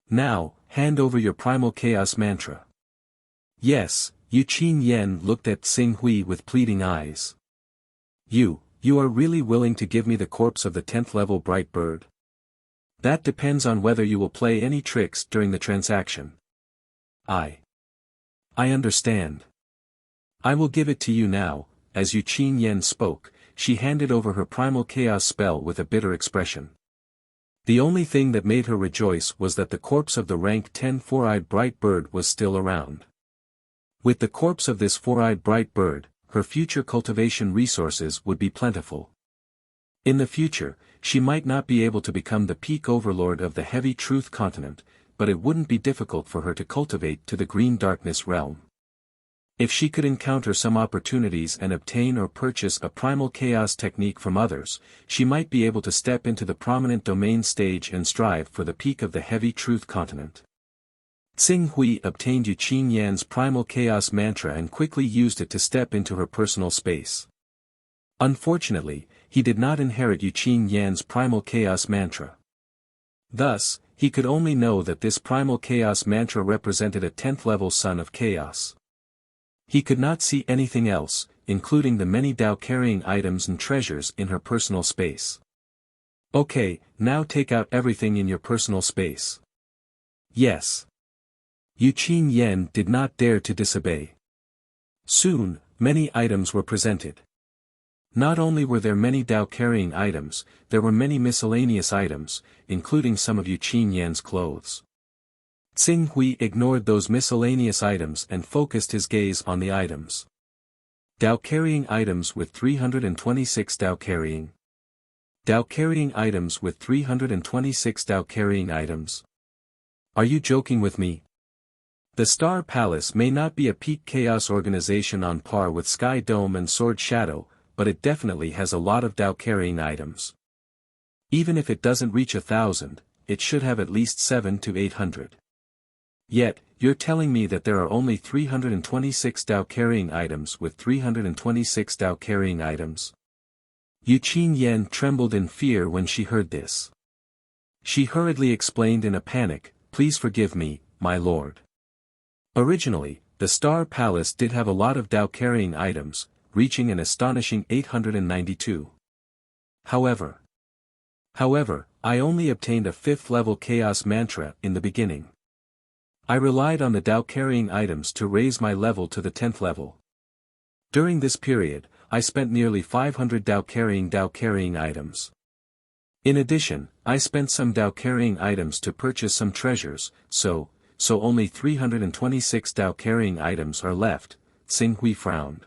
Now, hand over your primal chaos mantra. Yes, Yu Qinyan looked at Tsing Hui with pleading eyes. You are really willing to give me the corpse of the 10th level bright bird? That depends on whether you will play any tricks during the transaction. I understand. I will give it to you now, as Yu Qinyan spoke, she handed over her primal chaos spell with a bitter expression. The only thing that made her rejoice was that the corpse of the rank 10 four-eyed bright bird was still around. With the corpse of this four-eyed bright bird, her future cultivation resources would be plentiful. In the future, she might not be able to become the peak overlord of the heavy truth continent, but it wouldn't be difficult for her to cultivate to the green darkness realm. If she could encounter some opportunities and obtain or purchase a primal chaos technique from others, she might be able to step into the prominent domain stage and strive for the peak of the heavy truth continent. Tsing Hui obtained Yu Qinyan's primal chaos mantra and quickly used it to step into her personal space. Unfortunately, he did not inherit Yu Qinyan's primal chaos mantra. Thus, he could only know that this primal chaos mantra represented a 10th level son of chaos. He could not see anything else, including the many Dao-carrying items and treasures in her personal space. Okay, now take out everything in your personal space. Yes. Yu Qinyan did not dare to disobey. Soon, many items were presented. Not only were there many Dao-carrying items, there were many miscellaneous items, including some of Yu Qinyan's clothes. Tsing Hui ignored those miscellaneous items and focused his gaze on the items. Dao-carrying items with 326 Dao-carrying. Dao-carrying items with 326 Dao-carrying items. Are you joking with me? The Star Palace may not be a peak chaos organization on par with Sky Dome and Sword Shadow, but it definitely has a lot of Dao-carrying items. Even if it doesn't reach 1,000, it should have at least 700 to 800. Yet, you're telling me that there are only 326 Dao-carrying items with 326 Dao-carrying items? Yu Qinyan trembled in fear when she heard this. She hurriedly explained in a panic, "Please forgive me, my lord. Originally, the Star Palace did have a lot of Dao-carrying items, reaching an astonishing 892. However, I only obtained a 5th level chaos mantra in the beginning. I relied on the Dao-carrying items to raise my level to the 10th level. During this period, I spent nearly 500 Dao-carrying items. In addition, I spent some Dao-carrying items to purchase some treasures, so only 326 Dao-carrying items are left." Tsing Hui frowned.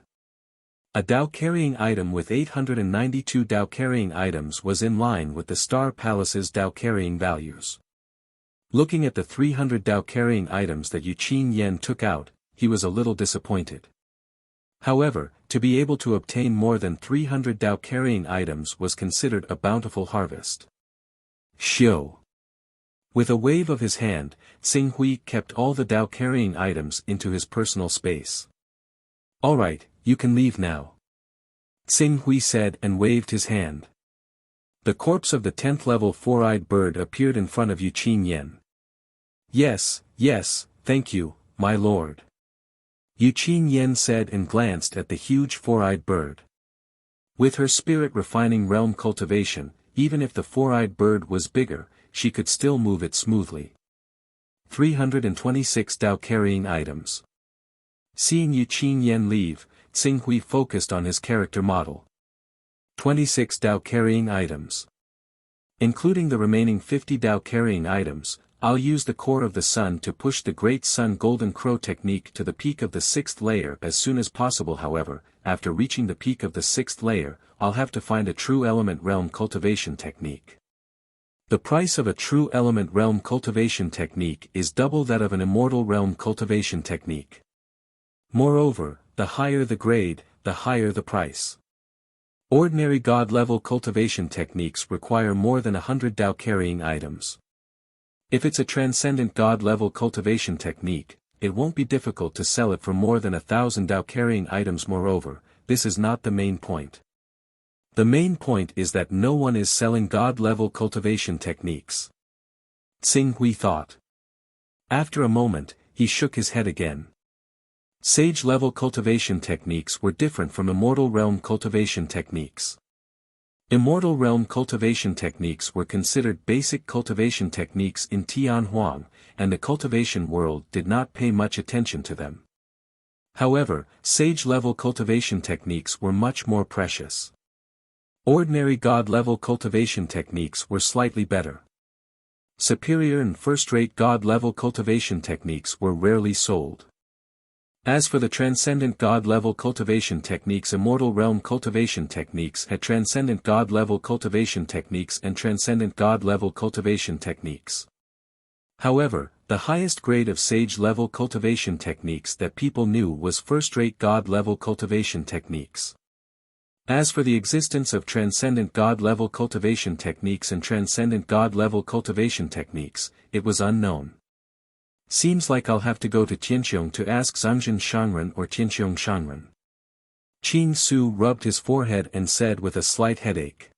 A Dao-carrying item with 892 Dao-carrying items was in line with the Star Palace's Dao-carrying values. Looking at the 300 Dao-carrying items that Yu Qinyan took out, he was a little disappointed. However, to be able to obtain more than 300 Dao-carrying items was considered a bountiful harvest. Shio. With a wave of his hand, Tsing Hui kept all the Dao-carrying items into his personal space. "Alright, you can leave now," Tsing Hui said and waved his hand. The corpse of the 10th level four-eyed bird appeared in front of Yu Qinyan. Yes, thank you, my lord," Yu Qinyan said and glanced at the huge four-eyed bird. With her spirit-refining realm cultivation, even if the four-eyed bird was bigger, she could still move it smoothly. 326 Dao-carrying items. Seeing Yu Qinyan leave, Tsing Hui focused on his character model. 26 Dao-carrying items. Including the remaining 50 Dao-carrying items, I'll use the core of the sun to push the Great Sun Golden Crow technique to the peak of the 6th layer as soon as possible. However, after reaching the peak of the 6th layer, I'll have to find a true element realm cultivation technique. The price of a true element realm cultivation technique is double that of an immortal realm cultivation technique. Moreover, the higher the grade, the higher the price. Ordinary god-level cultivation techniques require more than 100 Dao-carrying items. If it's a transcendent god-level cultivation technique, it won't be difficult to sell it for more than 1,000 Dao-carrying items. Moreover, this is not the main point. The main point is that no one is selling god-level cultivation techniques. Tsing Hui thought. After a moment, he shook his head again. Sage-level cultivation techniques were different from immortal realm cultivation techniques. Immortal realm cultivation techniques were considered basic cultivation techniques in Tianhuang, and the cultivation world did not pay much attention to them. However, sage-level cultivation techniques were much more precious. Ordinary god-level cultivation techniques were slightly better. Superior and first-rate god-level cultivation techniques were rarely sold. As for the transcendent god-level cultivation techniques, immortal realm cultivation techniques had transcendent god-level cultivation techniques and transcendent god-level cultivation techniques. However, the highest grade of sage-level cultivation techniques that people knew was first-rate god-level cultivation techniques. As for the existence of transcendent god-level cultivation techniques and transcendent god-level cultivation techniques, it was unknown. Seems like I'll have to go to Tianqiong to ask Zhangzhen Shangren or Tianqiong Shangren. Qing Su rubbed his forehead and said with a slight headache.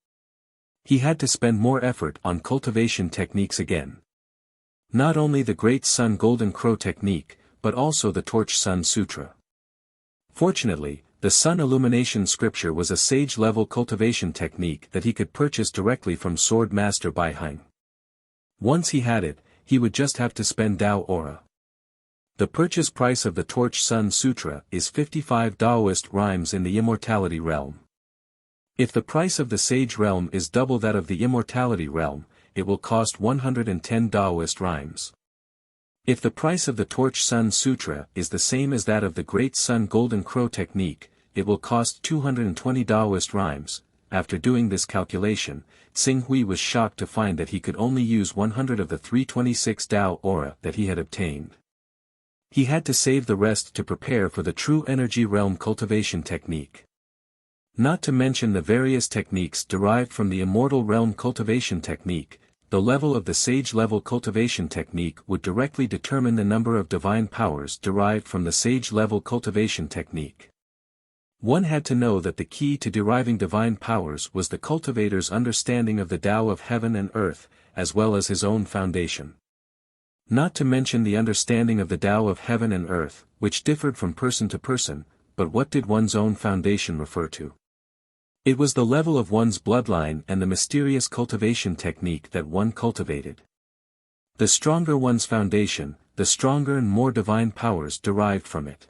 He had to spend more effort on cultivation techniques again. Not only the Great Sun Golden Crow technique, but also the Torch Sun Sutra. Fortunately, the Sun Illumination Scripture was a sage-level cultivation technique that he could purchase directly from Sword Master Baihang. Once he had it, he would just have to spend Dao Aura. The purchase price of the Torch Sun Sutra is 55 Taoist rhymes in the Immortality Realm. If the price of the Sage Realm is double that of the Immortality Realm, it will cost 110 Taoist rhymes. If the price of the Torch Sun Sutra is the same as that of the Great Sun Golden Crow technique, it will cost 220 Taoist rhymes. After doing this calculation, Xing Hui was shocked to find that he could only use 100 of the 326 Dao Aura that he had obtained. He had to save the rest to prepare for the True Energy Realm cultivation technique. Not to mention the various techniques derived from the Immortal Realm cultivation technique, the level of the Sage-level cultivation technique would directly determine the number of divine powers derived from the Sage-level cultivation technique. One had to know that the key to deriving divine powers was the cultivator's understanding of the Tao of heaven and earth, as well as his own foundation. Not to mention the understanding of the Tao of heaven and earth, which differed from person to person, but what did one's own foundation refer to? It was the level of one's bloodline and the mysterious cultivation technique that one cultivated. The stronger one's foundation, the stronger and more divine powers derived from it.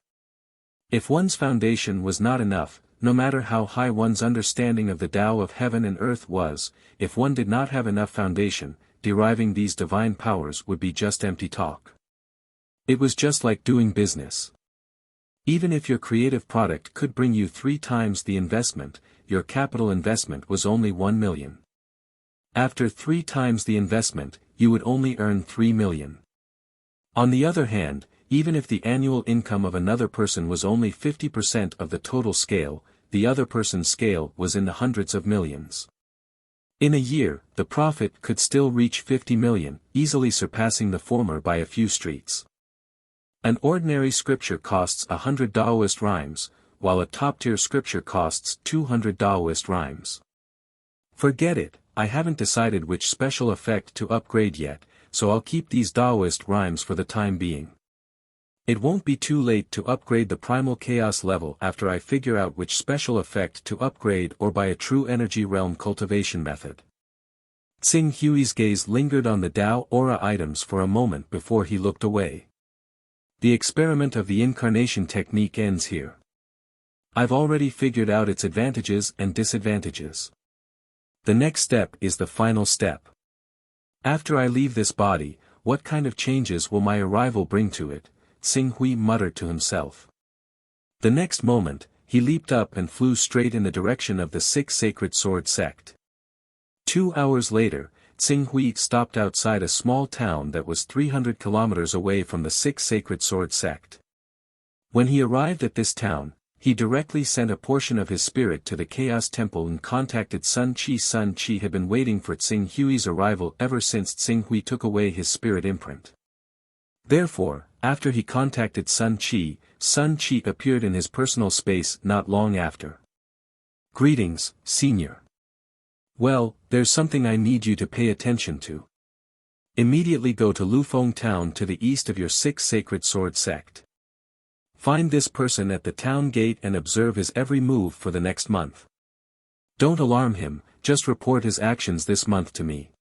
If one's foundation was not enough, no matter how high one's understanding of the Tao of heaven and earth was, if one did not have enough foundation, deriving these divine powers would be just empty talk. It was just like doing business. Even if your creative product could bring you 3 times the investment, your capital investment was only 1 million. After 3 times the investment, you would only earn 3 million. On the other hand, even if the annual income of another person was only 50% of the total scale, the other person's scale was in the hundreds of millions. In a year, the profit could still reach 50 million, easily surpassing the former by a few streets. An ordinary scripture costs 100 Taoist rhymes, while a top-tier scripture costs 200 Taoist rhymes. Forget it, I haven't decided which special effect to upgrade yet, so I'll keep these Taoist rhymes for the time being. It won't be too late to upgrade the Primal Chaos level after I figure out which special effect to upgrade or by a True Energy Realm cultivation method. Xing Hui's gaze lingered on the Dao Aura items for a moment before he looked away. The experiment of the incarnation technique ends here. I've already figured out its advantages and disadvantages. The next step is the final step. After I leave this body, what kind of changes will my arrival bring to it? Xing Hui muttered to himself. The next moment, he leaped up and flew straight in the direction of the 6 Sacred Sword sect. 2 hours later, Xing Hui stopped outside a small town that was 300 kilometers away from the 6 Sacred Sword sect. When he arrived at this town, he directly sent a portion of his spirit to the Chaos Temple and contacted Sun Qi. Sun Qi had been waiting for Xing Hui's arrival ever since Xing Hui took away his spirit imprint. Therefore, after he contacted Sun Qi appeared in his personal space not long after. Greetings, Senior. Well, there's something I need you to pay attention to. Immediately go to Lufeng town to the east of your 6 Sacred Sword sect. Find this person at the town gate and observe his every move for the next month. Don't alarm him, just report his actions this month to me.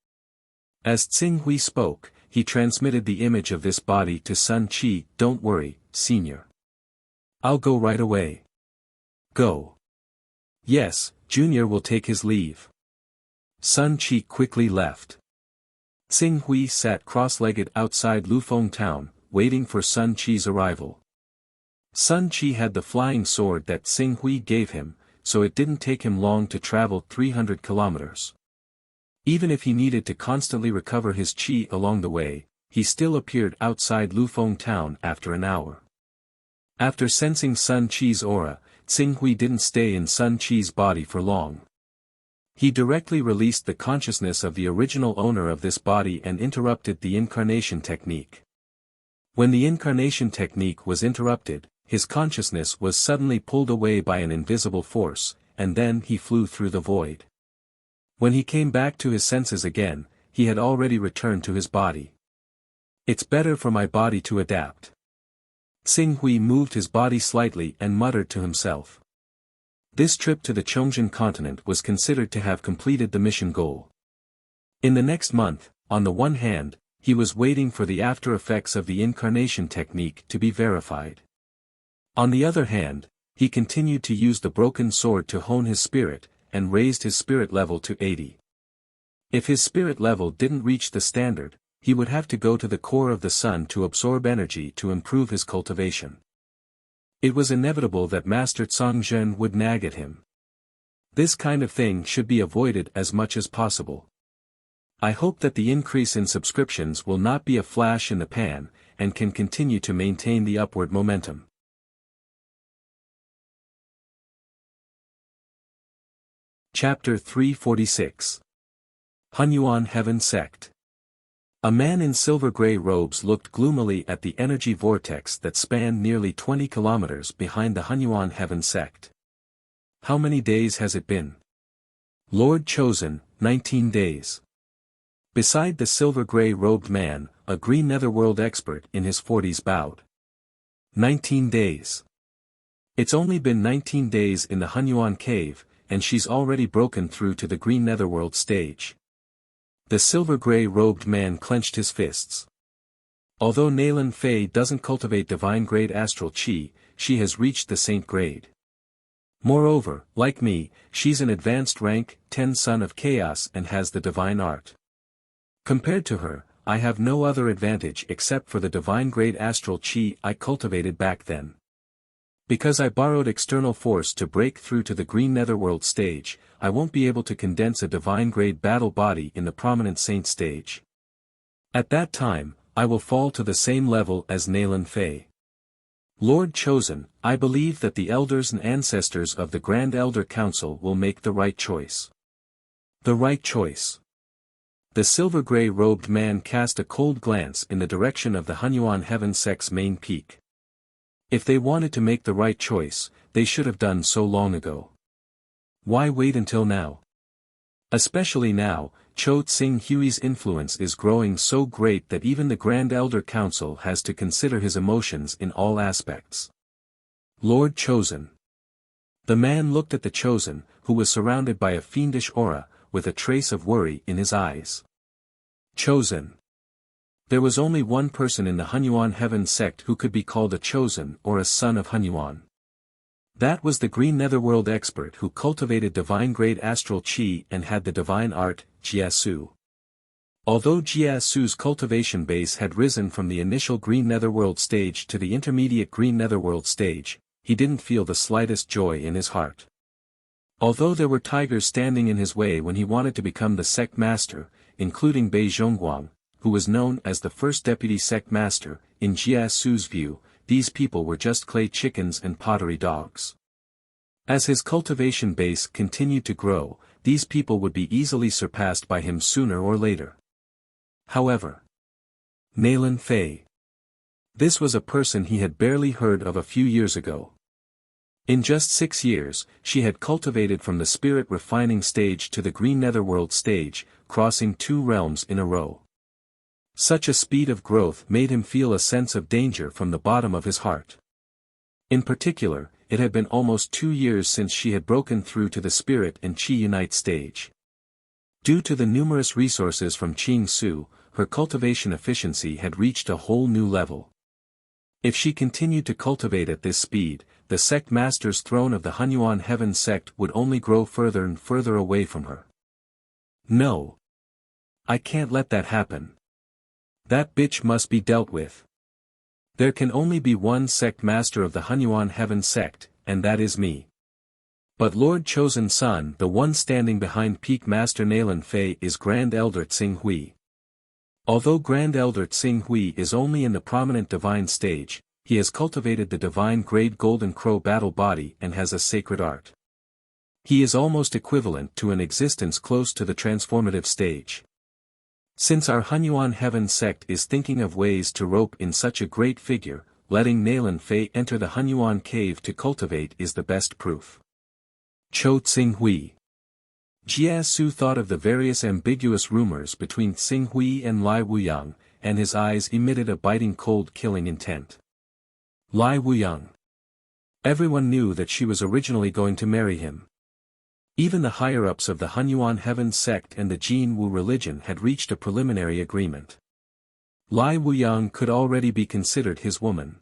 As Xing Hui spoke, he transmitted the image of this body to Sun Qi. Don't worry, Senior. I'll go right away. Go. Yes, Junior will take his leave. Sun Qi quickly left. Xing Hui sat cross-legged outside Lufeng town, waiting for Sun Qi's arrival. Sun Qi had the flying sword that Xing Hui gave him, so it didn't take him long to travel 300 kilometers. Even if he needed to constantly recover his qi along the way, he still appeared outside Lufeng town after an hour. After sensing Sun Qi's aura, Xing Hui didn't stay in Sun Qi's body for long. He directly released the consciousness of the original owner of this body and interrupted the incarnation technique. When the incarnation technique was interrupted, his consciousness was suddenly pulled away by an invisible force, and then he flew through the void. When he came back to his senses again, he had already returned to his body. It's better for my body to adapt. Xing Hui moved his body slightly and muttered to himself. This trip to the Chongzhen continent was considered to have completed the mission goal. In the next month, on the one hand, he was waiting for the after effects of the incarnation technique to be verified. On the other hand, he continued to use the broken sword to hone his spirit, and raised his spirit level to 80. If his spirit level didn't reach the standard, he would have to go to the core of the sun to absorb energy to improve his cultivation. It was inevitable that Master Cangzhen would nag at him. This kind of thing should be avoided as much as possible. I hope that the increase in subscriptions will not be a flash in the pan, and can continue to maintain the upward momentum. Chapter 346. Hunyuan Heaven Sect. A man in silver-gray robes looked gloomily at the energy vortex that spanned nearly 20 kilometers behind the Hunyuan Heaven Sect. How many days has it been? Lord Chosen, 19 days. Beside the silver-gray robed man, a green netherworld expert in his 40s bowed. 19 days. It's only been 19 days in the Hunyuan cave, and she's already broken through to the green netherworld stage. The silver-gray robed man clenched his fists. Although Nalan Fei doesn't cultivate divine-grade astral qi, she has reached the saint grade. Moreover, like me, she's an advanced rank 10 son of chaos and has the divine art. Compared to her, I have no other advantage except for the divine-grade astral qi I cultivated back then. Because I borrowed external force to break through to the green netherworld stage, I won't be able to condense a divine-grade battle body in the prominent saint stage. At that time, I will fall to the same level as Nalan Fei. Lord Chosen, I believe that the elders and ancestors of the Grand Elder Council will make the right choice. The right choice. The silver-gray robed man cast a cold glance in the direction of the Hunyuan Heaven Sect's main peak. If they wanted to make the right choice, they should have done so long ago. Why wait until now? Especially now, Cho Tsing Hui's influence is growing so great that even the Grand Elder Council has to consider his emotions in all aspects. Lord Chosen. The man looked at the Chosen, who was surrounded by a fiendish aura, with a trace of worry in his eyes. Chosen. There was only one person in the Hunyuan Heaven Sect who could be called a Chosen or a son of Hunyuan. That was the green netherworld expert who cultivated divine-grade astral qi and had the divine art, Jiasu. Although Jiasu's cultivation base had risen from the initial green netherworld stage to the intermediate green netherworld stage, he didn't feel the slightest joy in his heart. Although there were tigers standing in his way when he wanted to become the sect master, including Bei Zhongguang, who was known as the first deputy sect master, in Jiasu's view, these people were just clay chickens and pottery dogs. As his cultivation base continued to grow, these people would be easily surpassed by him sooner or later. However, Nalan Fei. This was a person he had barely heard of a few years ago. In just 6 years, she had cultivated from the spirit refining stage to the green netherworld stage, crossing 2 realms in a row. Such a speed of growth made him feel a sense of danger from the bottom of his heart. In particular, it had been almost 2 years since she had broken through to the spirit and qi unite stage. Due to the numerous resources from Qing Su, her cultivation efficiency had reached a whole new level. If she continued to cultivate at this speed, the sect master's throne of the Hunyuan heaven sect would only grow further and further away from her. No. I can't let that happen. That bitch must be dealt with. There can only be one sect master of the Hunyuan heaven sect, and that is me. But Lord Chosen Son, the one standing behind Peak Master Nalan Fei, is Grand Elder Tsing Hui. Although Grand Elder Tsing Hui is only in the prominent divine stage, he has cultivated the divine grade Golden Crow battle body and has a sacred art. He is almost equivalent to an existence close to the transformative stage. Since our Hunyuan heaven sect is thinking of ways to rope in such a great figure, letting Nalan Fei enter the Hunyuan cave to cultivate is the best proof. Cho Tsing Hui. Jia Su thought of the various ambiguous rumors between Tsing Hui and Lai Wuyang, and his eyes emitted a biting cold killing intent. Lai Wuyang. Everyone knew that she was originally going to marry him. Even the higher-ups of the Hunyuan heaven sect and the Jin Wu religion had reached a preliminary agreement. Lai Wuyang could already be considered his woman.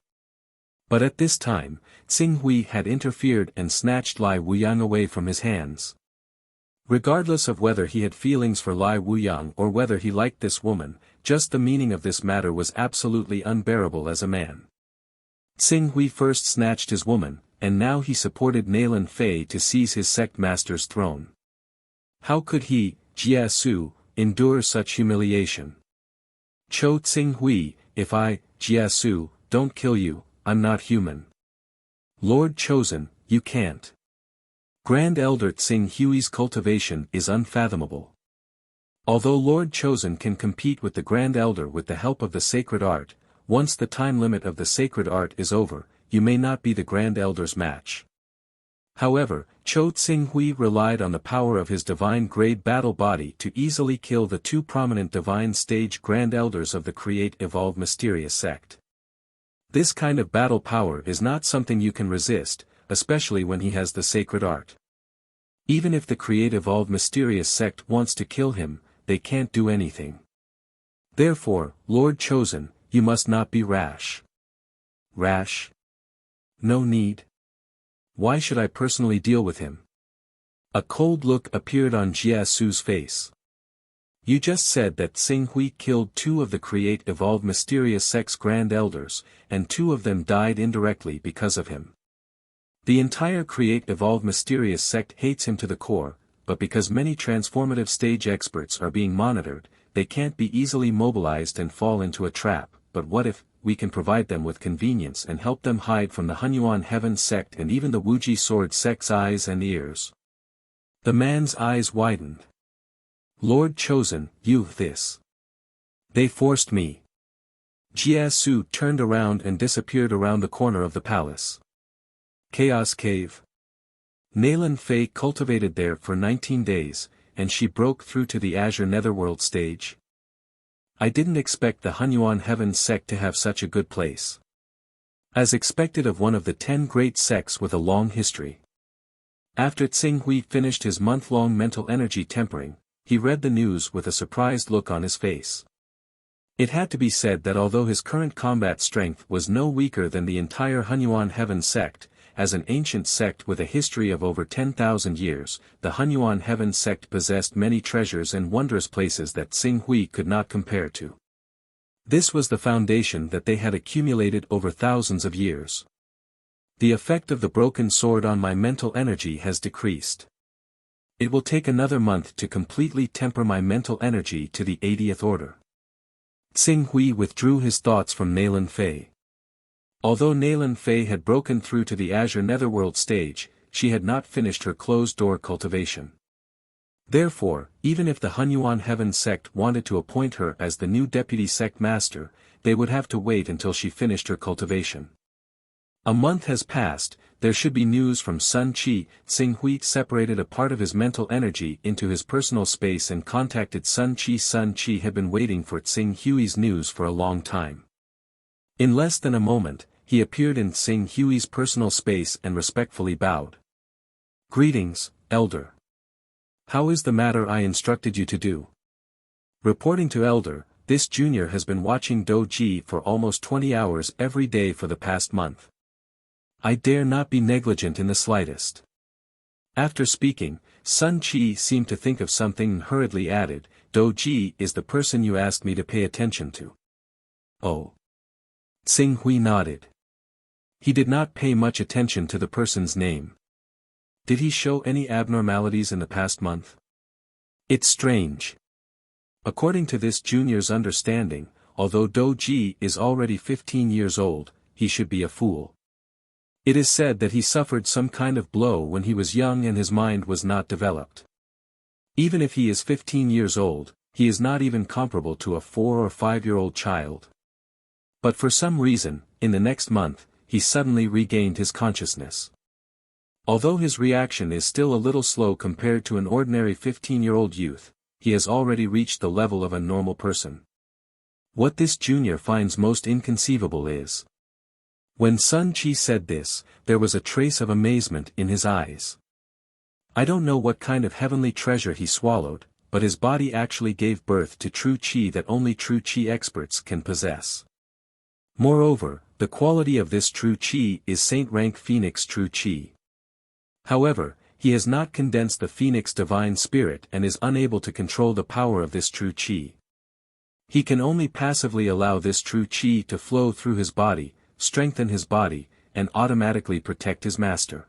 But at this time, Tsing Hui had interfered and snatched Lai Wuyang away from his hands. Regardless of whether he had feelings for Lai Wuyang or whether he liked this woman, just the meaning of this matter was absolutely unbearable as a man. Tsing Hui first snatched his woman, and now he supported Nalan Fei to seize his sect master's throne. How could he, Jia Su, endure such humiliation? Cho Tsing Hui, if I, Jia Su, don't kill you, I'm not human. Lord Chosen, you can't. Grand Elder Tsing Hui's cultivation is unfathomable. Although Lord Chosen can compete with the Grand Elder with the help of the sacred art, once the time limit of the sacred art is over, you may not be the Grand Elder's match. However, Cho Tsing Hui relied on the power of his divine grade battle body to easily kill the two prominent divine stage Grand Elders of the Create Evolve Mysterious sect. This kind of battle power is not something you can resist, especially when he has the sacred art. Even if the Create Evolve Mysterious sect wants to kill him, they can't do anything. Therefore, Lord Chosen, you must not be rash. Rash? No need. Why should I personally deal with him? A cold look appeared on Jia Su's face. You just said that Tsing Hui killed two of the Create Evolve Mysterious sect's Grand Elders, and two of them died indirectly because of him. The entire Create Evolve Mysterious sect hates him to the core, but because many transformative stage experts are being monitored, they can't be easily mobilized and fall into a trap. But what if we can provide them with convenience and help them hide from the Hunyuan heaven sect and even the Wuji sword sect's eyes and ears? The man's eyes widened. Lord Chosen, you this. They forced me. Jia Su turned around and disappeared around the corner of the palace. Chaos Cave. Nalan Fei cultivated there for 19 days, and she broke through to the Azure Netherworld stage. I didn't expect the Hunyuan heaven sect to have such a good place. As expected of one of the 10 great sects with a long history. After Tsing Hui finished his month-long mental energy tempering, he read the news with a surprised look on his face. It had to be said that although his current combat strength was no weaker than the entire Hunyuan heaven sect, as an ancient sect with a history of over 10,000 years, the Hunyuan heaven sect possessed many treasures and wondrous places that Tsing Hui could not compare to. This was the foundation that they had accumulated over thousands of years. The effect of the broken sword on my mental energy has decreased. It will take another month to completely temper my mental energy to the 80th order. Tsing Hui withdrew his thoughts from Nalan Fei. Although Nalan Fei had broken through to the Azure Netherworld stage, she had not finished her closed-door cultivation. Therefore, even if the Hunyuan heaven sect wanted to appoint her as the new deputy sect master, they would have to wait until she finished her cultivation. A month has passed, there should be news from Sun Qi. Tsing Hui separated a part of his mental energy into his personal space and contacted Sun Qi. Sun Qi had been waiting for Tsing Hui's news for a long time. In less than a moment, he appeared in Tsing Hui's personal space and respectfully bowed. Greetings, Elder. How is the matter I instructed you to do? Reporting to Elder, this junior has been watching Doji for almost 20 hours every day for the past month. I dare not be negligent in the slightest. After speaking, Sun Qi seemed to think of something and hurriedly added, Doji is the person you asked me to pay attention to. Oh. Xing Hui nodded. He did not pay much attention to the person's name. Did he show any abnormalities in the past month? It's strange. According to this junior's understanding, although Doji is already 15 years old, he should be a fool. It is said that he suffered some kind of blow when he was young and his mind was not developed. Even if he is 15 years old, he is not even comparable to a 4 or 5-year-old child. But for some reason, in the next month, he suddenly regained his consciousness. Although his reaction is still a little slow compared to an ordinary 15-year-old youth, he has already reached the level of a normal person. What this junior finds most inconceivable is, when Sun Qi said this, there was a trace of amazement in his eyes. I don't know what kind of heavenly treasure he swallowed, but his body actually gave birth to true Qi that only true Qi experts can possess. Moreover, the quality of this true Qi is Saint rank Phoenix true Qi. However, he has not condensed the Phoenix divine spirit and is unable to control the power of this true Qi. He can only passively allow this true Qi to flow through his body, strengthen his body, and automatically protect his master.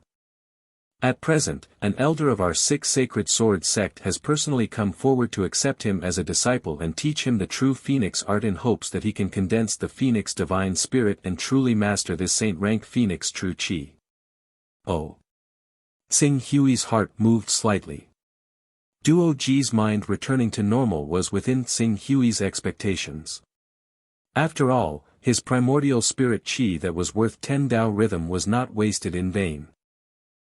At present, an elder of our 6 sacred sword sect has personally come forward to accept him as a disciple and teach him the true Phoenix art in hopes that he can condense the Phoenix divine spirit and truly master this saint rank Phoenix true Qi. Oh. Xing Hui's heart moved slightly. Duo Ji's mind returning to normal was within Xing Hui's expectations. After all, his primordial spirit Qi that was worth 10 Dao rhythm was not wasted in vain.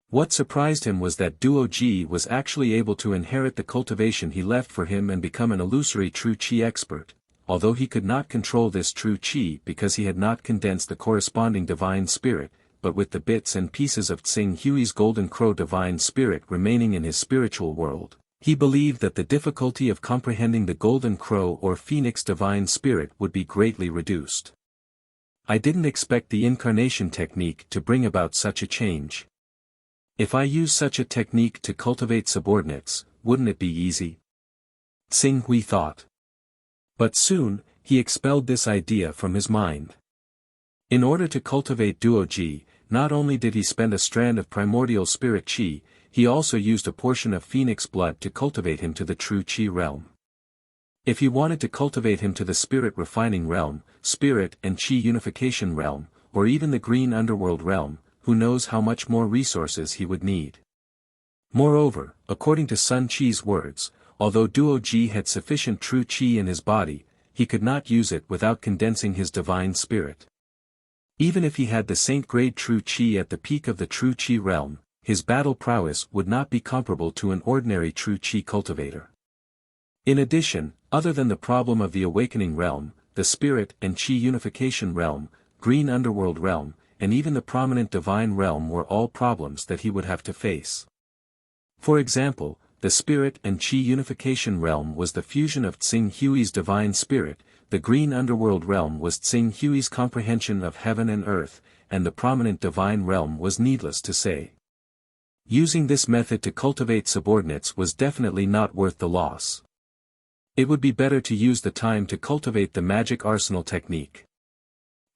What surprised him was that Duo Ji was actually able to inherit the cultivation he left for him and become an illusory true Qi expert, although he could not control this true Qi because he had not condensed the corresponding divine spirit, but with the bits and pieces of Xing Hui's golden crow divine spirit remaining in his spiritual world. He believed that the difficulty of comprehending the golden crow or phoenix divine spirit would be greatly reduced. I didn't expect the incarnation technique to bring about such a change. If I use such a technique to cultivate subordinates, wouldn't it be easy? Xing Hui thought. But soon, he expelled this idea from his mind. In order to cultivate Duo Ji, not only did he spend a strand of primordial spirit Qi, he also used a portion of phoenix blood to cultivate him to the true Qi realm. If he wanted to cultivate him to the spirit refining realm, spirit and Qi unification realm, or even the green underworld realm, who knows how much more resources he would need. Moreover, according to Sun Qi's words, although Duo Ji had sufficient true Qi in his body, he could not use it without condensing his divine spirit. Even if he had the saint-grade true Qi at the peak of the true Qi realm, his battle prowess would not be comparable to an ordinary true Qi cultivator. In addition, other than the problem of the awakening realm, the spirit and Qi unification realm, green underworld realm, and even the prominent divine realm were all problems that he would have to face. For example, the spirit and Qi unification realm was the fusion of Xing Hui's divine spirit, the green underworld realm was Xing Hui's comprehension of heaven and earth, and the prominent divine realm was needless to say. Using this method to cultivate subordinates was definitely not worth the loss. It would be better to use the time to cultivate the magic arsenal technique.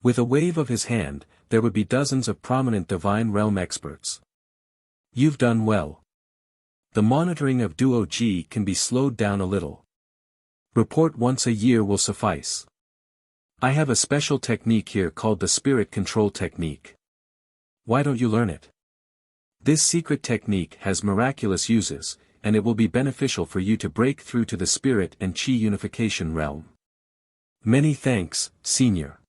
With a wave of his hand, there would be dozens of prominent divine realm experts. You've done well. The monitoring of Duo Ji can be slowed down a little. Report once a year will suffice. I have a special technique here called the spirit control technique. Why don't you learn it? This secret technique has miraculous uses, and it will be beneficial for you to break through to the spirit and Qi unification realm. Many thanks, Senior.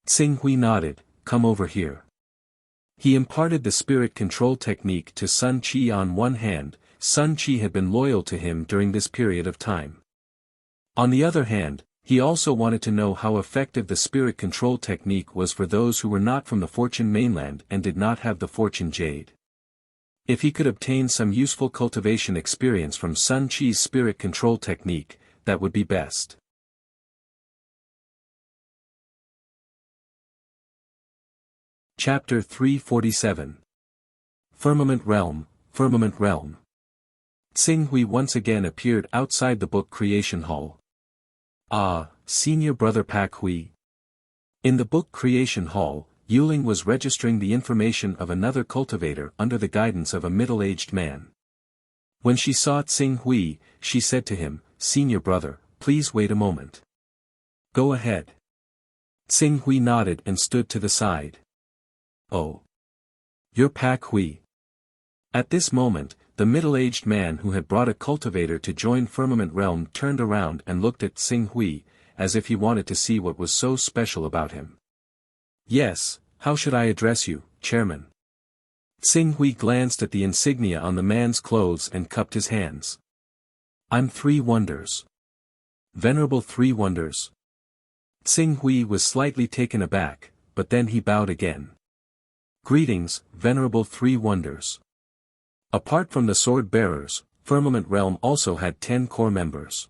Xing Hui nodded, come over here. He imparted the spirit control technique to Sun Qi. On one hand, Sun Qi had been loyal to him during this period of time. On the other hand, he also wanted to know how effective the spirit control technique was for those who were not from the Fortune mainland and did not have the Fortune Jade. If he could obtain some useful cultivation experience from Sun Qi's spirit control technique, that would be best. Chapter 347. Firmament Realm, Firmament Realm. Tsing Hui once again appeared outside the book creation hall. Ah, senior brother Pak Hui. In the book creation hall, Yuling was registering the information of another cultivator under the guidance of a middle-aged man. When she saw Tsing Hui, she said to him, "Senior brother, please wait a moment." "Go ahead." Tsing Hui nodded and stood to the side. "Oh. You're Pak Hui." At this moment, the middle-aged man who had brought a cultivator to join Firmament Realm turned around and looked at Tsing Hui, as if he wanted to see what was so special about him. "Yes, how should I address you, Chairman?" Tsing Hui glanced at the insignia on the man's clothes and cupped his hands. "I'm Three Wonders." "Venerable Three Wonders." Tsing Hui was slightly taken aback, but then he bowed again. "Greetings, Venerable Three Wonders." Apart from the sword-bearers, Firmament Realm also had 10 core members.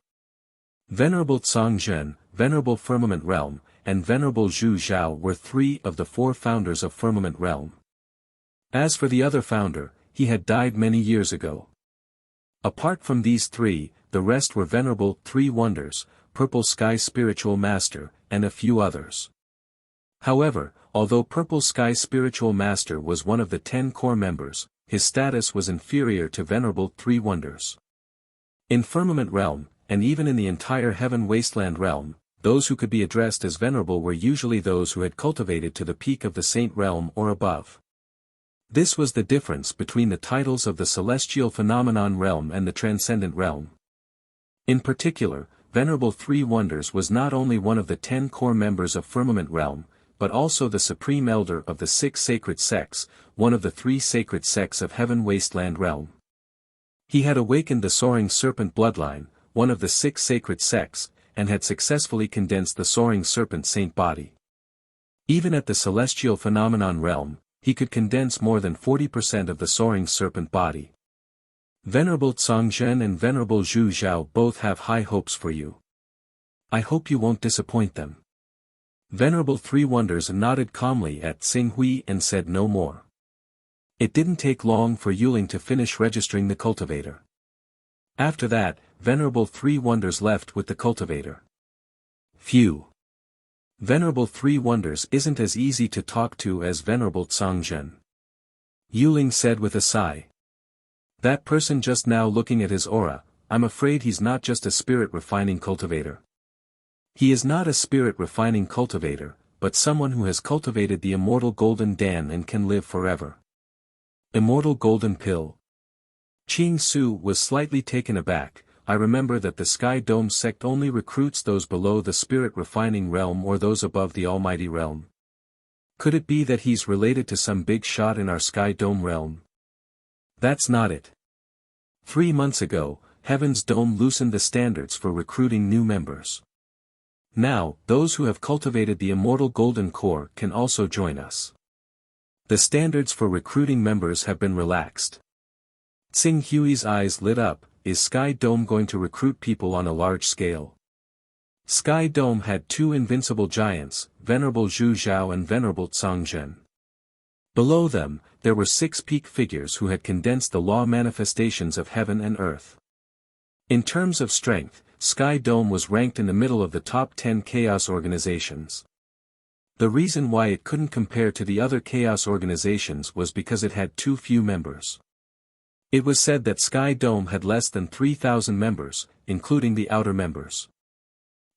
Venerable Tsang Zhen, Venerable Firmament Realm, and Venerable Zhu Zhao were 3 of the 4 founders of Firmament Realm. As for the other founder, he had died many years ago. Apart from these 3, the rest were Venerable Three Wonders, Purple Sky Spiritual Master, and a few others. However, although Purple Sky Spiritual Master was one of the 10 core members, his status was inferior to Venerable Three Wonders. In Firmament Realm, and even in the entire Heaven Wasteland Realm, those who could be addressed as Venerable were usually those who had cultivated to the peak of the Saint Realm or above. This was the difference between the titles of the Celestial Phenomenon Realm and the Transcendent Realm. In particular, Venerable Three Wonders was not only one of the 10 core members of Firmament Realm, but also the Supreme Elder of the 6 Sacred Sects, one of the 3 Sacred Sects of Heaven Wasteland Realm. He had awakened the Soaring Serpent bloodline, one of the 6 Sacred Sects, and had successfully condensed the Soaring Serpent Saint body. Even at the Celestial Phenomenon Realm, he could condense more than 40% of the Soaring Serpent body. Venerable Tsang Zhen and Venerable Zhu Zhao both have high hopes for you. I hope you won't disappoint them. Venerable Three Wonders nodded calmly at Tsing Hui and said no more. It didn't take long for Yuling to finish registering the cultivator. After that, Venerable Three Wonders left with the cultivator. Phew. Venerable Three Wonders isn't as easy to talk to as Venerable Tsang Zhen. Yuling said with a sigh. That person just now looking at his aura, I'm afraid he's not just a spirit-refining cultivator. He is not a spirit-refining cultivator, but someone who has cultivated the immortal golden Dan and can live forever. Immortal golden pill. Qing Su was slightly taken aback. I remember that the Sky Dome sect only recruits those below the spirit-refining realm or those above the almighty realm. Could it be that he's related to some big shot in our Sky Dome realm? That's not it. 3 months ago, Heaven's Dome loosened the standards for recruiting new members. Now, those who have cultivated the immortal golden core can also join us. The standards for recruiting members have been relaxed. Tsing Hui's eyes lit up. Is Sky Dome going to recruit people on a large scale? Sky Dome had 2 invincible giants, Venerable Zhu Zhao and Venerable Tsang Zhen. Below them, there were 6 peak figures who had condensed the law manifestations of heaven and earth. In terms of strength, Sky Dome was ranked in the middle of the top 10 chaos organizations. The reason why it couldn't compare to the other chaos organizations was because it had too few members. It was said that Sky Dome had less than 3,000 members, including the outer members.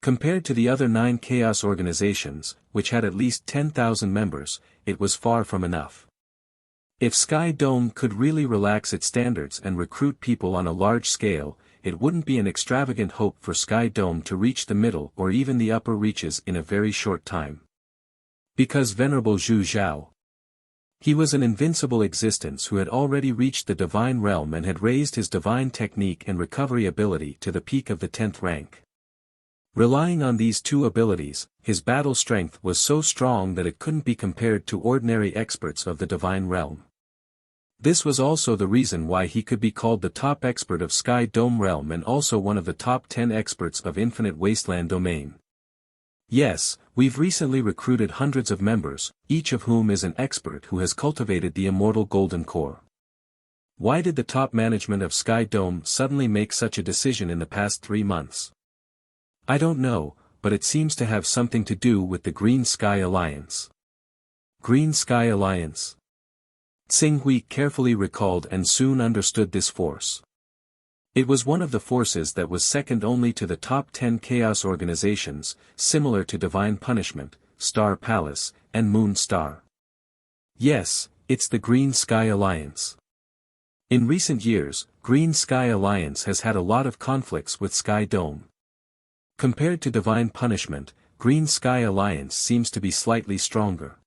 Compared to the other 9 chaos organizations, which had at least 10,000 members, it was far from enough. If Sky Dome could really relax its standards and recruit people on a large scale, it wouldn't be an extravagant hope for Sky Dome to reach the middle or even the upper reaches in a very short time. Because Venerable Zhu Zhao. He was an invincible existence who had already reached the divine realm and had raised his divine technique and recovery ability to the peak of the 10th rank. Relying on these 2 abilities, his battle strength was so strong that it couldn't be compared to ordinary experts of the divine realm. This was also the reason why he could be called the top expert of Sky Dome realm and also one of the top 10 experts of Infinite Wasteland domain. Yes, we've recently recruited hundreds of members, each of whom is an expert who has cultivated the immortal golden core. Why did the top management of Sky Dome suddenly make such a decision in the past 3 months? I don't know, but it seems to have something to do with the Green Sky Alliance. Green Sky Alliance. Xing Hui carefully recalled and soon understood this force. It was one of the forces that was second only to the top 10 chaos organizations, similar to Divine Punishment, Star Palace, and Moon Star. Yes, it's the Green Sky Alliance. In recent years, Green Sky Alliance has had a lot of conflicts with Sky Dome. Compared to Divine Punishment, Green Sky Alliance seems to be slightly stronger.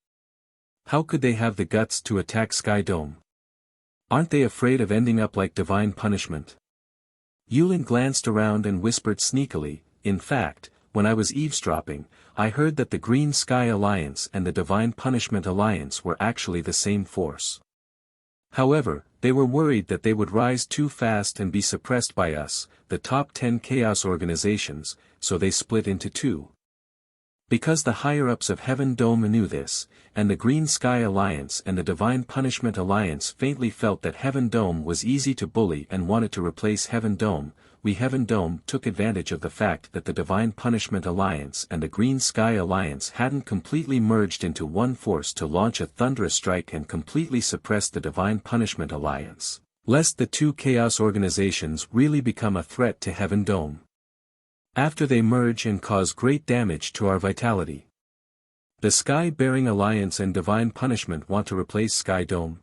How could they have the guts to attack Sky Dome? Aren't they afraid of ending up like Divine Punishment? Yulin glanced around and whispered sneakily, in fact, when I was eavesdropping, I heard that the Green Sky Alliance and the Divine Punishment Alliance were actually the same force. However, they were worried that they would rise too fast and be suppressed by us, the top 10 chaos organizations, so they split into two. Because the higher-ups of Heaven Dome knew this, and the Green Sky Alliance and the Divine Punishment Alliance faintly felt that Heaven Dome was easy to bully and wanted to replace Heaven Dome, Heaven Dome took advantage of the fact that the Divine Punishment Alliance and the Green Sky Alliance hadn't completely merged into one force to launch a thunderous strike and completely suppress the Divine Punishment Alliance, lest the two chaos organizations really become a threat to Heaven Dome. After they merge and cause great damage to our vitality. The Sky-Bearing Alliance and Divine Punishment want to replace Sky Dome.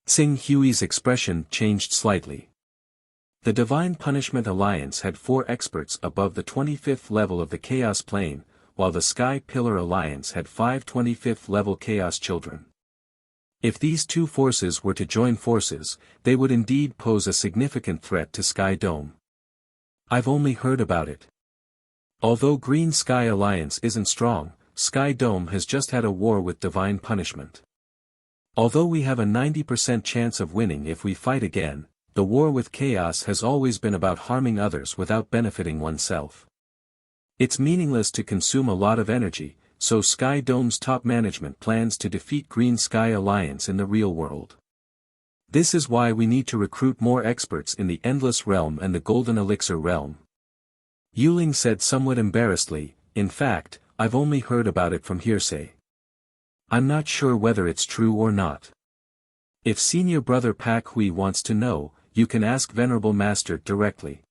Xing Hui's expression changed slightly. The Divine Punishment Alliance had 4 experts above the 25th level of the Chaos Plane, while the Sky Pillar Alliance had 5 25th level Chaos Children. If these two forces were to join forces, they would indeed pose a significant threat to Sky Dome. I've only heard about it. Although Green Sky Alliance isn't strong, Sky Dome has just had a war with Divine Punishment. Although we have a 90% chance of winning if we fight again, the war with Chaos has always been about harming others without benefiting oneself. It's meaningless to consume a lot of energy, so Sky Dome's top management plans to defeat Green Sky Alliance in the real world. This is why we need to recruit more experts in the Endless Realm and the Golden Elixir Realm. Yuling said somewhat embarrassedly, in fact, I've only heard about it from hearsay. I'm not sure whether it's true or not. If senior brother Pak Hui wants to know, you can ask Venerable Master directly.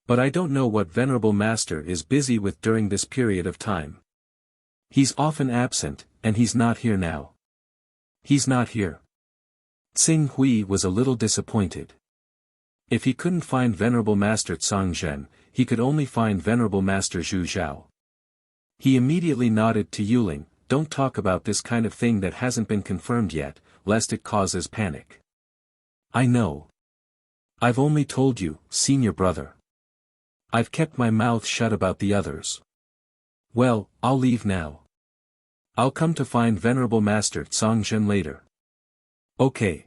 But I don't know what Venerable Master is busy with during this period of time. He's often absent, and he's not here now. He's not here. Xing Hui was a little disappointed. If he couldn't find Venerable Master Tsang Zhen, he could only find Venerable Master Zhu Zhao. He immediately nodded to Yuling, don't talk about this kind of thing that hasn't been confirmed yet, lest it causes panic. I know. I've only told you, senior brother. I've kept my mouth shut about the others. Well, I'll leave now. I'll come to find Venerable Master Tsang Zhen later. Okay.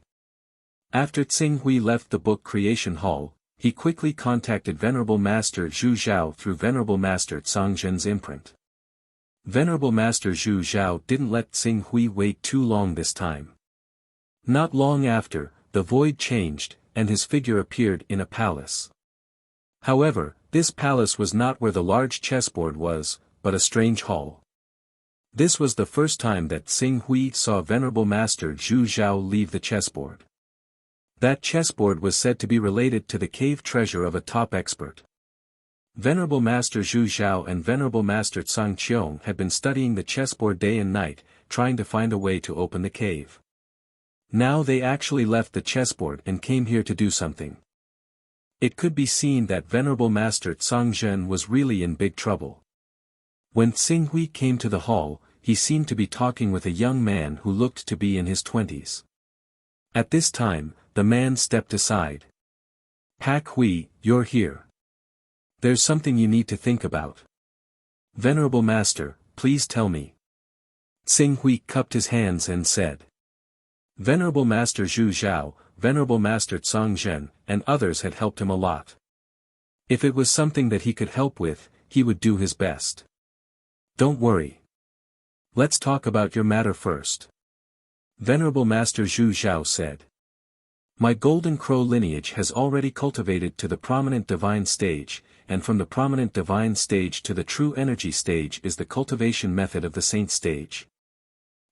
After Xing Hui left the book creation hall, he quickly contacted Venerable Master Zhu Zhao through Venerable Master Tsang Zhen's imprint. Venerable Master Zhu Zhao didn't let Xing Hui wait too long this time. Not long after, the void changed, and his figure appeared in a palace. However, this palace was not where the large chessboard was, but a strange hall. This was the first time that Xing Hui saw Venerable Master Zhu Zhao leave the chessboard. That chessboard was said to be related to the cave treasure of a top expert. Venerable Master Zhu Zhao and Venerable Master Tsang Qiong had been studying the chessboard day and night, trying to find a way to open the cave. Now they actually left the chessboard and came here to do something. It could be seen that Venerable Master Tsang Zhen was really in big trouble. When Xing Hui came to the hall, he seemed to be talking with a young man who looked to be in his 20s. At this time, the man stepped aside. Pak Hui, you're here. There's something you need to think about. Venerable Master, please tell me. Xing Hui cupped his hands and said. Venerable Master Zhu Zhao, Venerable Master Tsang Zhen, and others had helped him a lot. If it was something that he could help with, he would do his best. Don't worry. Let's talk about your matter first. Venerable Master Zhu Zhao said. My Golden Crow lineage has already cultivated to the prominent divine stage, and from the prominent divine stage to the true energy stage is the cultivation method of the saint stage.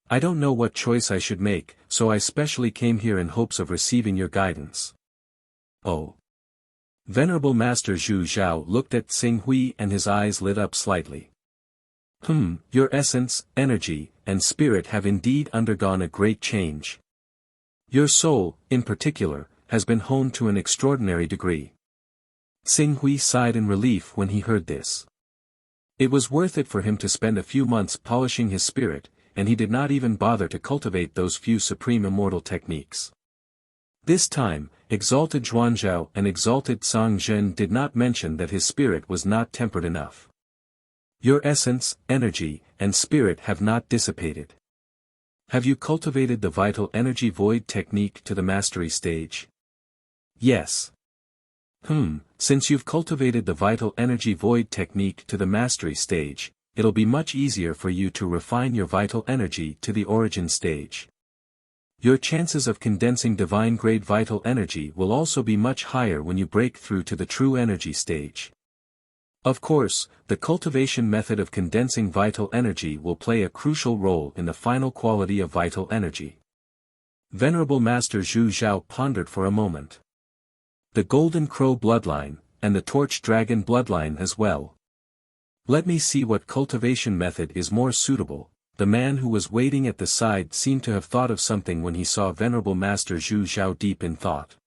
I don't know what choice I should make, so I specially came here in hopes of receiving your guidance. Oh. Venerable Master Zhu Zhao looked at Xing Hui and his eyes lit up slightly. Your essence, energy, and spirit have indeed undergone a great change. Your soul, in particular, has been honed to an extraordinary degree. Xing Hui sighed in relief when he heard this. It was worth it for him to spend a few months polishing his spirit, and he did not even bother to cultivate those few supreme immortal techniques. This time, exalted Zhuanzhao and exalted Song Zhen did not mention that his spirit was not tempered enough. Your essence, energy, and spirit have not dissipated. Have you cultivated the vital energy void technique to the mastery stage? Yes. Since you've cultivated the vital energy void technique to the mastery stage, it'll be much easier for you to refine your vital energy to the origin stage. Your chances of condensing divine-grade vital energy will also be much higher when you break through to the true energy stage. Of course, the cultivation method of condensing vital energy will play a crucial role in the final quality of vital energy. Venerable Master Zhu Zhao pondered for a moment. The Golden Crow bloodline, and the Torch Dragon bloodline as well. Let me see what cultivation method is more suitable. The man who was waiting at the side seemed to have thought of something when he saw Venerable Master Zhu Zhao deep in thought.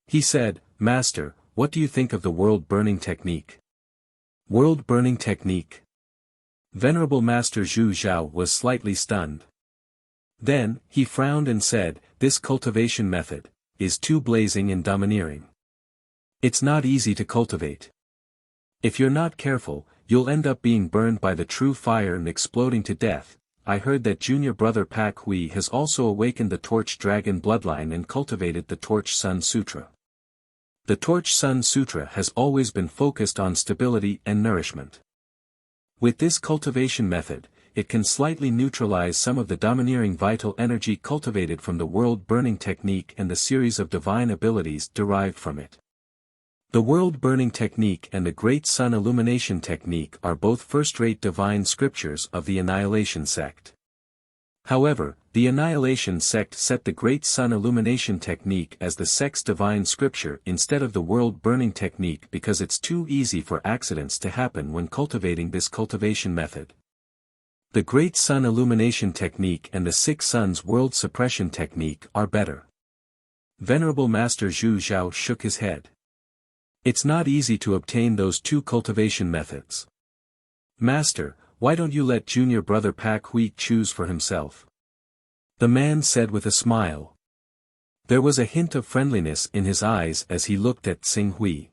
He said, Master, what do you think of the world-burning technique? World-burning technique? Venerable Master Zhu Zhao was slightly stunned. Then, he frowned and said, this cultivation method is too blazing and domineering. It's not easy to cultivate. If you're not careful, you'll end up being burned by the true fire and exploding to death. I heard that junior brother Pak Hui has also awakened the Torch Dragon bloodline and cultivated the Torch Sun Sutra. The Torch Sun Sutra has always been focused on stability and nourishment. With this cultivation method, it can slightly neutralize some of the domineering vital energy cultivated from the world-burning technique and the series of divine abilities derived from it. The world-burning technique and the Great Sun Illumination technique are both first-rate divine scriptures of the Annihilation sect. However, the Annihilation sect set the Great Sun Illumination technique as the sect's divine scripture instead of the world-burning technique because it's too easy for accidents to happen when cultivating this cultivation method. The Great Sun Illumination technique and the Six Suns World Suppression technique are better. Venerable Master Zhu Zhao shook his head. It's not easy to obtain those two cultivation methods. Master, why don't you let junior brother Pak Hui choose for himself? The man said with a smile. There was a hint of friendliness in his eyes as he looked at Xing Hui.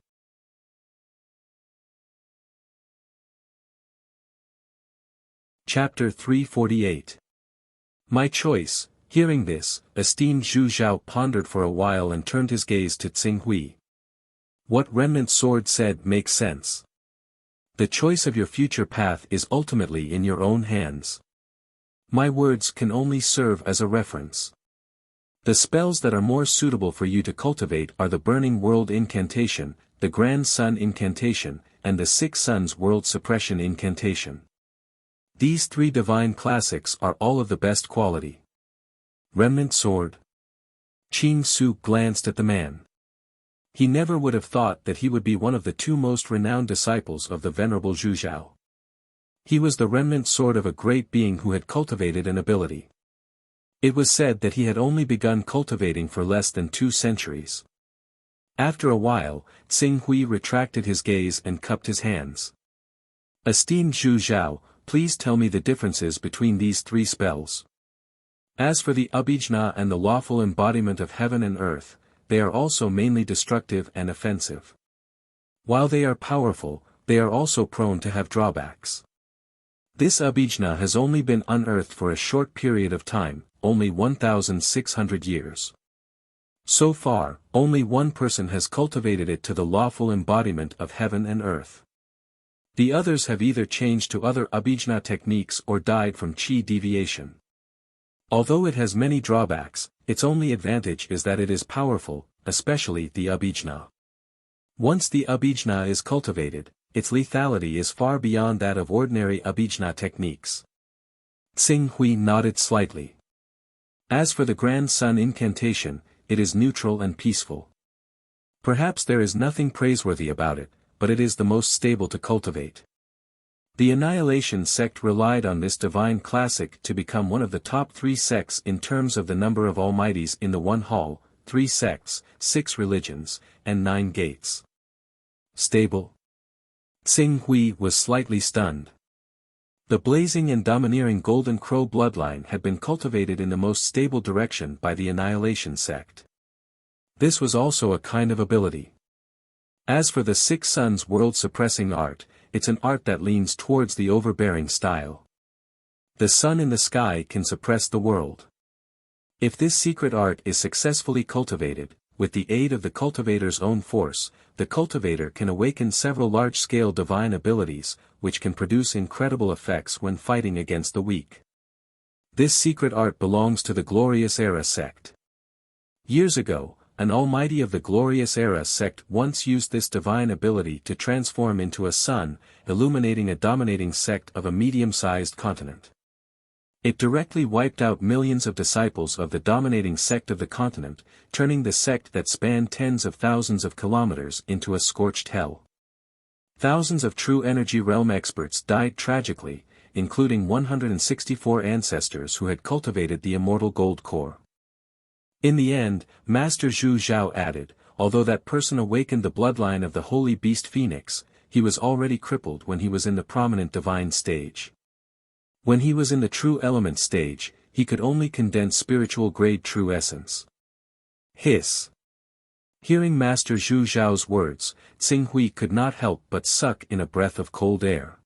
Chapter 348. My choice. Hearing this, esteemed Zhu Zhao pondered for a while and turned his gaze to Xing Hui. What Remnant Sword said makes sense. The choice of your future path is ultimately in your own hands. My words can only serve as a reference. The spells that are more suitable for you to cultivate are the Burning World Incantation, the Grand Sun Incantation, and the Six Suns World Suppression Incantation. These three divine classics are all of the best quality. Remnant Sword. Qing Su glanced at the man. He never would have thought that he would be one of the two most renowned disciples of the Venerable Zhu Zhao. He was the remnant sword of a great being who had cultivated an ability. It was said that he had only begun cultivating for less than 2 centuries. After a while, Xing Hui retracted his gaze and cupped his hands. Esteemed Zhu Zhao, please tell me the differences between these 3 spells. As for the Abhijna and the lawful embodiment of heaven and earth, they are also mainly destructive and offensive. While they are powerful, they are also prone to have drawbacks. This Abhijna has only been unearthed for a short period of time, only 1,600 years. So far, only one person has cultivated it to the lawful embodiment of heaven and earth. The others have either changed to other abhijna techniques or died from qi deviation. Although it has many drawbacks, its only advantage is that it is powerful, especially the abhijna. Once the abhijna is cultivated, its lethality is far beyond that of ordinary abhijna techniques. Xing Hui nodded slightly. As for the Grand Sun incantation, it is neutral and peaceful. Perhaps there is nothing praiseworthy about it, but it is the most stable to cultivate. The Annihilation sect relied on this divine classic to become one of the top 3 sects in terms of the number of almighties in the one hall, 3 sects, 6 religions, and 9 gates. Stable? Xing Hui was slightly stunned. The blazing and domineering Golden Crow bloodline had been cultivated in the most stable direction by the Annihilation sect. This was also a kind of ability. As for the Six Suns world-suppressing art, it's an art that leans towards the overbearing style. The sun in the sky can suppress the world. If this secret art is successfully cultivated, with the aid of the cultivator's own force, the cultivator can awaken several large-scale divine abilities, which can produce incredible effects when fighting against the weak. This secret art belongs to the Glorious Era sect. Years ago, an almighty of the Glorious Era sect once used this divine ability to transform into a sun, illuminating a dominating sect of a medium-sized continent. It directly wiped out millions of disciples of the dominating sect of the continent, turning the sect that spanned tens of thousands of kilometers into a scorched hell. Thousands of true energy realm experts died tragically, including 164 ancestors who had cultivated the immortal gold core. In the end, Master Zhu Zhao added, although that person awakened the bloodline of the holy beast Phoenix, he was already crippled when he was in the prominent divine stage. When he was in the true element stage, he could only condense spiritual grade true essence. Hiss. Hearing Master Zhu Zhao's words, Xing Hui could not help but suck in a breath of cold air.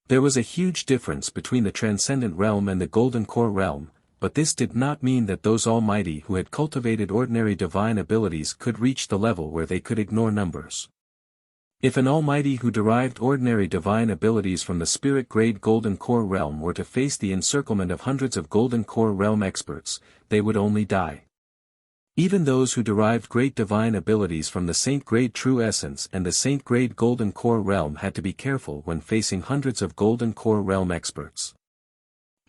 There was a huge difference between the Transcendent Realm and the Golden Core Realm, but this did not mean that those almighty who had cultivated ordinary divine abilities could reach the level where they could ignore numbers. If an almighty who derived ordinary divine abilities from the spirit-grade Golden Core Realm were to face the encirclement of hundreds of Golden Core Realm experts, they would only die. Even those who derived great divine abilities from the Saint-grade True Essence and the Saint-grade Golden Core Realm had to be careful when facing hundreds of Golden Core Realm experts.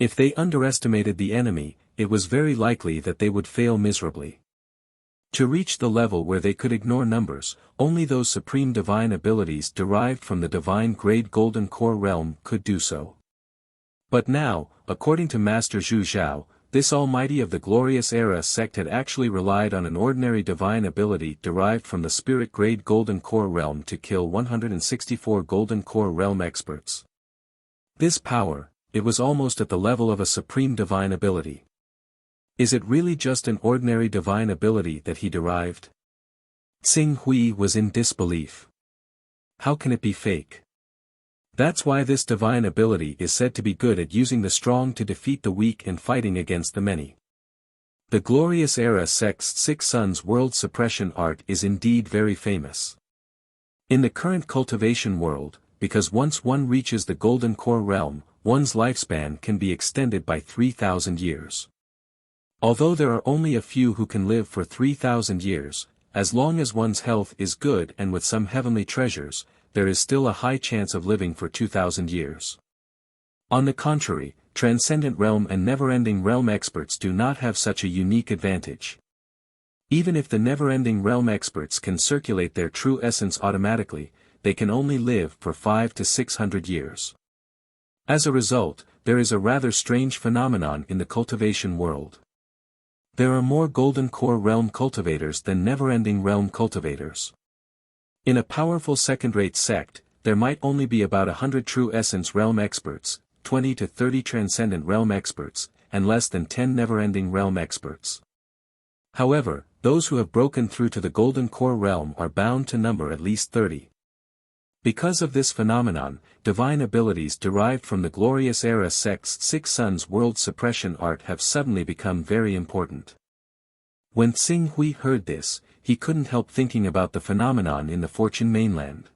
If they underestimated the enemy, it was very likely that they would fail miserably. To reach the level where they could ignore numbers, only those supreme divine abilities derived from the divine-grade Golden Core Realm could do so. But now, according to Master Zhu Zhao, this almighty of the Glorious Era sect had actually relied on an ordinary divine ability derived from the spirit-grade Golden Core Realm to kill 164 Golden Core Realm experts. This power, it was almost at the level of a supreme divine ability. Is it really just an ordinary divine ability that he derived? Xing Hui was in disbelief. How can it be fake? That's why this divine ability is said to be good at using the strong to defeat the weak and fighting against the many. The Glorious Era sect's Six Suns world suppression art is indeed very famous. In the current cultivation world, because once one reaches the Golden Core Realm, one's lifespan can be extended by 3,000 years. Although there are only a few who can live for 3,000 years, as long as one's health is good and with some heavenly treasures, there is still a high chance of living for 2,000 years. On the contrary, Transcendent Realm and Never-Ending Realm experts do not have such a unique advantage. Even if the Never-Ending Realm experts can circulate their true essence automatically, they can only live for 500 to 600 years. As a result, there is a rather strange phenomenon in the cultivation world. There are more Golden Core Realm cultivators than Never-Ending Realm cultivators. In a powerful second-rate sect, there might only be about 100 True Essence Realm experts, 20 to 30 Transcendent Realm experts, and less than 10 Never-Ending Realm experts. However, those who have broken through to the Golden Core Realm are bound to number at least 30. Because of this phenomenon, divine abilities derived from the Glorious Era sect's Six Suns world suppression art have suddenly become very important. When Xing Hui heard this, he couldn't help thinking about the phenomenon in the Fortune mainland.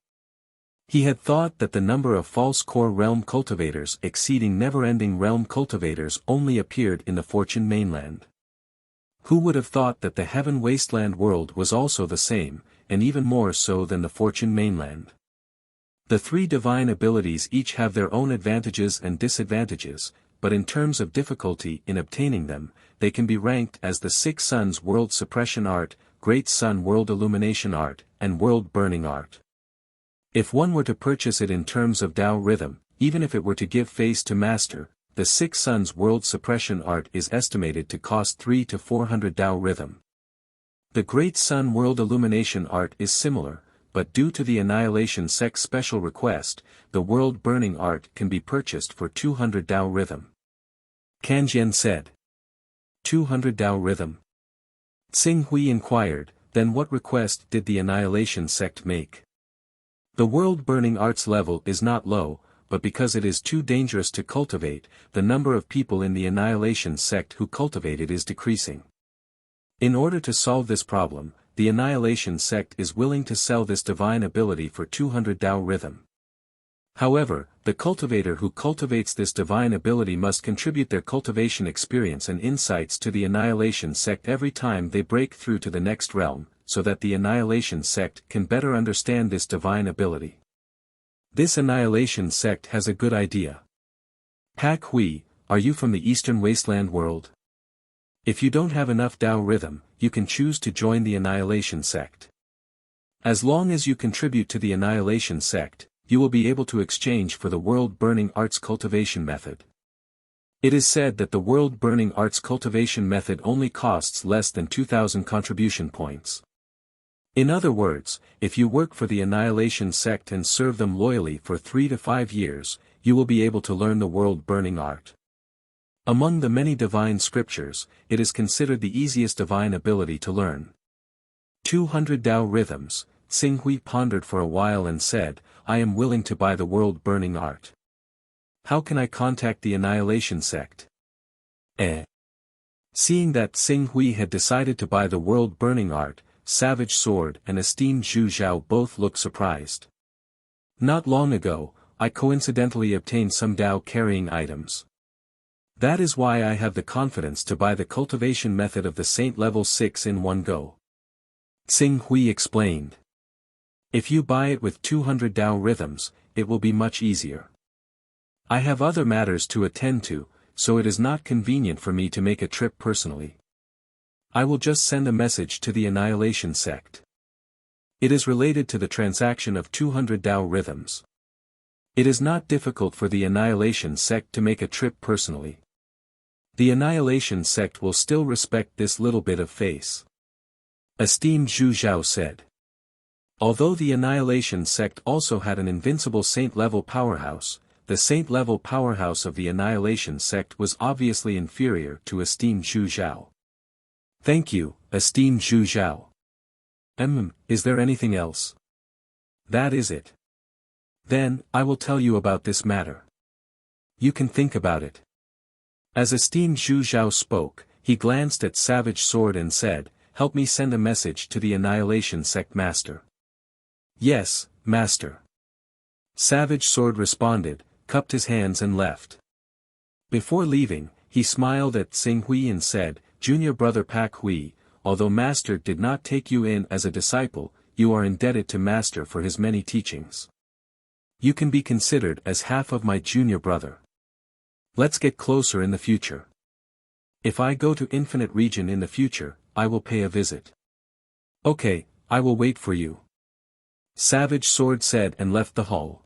He had thought that the number of false core realm cultivators exceeding never-ending realm cultivators only appeared in the Fortune mainland. Who would have thought that the Heaven Wasteland world was also the same, and even more so than the Fortune mainland? The three divine abilities each have their own advantages and disadvantages, but in terms of difficulty in obtaining them, they can be ranked as the Six Suns World Suppression Art, Great Sun World Illumination Art, and World Burning Art. If one were to purchase it in terms of Tao rhythm, even if it were to give face to master, the Six Suns World Suppression Art is estimated to cost 300 to 400 Tao rhythm. The Great Sun World Illumination Art is similar, but due to the Annihilation Sect's special request, the World Burning Art can be purchased for 200 Tao rhythm. Kanjian said. 200 Tao rhythm. Tsing Hui inquired, then what request did the Annihilation Sect make? The World Burning Art's level is not low, but because it is too dangerous to cultivate, the number of people in the Annihilation Sect who cultivate it is decreasing. In order to solve this problem, the Annihilation Sect is willing to sell this divine ability for 200 Tao rhythm. However, the cultivator who cultivates this divine ability must contribute their cultivation experience and insights to the Annihilation Sect every time they break through to the next realm, so that the Annihilation Sect can better understand this divine ability. This Annihilation Sect has a good idea. Pak Hui, are you from the Eastern Wasteland world? If you don't have enough Tao rhythm, you can choose to join the Annihilation Sect. As long as you contribute to the Annihilation Sect, you will be able to exchange for the World Burning Arts cultivation method. It is said that the World Burning Arts cultivation method only costs less than 2,000 contribution points. In other words, if you work for the Annihilation Sect and serve them loyally for 3 to 5 years, you will be able to learn the World Burning Art. Among the many divine scriptures, it is considered the easiest divine ability to learn. 200 Tao rhythms. Tsing Hui pondered for a while and said, I am willing to buy the World Burning Art. How can I contact the Annihilation Sect? Seeing that Tsing Hui had decided to buy the World Burning Art, Savage Sword and esteemed Zhu Zhao both looked surprised. Not long ago, I coincidentally obtained some Tao carrying items. That is why I have the confidence to buy the cultivation method of the Saint level 6 in one go. Tsing Hui explained. If you buy it with 200 Tao rhythms, it will be much easier. I have other matters to attend to, so it is not convenient for me to make a trip personally. I will just send a message to the Annihilation Sect. It is related to the transaction of 200 Tao rhythms. It is not difficult for the Annihilation Sect to make a trip personally. The Annihilation Sect will still respect this little bit of face. Esteemed Zhu Zhao said. Although the Annihilation Sect also had an invincible Saint-level powerhouse, the Saint-level powerhouse of the Annihilation Sect was obviously inferior to esteemed Zhu Zhao. Thank you, esteemed Zhu Zhao. Is there anything else? That is it. Then, I will tell you about this matter. You can think about it. As esteemed Zhu Zhao spoke, he glanced at Savage Sword and said, help me send a message to the Annihilation Sect Master. Yes, Master. Savage Sword responded, cupped his hands and left. Before leaving, he smiled at Tsing Hui and said, Junior brother Pak Hui, although Master did not take you in as a disciple, you are indebted to Master for his many teachings. You can be considered as half of my junior brother. Let's get closer in the future. If I go to Infinite Region in the future, I will pay a visit. Okay, I will wait for you. Savage Sword said and left the hall.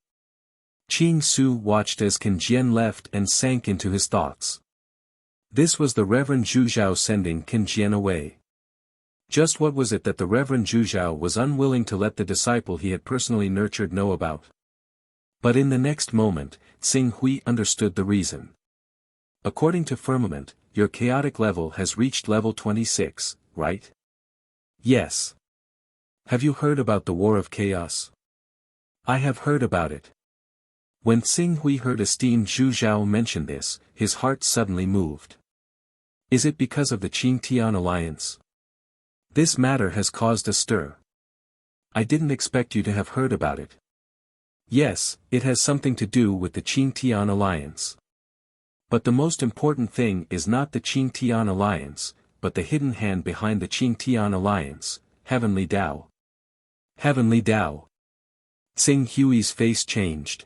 Qing Su watched as Kan Jian left and sank into his thoughts. This was the Reverend Zhu Zhao sending Kan Jian away. Just what was it that the Reverend Zhu Zhao was unwilling to let the disciple he had personally nurtured know about? But in the next moment, Tsing Hui understood the reason. According to Firmament, your chaotic level has reached level 26, right? Yes. Have you heard about the War of Chaos? I have heard about it. When Tsing Hui heard esteemed Zhu Zhao mention this, his heart suddenly moved. Is it because of the Qingtian alliance? This matter has caused a stir. I didn't expect you to have heard about it. Yes, it has something to do with the Qing-Tian alliance. But the most important thing is not the Qing-Tian alliance, but the hidden hand behind the Qing-Tian alliance, Heavenly Tao. Heavenly Tao. Tsing Hui's face changed.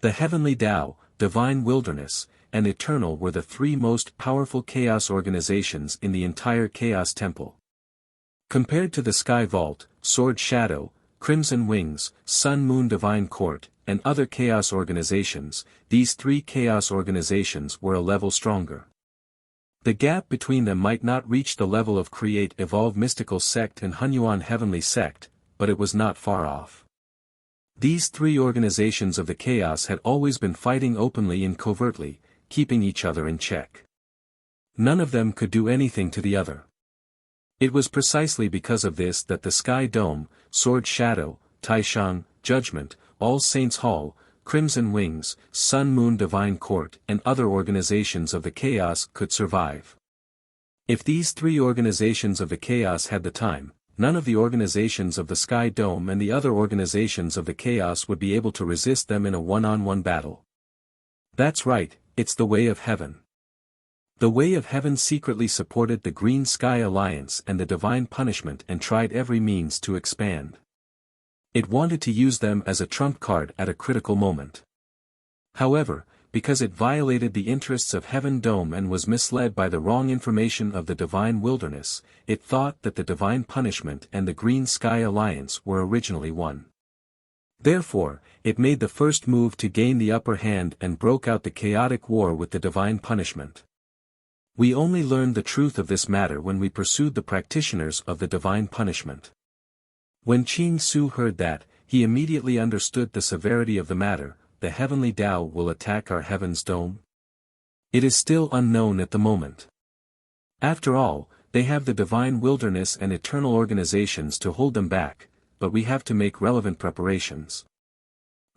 The Heavenly Tao, Divine Wilderness, and Eternal were the three most powerful chaos organizations in the entire Chaos Temple. Compared to the Sky Vault, Sword Shadow, Crimson Wings, Sun Moon Divine Court, and other chaos organizations, these three chaos organizations were a level stronger. The gap between them might not reach the level of Create Evolve Mystical Sect and Hunyuan Heavenly Sect, but it was not far off. These three organizations of the chaos had always been fighting openly and covertly, keeping each other in check. None of them could do anything to the other. It was precisely because of this that the Sky Dome, Sword Shadow, Taishang, Judgment, All Saints Hall, Crimson Wings, Sun Moon Divine Court and other organizations of the chaos could survive. If these three organizations of the chaos had the time, none of the organizations of the Sky Dome and the other organizations of the chaos would be able to resist them in a one-on-one battle. That's right, it's the way of heaven. The Way of Heaven secretly supported the Green Sky Alliance and the Divine Punishment and tried every means to expand. It wanted to use them as a trump card at a critical moment. However, because it violated the interests of Heaven Dome and was misled by the wrong information of the Divine Wilderness, it thought that the Divine Punishment and the Green Sky Alliance were originally one. Therefore, it made the first move to gain the upper hand and broke out the chaotic war with the Divine Punishment. We only learned the truth of this matter when we pursued the practitioners of the Divine Punishment. When Qing Su heard that, he immediately understood the severity of the matter. The Heavenly Tao will attack our Heaven's Dome? It is still unknown at the moment. After all, they have the Divine Wilderness and Eternal organizations to hold them back, but we have to make relevant preparations.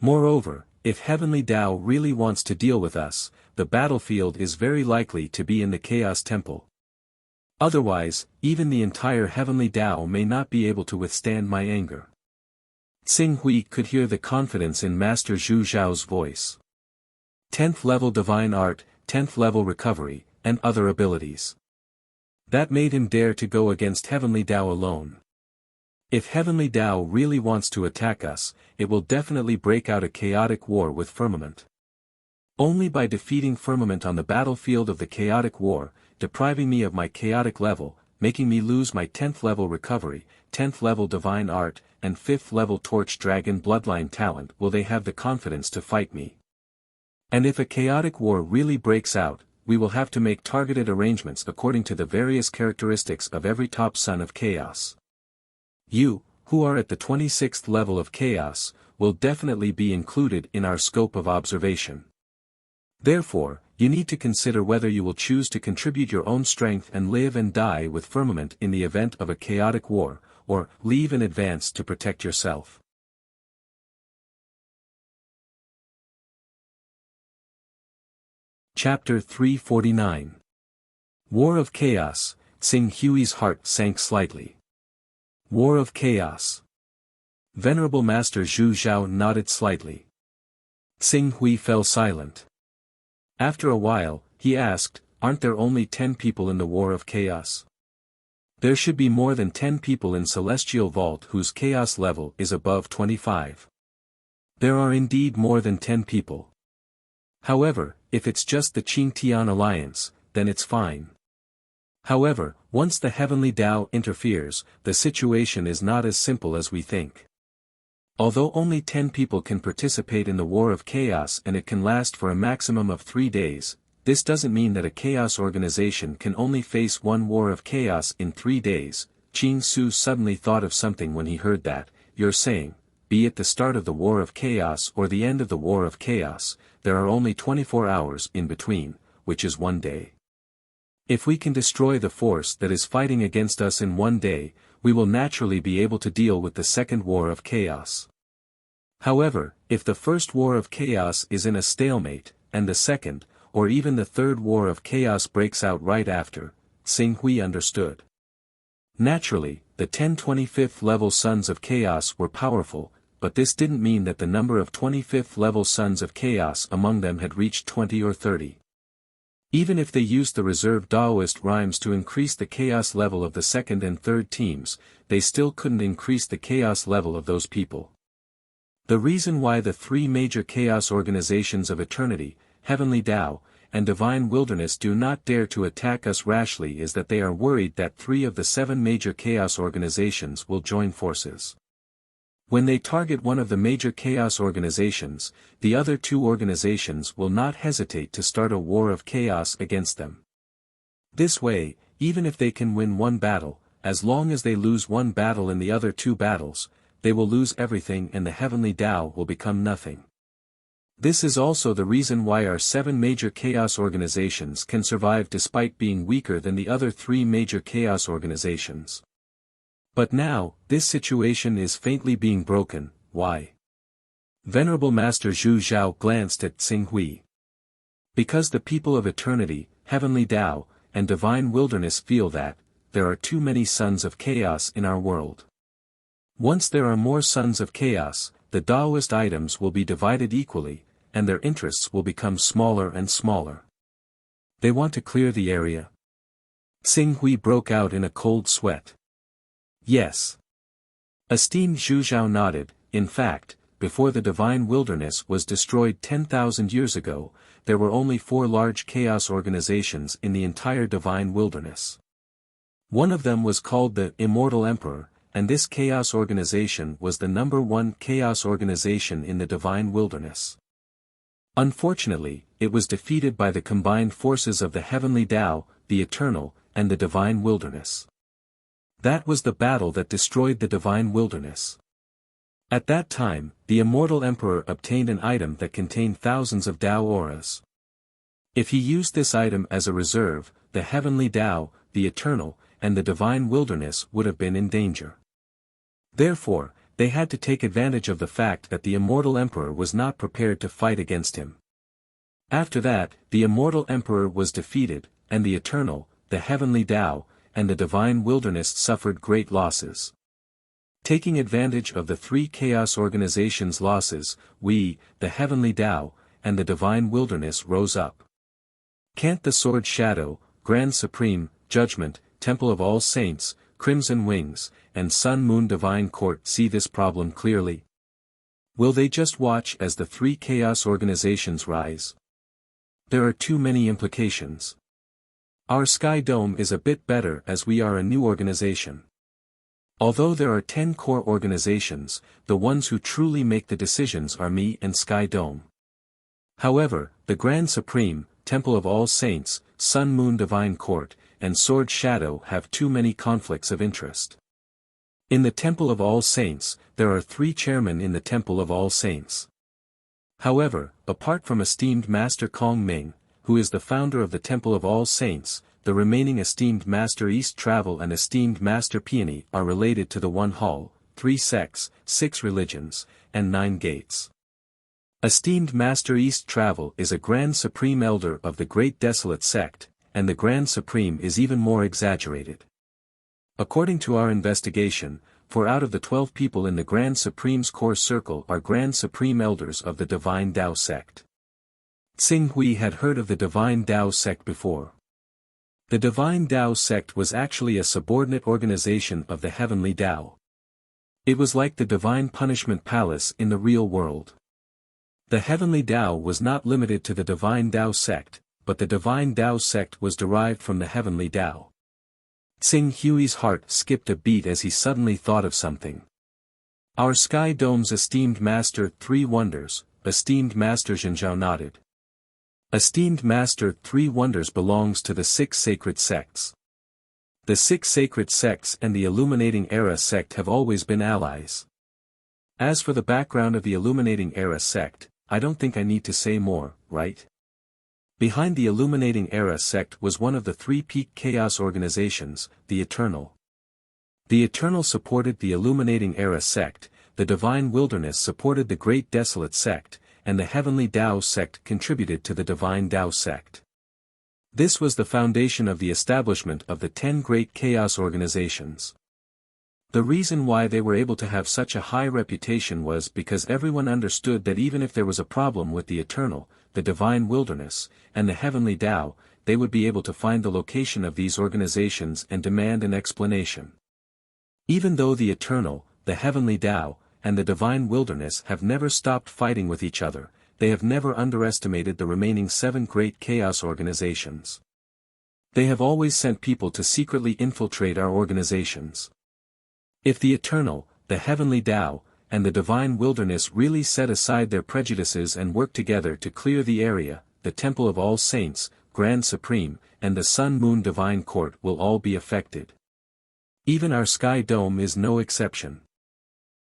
Moreover, if Heavenly Tao really wants to deal with us, the battlefield is very likely to be in the Chaos Temple. Otherwise, even the entire Heavenly Tao may not be able to withstand my anger. Tsing Hui could hear the confidence in Master Zhu Zhao's voice. 10th level Divine Art, 10th level Recovery, and other abilities. That made him dare to go against Heavenly Tao alone. If Heavenly Tao really wants to attack us, it will definitely break out a chaotic war with Firmament. Only by defeating Firmament on the battlefield of the chaotic war, depriving me of my chaotic level, making me lose my 10th level Recovery, 10th level Divine Art, and 5th level Torch Dragon Bloodline talent will they have the confidence to fight me. And if a chaotic war really breaks out, we will have to make targeted arrangements according to the various characteristics of every top son of chaos. You, who are at the 26th level of chaos, will definitely be included in our scope of observation. Therefore, you need to consider whether you will choose to contribute your own strength and live and die with Firmament in the event of a chaotic war, or leave in advance to protect yourself. Chapter 349. War of Chaos. Tsing Hui's heart sank slightly. War of Chaos. Venerable Master Zhu Zhao nodded slightly. Tsing Hui fell silent. After a while, he asked, "Aren't there only 10 people in the War of Chaos? There should be more than 10 people in Celestial Vault whose chaos level is above 25. There are indeed more than 10 people. However, if it's just the Qing-Tian alliance, then it's fine. However, once the Heavenly Tao interferes, the situation is not as simple as we think. Although only 10 people can participate in the War of Chaos and it can last for a maximum of 3 days, this doesn't mean that a chaos organization can only face one War of Chaos in 3 days." Qing Su suddenly thought of something when he heard that. "You're saying, be it the start of the War of Chaos or the end of the War of Chaos, there are only 24 hours in between, which is 1 day. If we can destroy the force that is fighting against us in 1 day, we will naturally be able to deal with the second War of Chaos. However, if the first War of Chaos is in a stalemate, and the second, or even the third War of Chaos breaks out right after," Tsing Hui understood. Naturally, the 10 25th level Sons of Chaos were powerful, but this didn't mean that the number of 25th level Sons of Chaos among them had reached 20 or 30. Even if they used the reserved Daoist rhymes to increase the chaos level of the second and third teams, they still couldn't increase the chaos level of those people. The reason why the three major chaos organizations of Eternity, Heavenly Tao, and Divine Wilderness do not dare to attack us rashly is that they are worried that 3 of the 7 major chaos organizations will join forces. When they target one of the major chaos organizations, the other 2 organizations will not hesitate to start a war of chaos against them. This way, even if they can win one battle, as long as they lose one battle in the other 2 battles, they will lose everything and the Heavenly Tao will become nothing. This is also the reason why our 7 major chaos organizations can survive despite being weaker than the other 3 major chaos organizations. But now, this situation is faintly being broken. Why? Venerable Master Zhu Zhao glanced at Tsing Hui. Because the people of Eternity, Heavenly Tao, and Divine Wilderness feel that, there are too many Sons of Chaos in our world. Once there are more Sons of Chaos, the Daoist items will be divided equally, and their interests will become smaller and smaller. They want to clear the area. Tsing Hui broke out in a cold sweat. Yes. Esteemed Zhu Zhao nodded. In fact, before the Divine Wilderness was destroyed 10,000 years ago, there were only 4 large chaos organizations in the entire Divine Wilderness. One of them was called the Immortal Emperor, and this chaos organization was the number 1 chaos organization in the Divine Wilderness. Unfortunately, it was defeated by the combined forces of the Heavenly Tao, the Eternal, and the Divine Wilderness. That was the battle that destroyed the Divine Wilderness. At that time, the Immortal Emperor obtained an item that contained thousands of Tao auras. If he used this item as a reserve, the Heavenly Tao, the Eternal, and the Divine Wilderness would have been in danger. Therefore, they had to take advantage of the fact that the Immortal Emperor was not prepared to fight against him. After that, the Immortal Emperor was defeated, and the Eternal, the Heavenly Tao, and the Divine Wilderness suffered great losses. Taking advantage of the 3 chaos organizations' losses, we, the Heavenly Tao, and the Divine Wilderness rose up. Can't the Sword Shadow, Grand Supreme, Judgment, Temple of All Saints, Crimson Wings, and Sun Moon Divine Court see this problem clearly? Will they just watch as the 3 chaos organizations rise? There are too many implications. Our Sky Dome is a bit better as we are a new organization. Although there are 10 core organizations, the ones who truly make the decisions are me and Sky Dome. However, the Grand Supreme, Temple of All Saints, Sun Moon Divine Court, and Sword Shadow have too many conflicts of interest. In the Temple of All Saints, there are 3 chairmen in the Temple of All Saints. However, apart from esteemed Master Kong Ming, who is the founder of the Temple of All Saints, the remaining esteemed Master East Travel and esteemed Master Peony are related to the 1 hall, 3 sects, 6 religions, and 9 gates. Esteemed Master East Travel is a Grand Supreme Elder of the Great Desolate Sect, and the Grand Supreme is even more exaggerated. According to our investigation, 4 out of the 12 people in the Grand Supreme's core circle are Grand Supreme Elders of the Divine Tao sect. Tsing Hui had heard of the Divine Tao sect before. The Divine Tao sect was actually a subordinate organization of the Heavenly Tao. It was like the Divine Punishment Palace in the real world. The Heavenly Tao was not limited to the Divine Tao sect, but the Divine Tao sect was derived from the Heavenly Tao. Tsing Hui's heart skipped a beat as he suddenly thought of something. Our Sky Dome's esteemed Master 3 Wonders, esteemed Master Zhenjiao nodded. Esteemed Master 3 Wonders belongs to the 6 sacred sects. The 6 sacred sects and the Illuminating Era sect have always been allies. As for the background of the Illuminating Era sect, I don't think I need to say more, right? Behind the Illuminating Era sect was one of the 3 peak chaos organizations, the Eternal. The Eternal supported the Illuminating Era sect, the Divine Wilderness supported the Great Desolate sect, and the Heavenly Tao sect contributed to the Divine Tao sect. This was the foundation of the establishment of the 10 great chaos organizations. The reason why they were able to have such a high reputation was because everyone understood that even if there was a problem with the eternal, the divine wilderness, and the heavenly Tao, they would be able to find the location of these organizations and demand an explanation. Even though the eternal, the heavenly Tao, and the divine wilderness have never stopped fighting with each other, they have never underestimated the remaining 7 great chaos organizations. They have always sent people to secretly infiltrate our organizations. If the eternal, the heavenly Tao, and the divine wilderness really set aside their prejudices and work together to clear the area, the Temple of All Saints, Grand Supreme, and the Sun-Moon Divine Court will all be affected. Even our Sky Dome is no exception.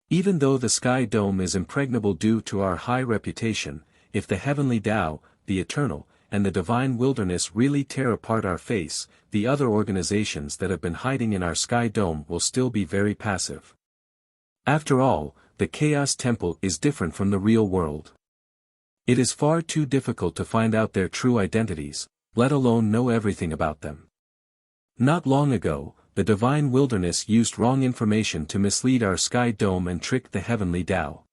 Even though the Sky Dome is impregnable due to our high reputation, if the heavenly Tao, the eternal, and the divine wilderness really tear apart our face, the other organizations that have been hiding in our Sky Dome will still be very passive. After all, the Chaos Temple is different from the real world. It is far too difficult to find out their true identities, let alone know everything about them. Not long ago, the divine wilderness used wrong information to mislead our Sky Dome and trick the heavenly Tao.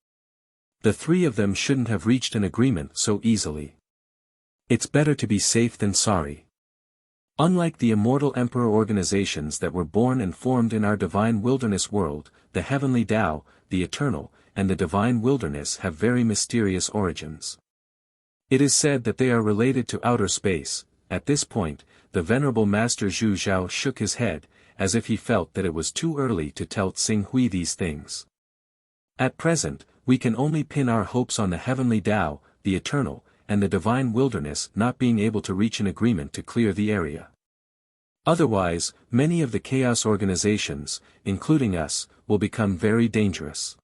The 3 of them shouldn't have reached an agreement so easily. It's better to be safe than sorry. Unlike the immortal emperor organizations that were born and formed in our divine wilderness world, the heavenly Tao, the eternal, and the divine wilderness have very mysterious origins. It is said that they are related to outer space. At this point, the venerable Master Zhu Zhao shook his head, as if he felt that it was too early to tell Tsing Hui these things. At present, we can only pin our hopes on the heavenly Tao, the eternal, and the divine wilderness not being able to reach an agreement to clear the area. Otherwise, many of the chaos organizations, including us, will become very dangerous.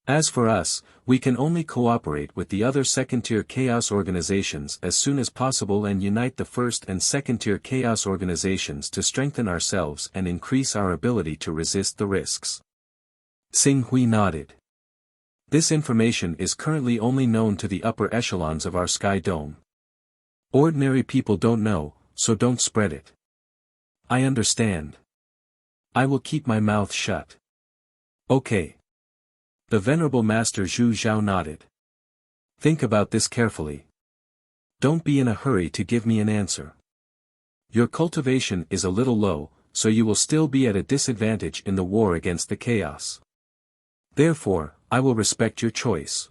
As for us, we can only cooperate with the other second-tier chaos organizations as soon as possible and unite the first and second-tier chaos organizations to strengthen ourselves and increase our ability to resist the risks. Tsing Hui nodded. This information is currently only known to the upper echelons of our Sky Dome. Ordinary people don't know, so don't spread it. I understand. I will keep my mouth shut. Okay. The venerable Master Zhu Zhao nodded. Think about this carefully. Don't be in a hurry to give me an answer. Your cultivation is a little low, so you will still be at a disadvantage in the war against the chaos. Therefore, I will respect your choice.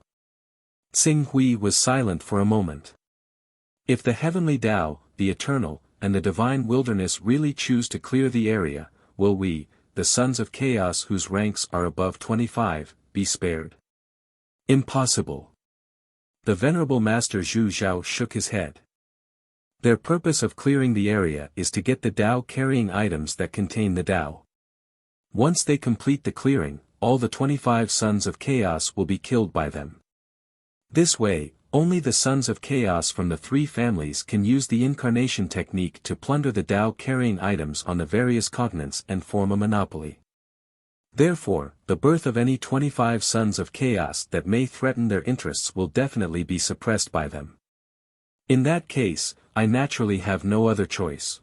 Tsing Hui was silent for a moment. If the heavenly Tao, the eternal, and the divine wilderness really choose to clear the area, will we, the sons of chaos whose ranks are above 25, be spared? Impossible. The venerable Master Zhu Zhao shook his head. Their purpose of clearing the area is to get the Tao carrying items that contain the Tao. Once they complete the clearing, all the 25 sons of chaos will be killed by them. This way, only the sons of chaos from the 3 families can use the incarnation technique to plunder the Tao carrying items on the various continents and form a monopoly. Therefore, the birth of any 25 sons of chaos that may threaten their interests will definitely be suppressed by them. In that case, I naturally have no other choice.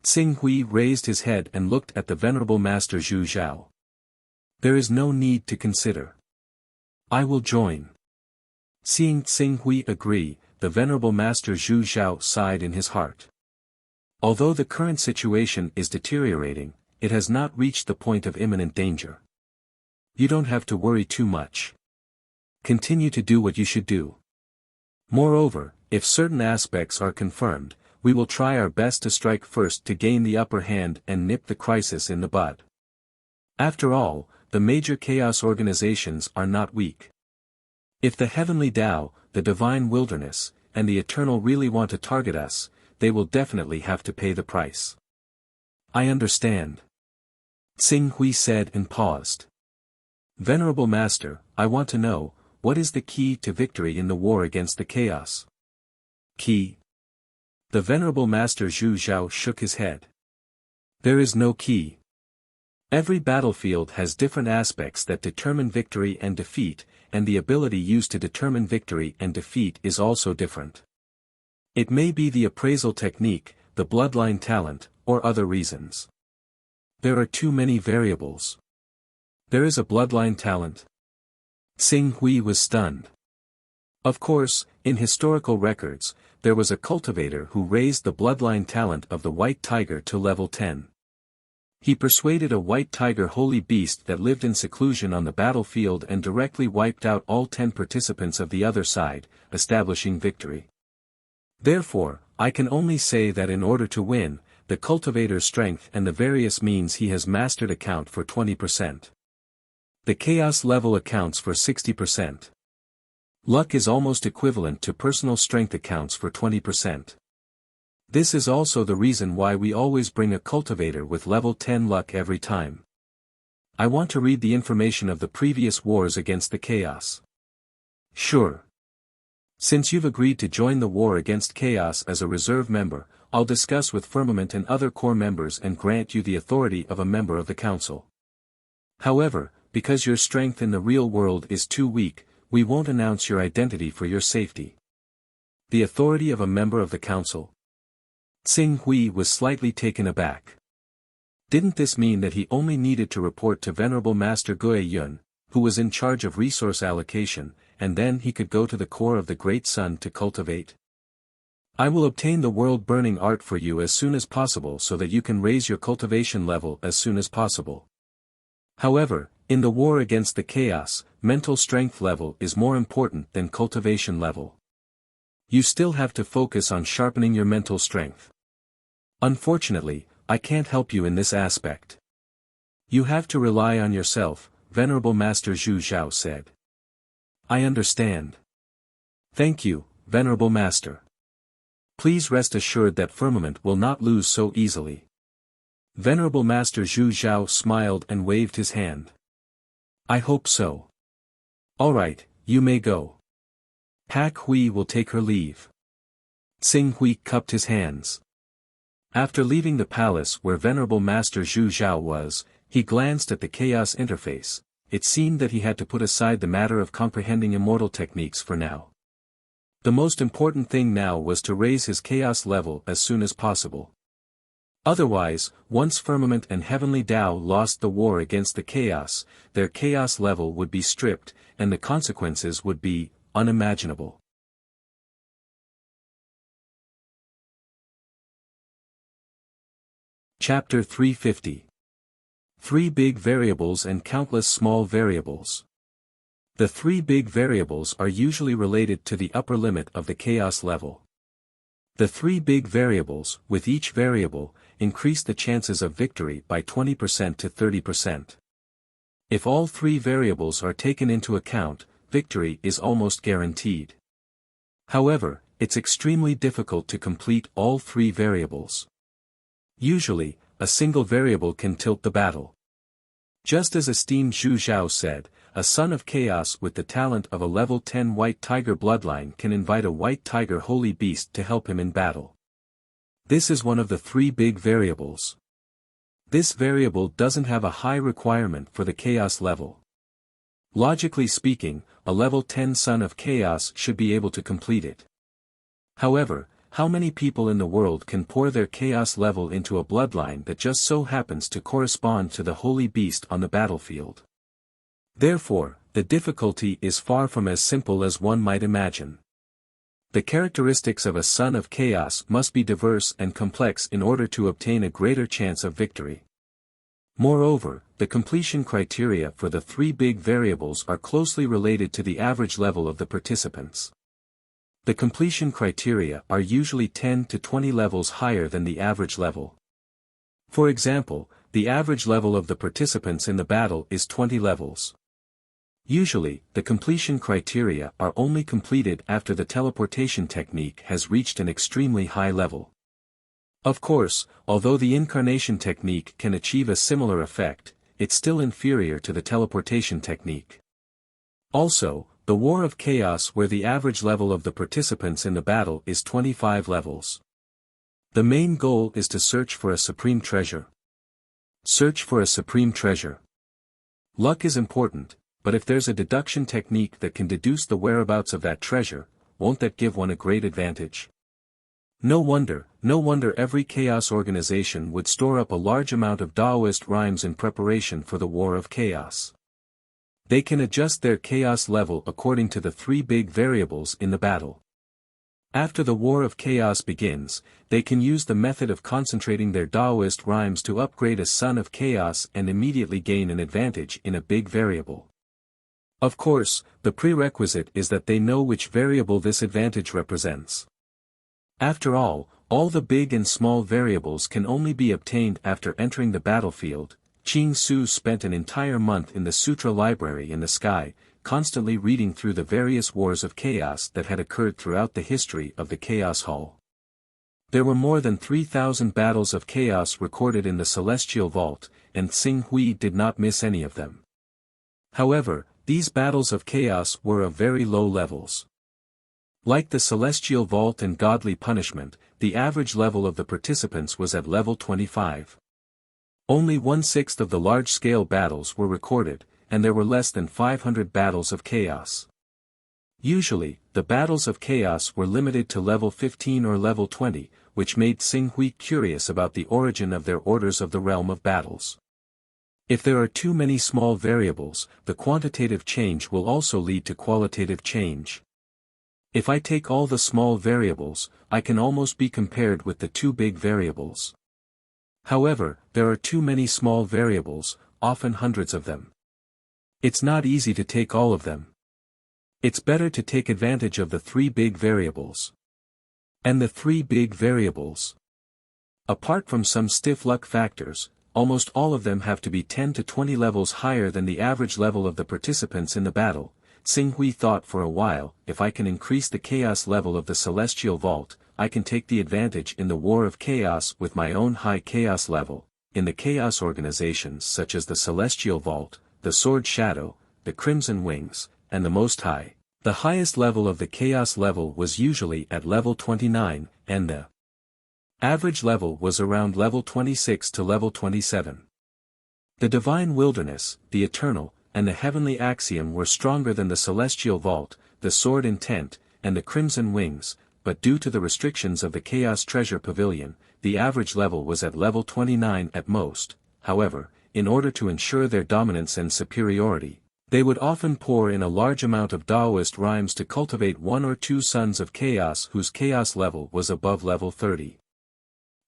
Tsing Hui raised his head and looked at the venerable Master Zhu Zhao. There is no need to consider. I will join. Seeing Tsing Hui agree, the venerable Master Zhu Zhao sighed in his heart. Although the current situation is deteriorating, it has not reached the point of imminent danger. You don't have to worry too much. Continue to do what you should do. Moreover, if certain aspects are confirmed, we will try our best to strike first to gain the upper hand and nip the crisis in the bud. After all, the major chaos organizations are not weak. If the heavenly Tao, the divine wilderness, and the eternal really want to target us, they will definitely have to pay the price. I understand. Tsing Hui said and paused. Venerable Master, I want to know, what is the key to victory in the war against the chaos? Key? The venerable Master Zhu Zhao shook his head. There is no key. Every battlefield has different aspects that determine victory and defeat, and the ability used to determine victory and defeat is also different. It may be the appraisal technique, the bloodline talent, or other reasons. There are too many variables. There is a bloodline talent. Xing Hui was stunned. Of course, in historical records, there was a cultivator who raised the bloodline talent of the white tiger to level 10. He persuaded a white tiger holy beast that lived in seclusion on the battlefield and directly wiped out all 10 participants of the other side, establishing victory. Therefore, I can only say that in order to win, the cultivator's strength and the various means he has mastered account for 20%. The chaos level accounts for 60%. Luck is almost equivalent to personal strength accounts for 20%. This is also the reason why we always bring a cultivator with level 10 luck every time. I want to read the information of the previous wars against the chaos. Sure. Since you've agreed to join the war against chaos as a reserve member, I'll discuss with Firmament and other core members and grant you the authority of a member of the council. However, because your strength in the real world is too weak, we won't announce your identity for your safety. The authority of a member of the council? Xing Hui was slightly taken aback. Didn't this mean that he only needed to report to Venerable Master Hunyuan, who was in charge of resource allocation, and then he could go to the core of the Great Sun to cultivate? I will obtain the world-burning art for you as soon as possible so that you can raise your cultivation level as soon as possible. However, in the war against the chaos, mental strength level is more important than cultivation level. You still have to focus on sharpening your mental strength. Unfortunately, I can't help you in this aspect. You have to rely on yourself, Venerable Master Zhu Zhao said. I understand. Thank you, Venerable Master. Please rest assured that Firmament will not lose so easily. Venerable Master Zhu Zhao smiled and waved his hand. I hope so. Alright, you may go. Pak Hui will take her leave. Xing Hui cupped his hands. After leaving the palace where Venerable Master Zhu Zhao was, he glanced at the chaos interface. It seemed that he had to put aside the matter of comprehending immortal techniques for now. The most important thing now was to raise his chaos level as soon as possible. Otherwise, once Firmament and Heavenly Tao lost the war against the chaos, their chaos level would be stripped, and the consequences would be unimaginable. Chapter 350. 3 big variables and countless small variables. The 3 big variables are usually related to the upper limit of the chaos level. The 3 big variables, with each variable, increase the chances of victory by 20% to 30%. If all 3 variables are taken into account, victory is almost guaranteed. However, it's extremely difficult to complete all 3 variables. Usually, a single variable can tilt the battle. Just as esteemed Zhu Zhao said, a son of chaos with the talent of a level 10 white tiger bloodline can invite a white tiger holy beast to help him in battle. This is one of the 3 big variables. This variable doesn't have a high requirement for the chaos level. Logically speaking, a level 10 son of chaos should be able to complete it. However, how many people in the world can pour their chaos level into a bloodline that just so happens to correspond to the holy beast on the battlefield? Therefore, the difficulty is far from as simple as one might imagine. The characteristics of a son of chaos must be diverse and complex in order to obtain a greater chance of victory. Moreover, the completion criteria for the 3 big variables are closely related to the average level of the participants. The completion criteria are usually 10 to 20 levels higher than the average level. For example, the average level of the participants in the battle is 20 levels. Usually, the completion criteria are only completed after the teleportation technique has reached an extremely high level. Of course, although the incarnation technique can achieve a similar effect, it's still inferior to the teleportation technique. Also, the War of Chaos where the average level of the participants in the battle is 25 levels. The main goal is to search for a supreme treasure. Search for a supreme treasure. Luck is important, but if there's a deduction technique that can deduce the whereabouts of that treasure, won't that give one a great advantage? No wonder every chaos organization would store up a large amount of Taoist rhymes in preparation for the War of Chaos. They can adjust their chaos level according to the three big variables in the battle. After the War of Chaos begins, they can use the method of concentrating their Taoist rhymes to upgrade a Son of Chaos and immediately gain an advantage in a big variable. Of course, the prerequisite is that they know which variable this advantage represents. After all the big and small variables can only be obtained after entering the battlefield. Qing Su spent an entire month in the Sutra Library in the sky, constantly reading through the various wars of chaos that had occurred throughout the history of the Chaos Hall. There were more than 3,000 battles of chaos recorded in the Celestial Vault, and Xing Hui did not miss any of them. However, these battles of chaos were of very low levels. Like the Celestial Vault and Godly Punishment, the average level of the participants was at level 25. Only 1/6 of the large-scale battles were recorded, and there were less than 500 battles of chaos. Usually, the battles of chaos were limited to level 15 or level 20, which made Xing Hui curious about the origin of their orders of the realm of battles. If there are too many small variables, the quantitative change will also lead to qualitative change. If I take all the small variables, I can almost be compared with the two big variables. However, there are too many small variables, often hundreds of them. It's not easy to take all of them. It's better to take advantage of the three big variables. And the three big variables. Apart from some stiff luck factors, almost all of them have to be 10 to 20 levels higher than the average level of the participants in the battle. Xing Hui thought for a while, if I can increase the chaos level of the Celestial Vault, I can take the advantage in the War of Chaos with my own high chaos level. In the chaos organizations such as the Celestial Vault, the Sword Shadow, the Crimson Wings, and the Most High, the highest level of the chaos level was usually at level 29, and the average level was around level 26 to level 27. The Divine Wilderness, the Eternal, and the Heavenly Axiom were stronger than the Celestial Vault, the Sword Intent, and the Crimson Wings, but due to the restrictions of the Chaos Treasure Pavilion, the average level was at level 29 at most. However, in order to ensure their dominance and superiority, they would often pour in a large amount of Taoist rhymes to cultivate one or two Sons of Chaos whose chaos level was above level 30.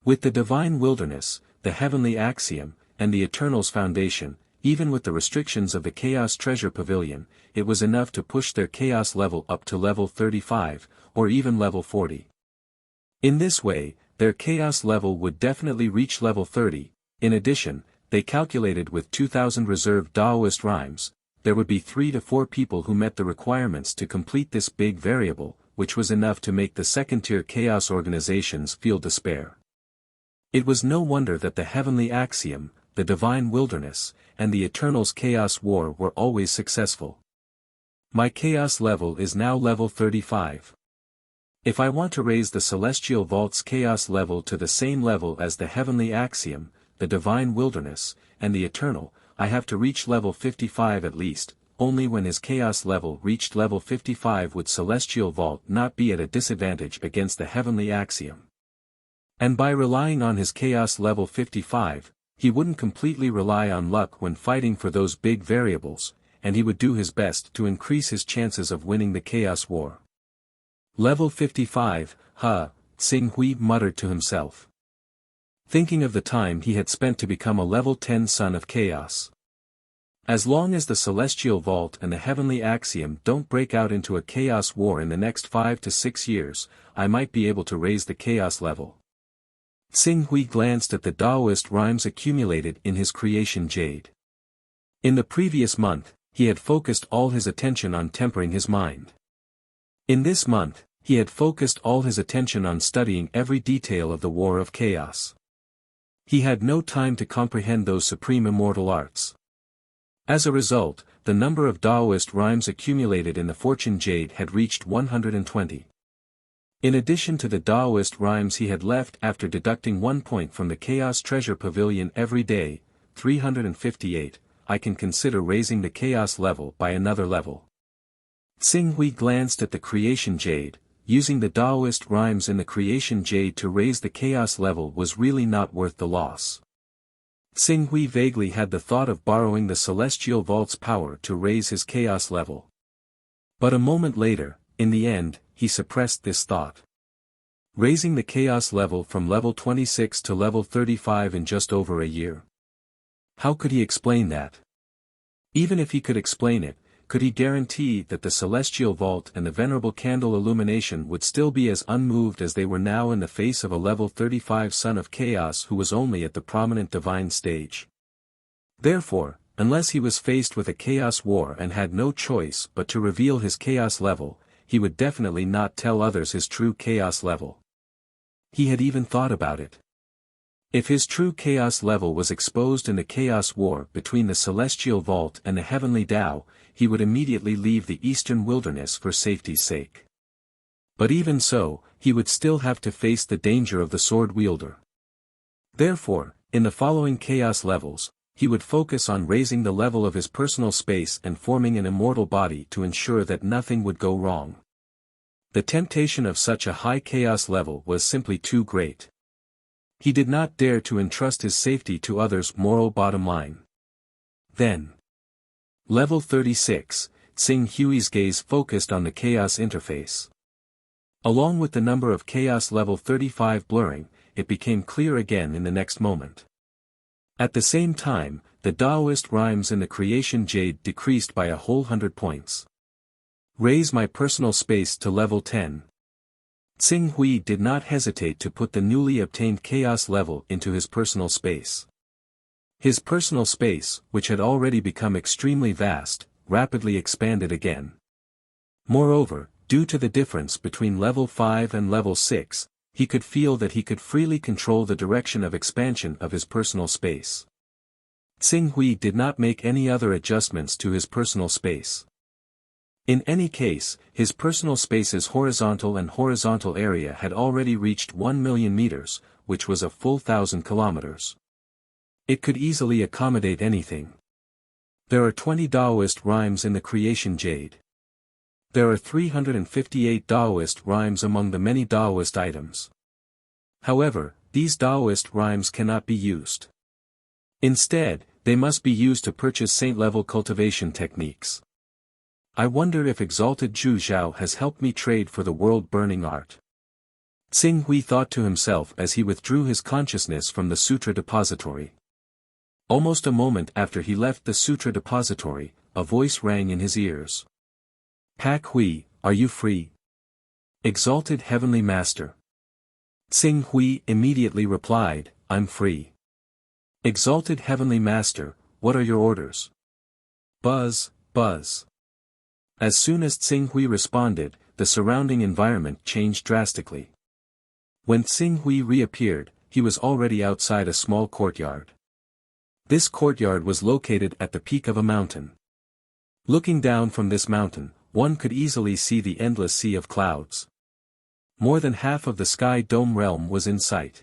With the Divine Wilderness, the Heavenly Axiom, and the Eternal's Foundation, even with the restrictions of the Chaos Treasure Pavilion, it was enough to push their chaos level up to level 35, or even level 40. In this way, their chaos level would definitely reach level 30. In addition, they calculated with 2,000 reserved Taoist rhymes, there would be 3 to 4 people who met the requirements to complete this big variable, which was enough to make the second-tier chaos organizations feel despair. It was no wonder that the Heavenly Axiom, the Divine Wilderness, and the Eternal's Chaos War were always successful. My chaos level is now level 35. If I want to raise the Celestial Vault's chaos level to the same level as the Heavenly Axiom, the Divine Wilderness, and the Eternal, I have to reach level 55 at least. Only when his chaos level reached level 55 would Celestial Vault not be at a disadvantage against the Heavenly Axiom. And by relying on his chaos level 55, he wouldn't completely rely on luck when fighting for those big variables, and he would do his best to increase his chances of winning the Chaos War. Level 55, Xing Hui muttered to himself, thinking of the time he had spent to become a level 10 Son of Chaos. As long as the Celestial Vault and the Heavenly Axiom don't break out into a Chaos War in the next 5 to 6 years, I might be able to raise the Chaos level. Xing Hui glanced at the Taoist rhymes accumulated in his creation jade. In the previous month, he had focused all his attention on tempering his mind. In this month, he had focused all his attention on studying every detail of the War of Chaos. He had no time to comprehend those supreme immortal arts. As a result, the number of Taoist rhymes accumulated in the Fortune Jade had reached 120. In addition to the Taoist rhymes he had left after deducting 1 point from the Chaos Treasure Pavilion every day, 358, I can consider raising the Chaos level by another level. Xing Hui glanced at the Creation Jade, using the Taoist rhymes in the creation jade to raise the chaos level was really not worth the loss. Xinghui vaguely had the thought of borrowing the celestial vault's power to raise his chaos level. But a moment later, in the end, he suppressed this thought. Raising the chaos level from level 26 to level 35 in just over a year. How could he explain that? Even if he could explain it, could he guarantee that the celestial vault and the venerable candle illumination would still be as unmoved as they were now in the face of a level 35 son of chaos who was only at the prominent divine stage? Therefore, unless he was faced with a chaos war and had no choice but to reveal his chaos level, he would definitely not tell others his true chaos level. He had even thought about it. If his true chaos level was exposed in the chaos war between the celestial vault and the heavenly Tao, he would immediately leave the eastern wilderness for safety's sake. But even so, he would still have to face the danger of the sword wielder. Therefore, in the following chaos levels, he would focus on raising the level of his personal space and forming an immortal body to ensure that nothing would go wrong. The temptation of such a high chaos level was simply too great. He did not dare to entrust his safety to others' moral bottom line. Then. Level 36, Xinghui's gaze focused on the chaos interface. Along with the number of chaos level 35 blurring, it became clear again in the next moment. At the same time, the Taoist rhymes in the creation jade decreased by a whole 100 points. Raise my personal space to level 10. Xinghui did not hesitate to put the newly obtained chaos level into his personal space. His personal space, which had already become extremely vast, rapidly expanded again. Moreover, due to the difference between level 5 and level 6, he could feel that he could freely control the direction of expansion of his personal space. Xinghui did not make any other adjustments to his personal space. In any case, his personal space's horizontal and horizontal area had already reached 1 million meters, which was a full 1,000 kilometers. It could easily accommodate anything. There are 20 Taoist rhymes in the creation jade. There are 358 Taoist rhymes among the many Taoist items. However, these Taoist rhymes cannot be used. Instead, they must be used to purchase saint-level cultivation techniques. I wonder if exalted Zhu Zhao has helped me trade for the world-burning art. Xinghui thought to himself as he withdrew his consciousness from the sutra depository. Almost a moment after he left the sutra depository, a voice rang in his ears. Pak Hui, are you free? Exalted Heavenly Master. Xinghui immediately replied, I'm free. Exalted Heavenly Master, what are your orders? Buzz, buzz. As soon as Xinghui responded, the surrounding environment changed drastically. When Xinghui reappeared, he was already outside a small courtyard. This courtyard was located at the peak of a mountain. Looking down from this mountain, one could easily see the endless sea of clouds. More than half of the sky dome realm was in sight.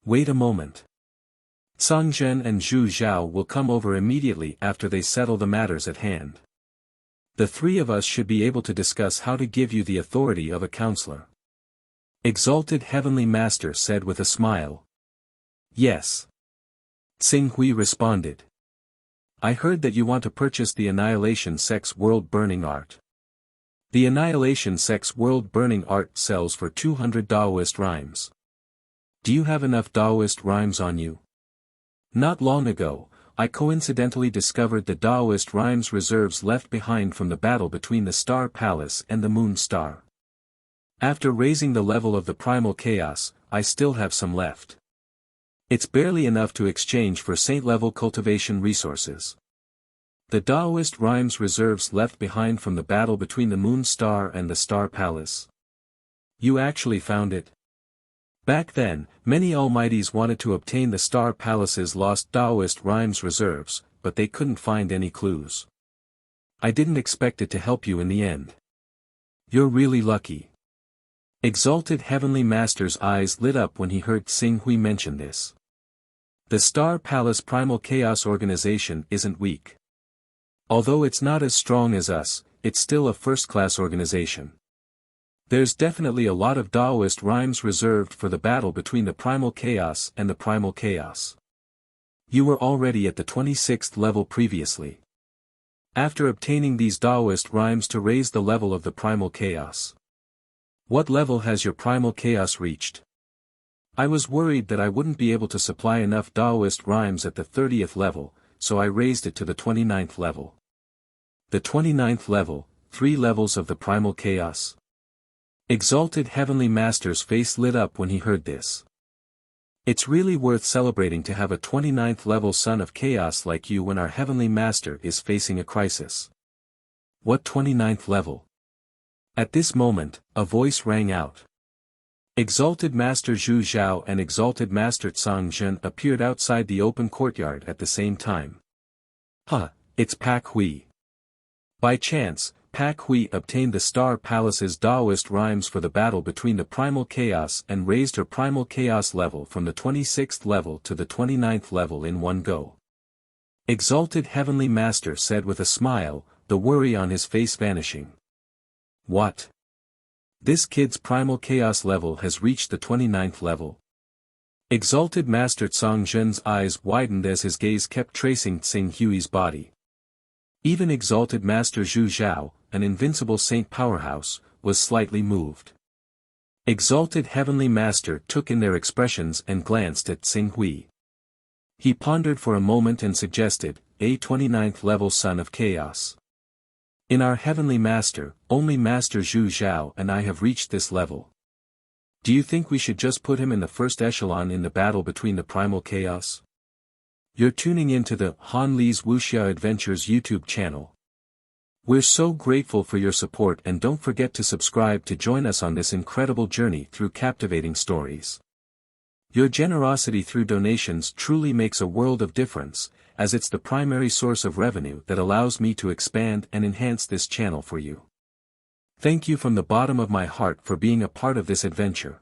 Wait a moment. Sangzhen and Zhu Zhao will come over immediately after they settle the matters at hand. The three of us should be able to discuss how to give you the authority of a counselor. Exalted Heavenly Master said with a smile. Yes. Xinghui responded. I heard that you want to purchase the Annihilation Sex World Burning Art. The Annihilation Sex World Burning Art sells for 200 Taoist rhymes. Do you have enough Taoist rhymes on you? Not long ago, I coincidentally discovered the Taoist rhymes reserves left behind from the battle between the Star Palace and the Moon Star. After raising the level of the primal chaos, I still have some left. It's barely enough to exchange for saint-level cultivation resources. The Taoist rhymes reserves left behind from the battle between the Moon Star and the Star Palace. You actually found it? Back then, many almighties wanted to obtain the Star Palace's lost Taoist rhymes reserves, but they couldn't find any clues. I didn't expect it to help you in the end. You're really lucky. Exalted Heavenly Master's eyes lit up when he heard Xinghui mention this. The Star Palace Primal Chaos organization isn't weak. Although it's not as strong as us, it's still a first-class organization. There's definitely a lot of Daoist rhymes reserved for the battle between the Primal Chaos and the Primal Chaos. You were already at the 26th level previously. After obtaining these Daoist rhymes to raise the level of the Primal Chaos. What level has your Primal Chaos reached? I was worried that I wouldn't be able to supply enough Daoist rhymes at the 30th level, so I raised it to the 29th level. The 29th level, 3 levels of the Primal Chaos. Exalted Heavenly Master's face lit up when he heard this. It's really worth celebrating to have a 29th level son of chaos like you when our Heavenly Master is facing a crisis. What 29th level? At this moment, a voice rang out. Exalted Master Zhu Zhao and Exalted Master Tsang Zhen appeared outside the open courtyard at the same time. Huh, it's Pak Hui. By chance, Pak Hui obtained the Star Palace's Daoist rhymes for the battle between the Primal Chaos and raised her Primal Chaos level from the 26th level to the 29th level in one go. Exalted Heavenly Master said with a smile, the worry on his face vanishing. What? This kid's Primal Chaos level has reached the 29th level. Exalted Master Tsang Zhen's eyes widened as his gaze kept tracing Tsing Hui's body. Even Exalted Master Zhu Zhao, an invincible saint powerhouse, was slightly moved. Exalted Heavenly Master took in their expressions and glanced at Tsing Hui. He pondered for a moment and suggested, a 29th level son of chaos. In our Heavenly Master, only Master Zhu Zhao and I have reached this level. Do you think we should just put him in the first echelon in the battle between the Primal Chaos? You're tuning into the Han Li's Wuxia Adventures YouTube channel. We're so grateful for your support and don't forget to subscribe to join us on this incredible journey through captivating stories. Your generosity through donations truly makes a world of difference, as it's the primary source of revenue that allows me to expand and enhance this channel for you. Thank you from the bottom of my heart for being a part of this adventure.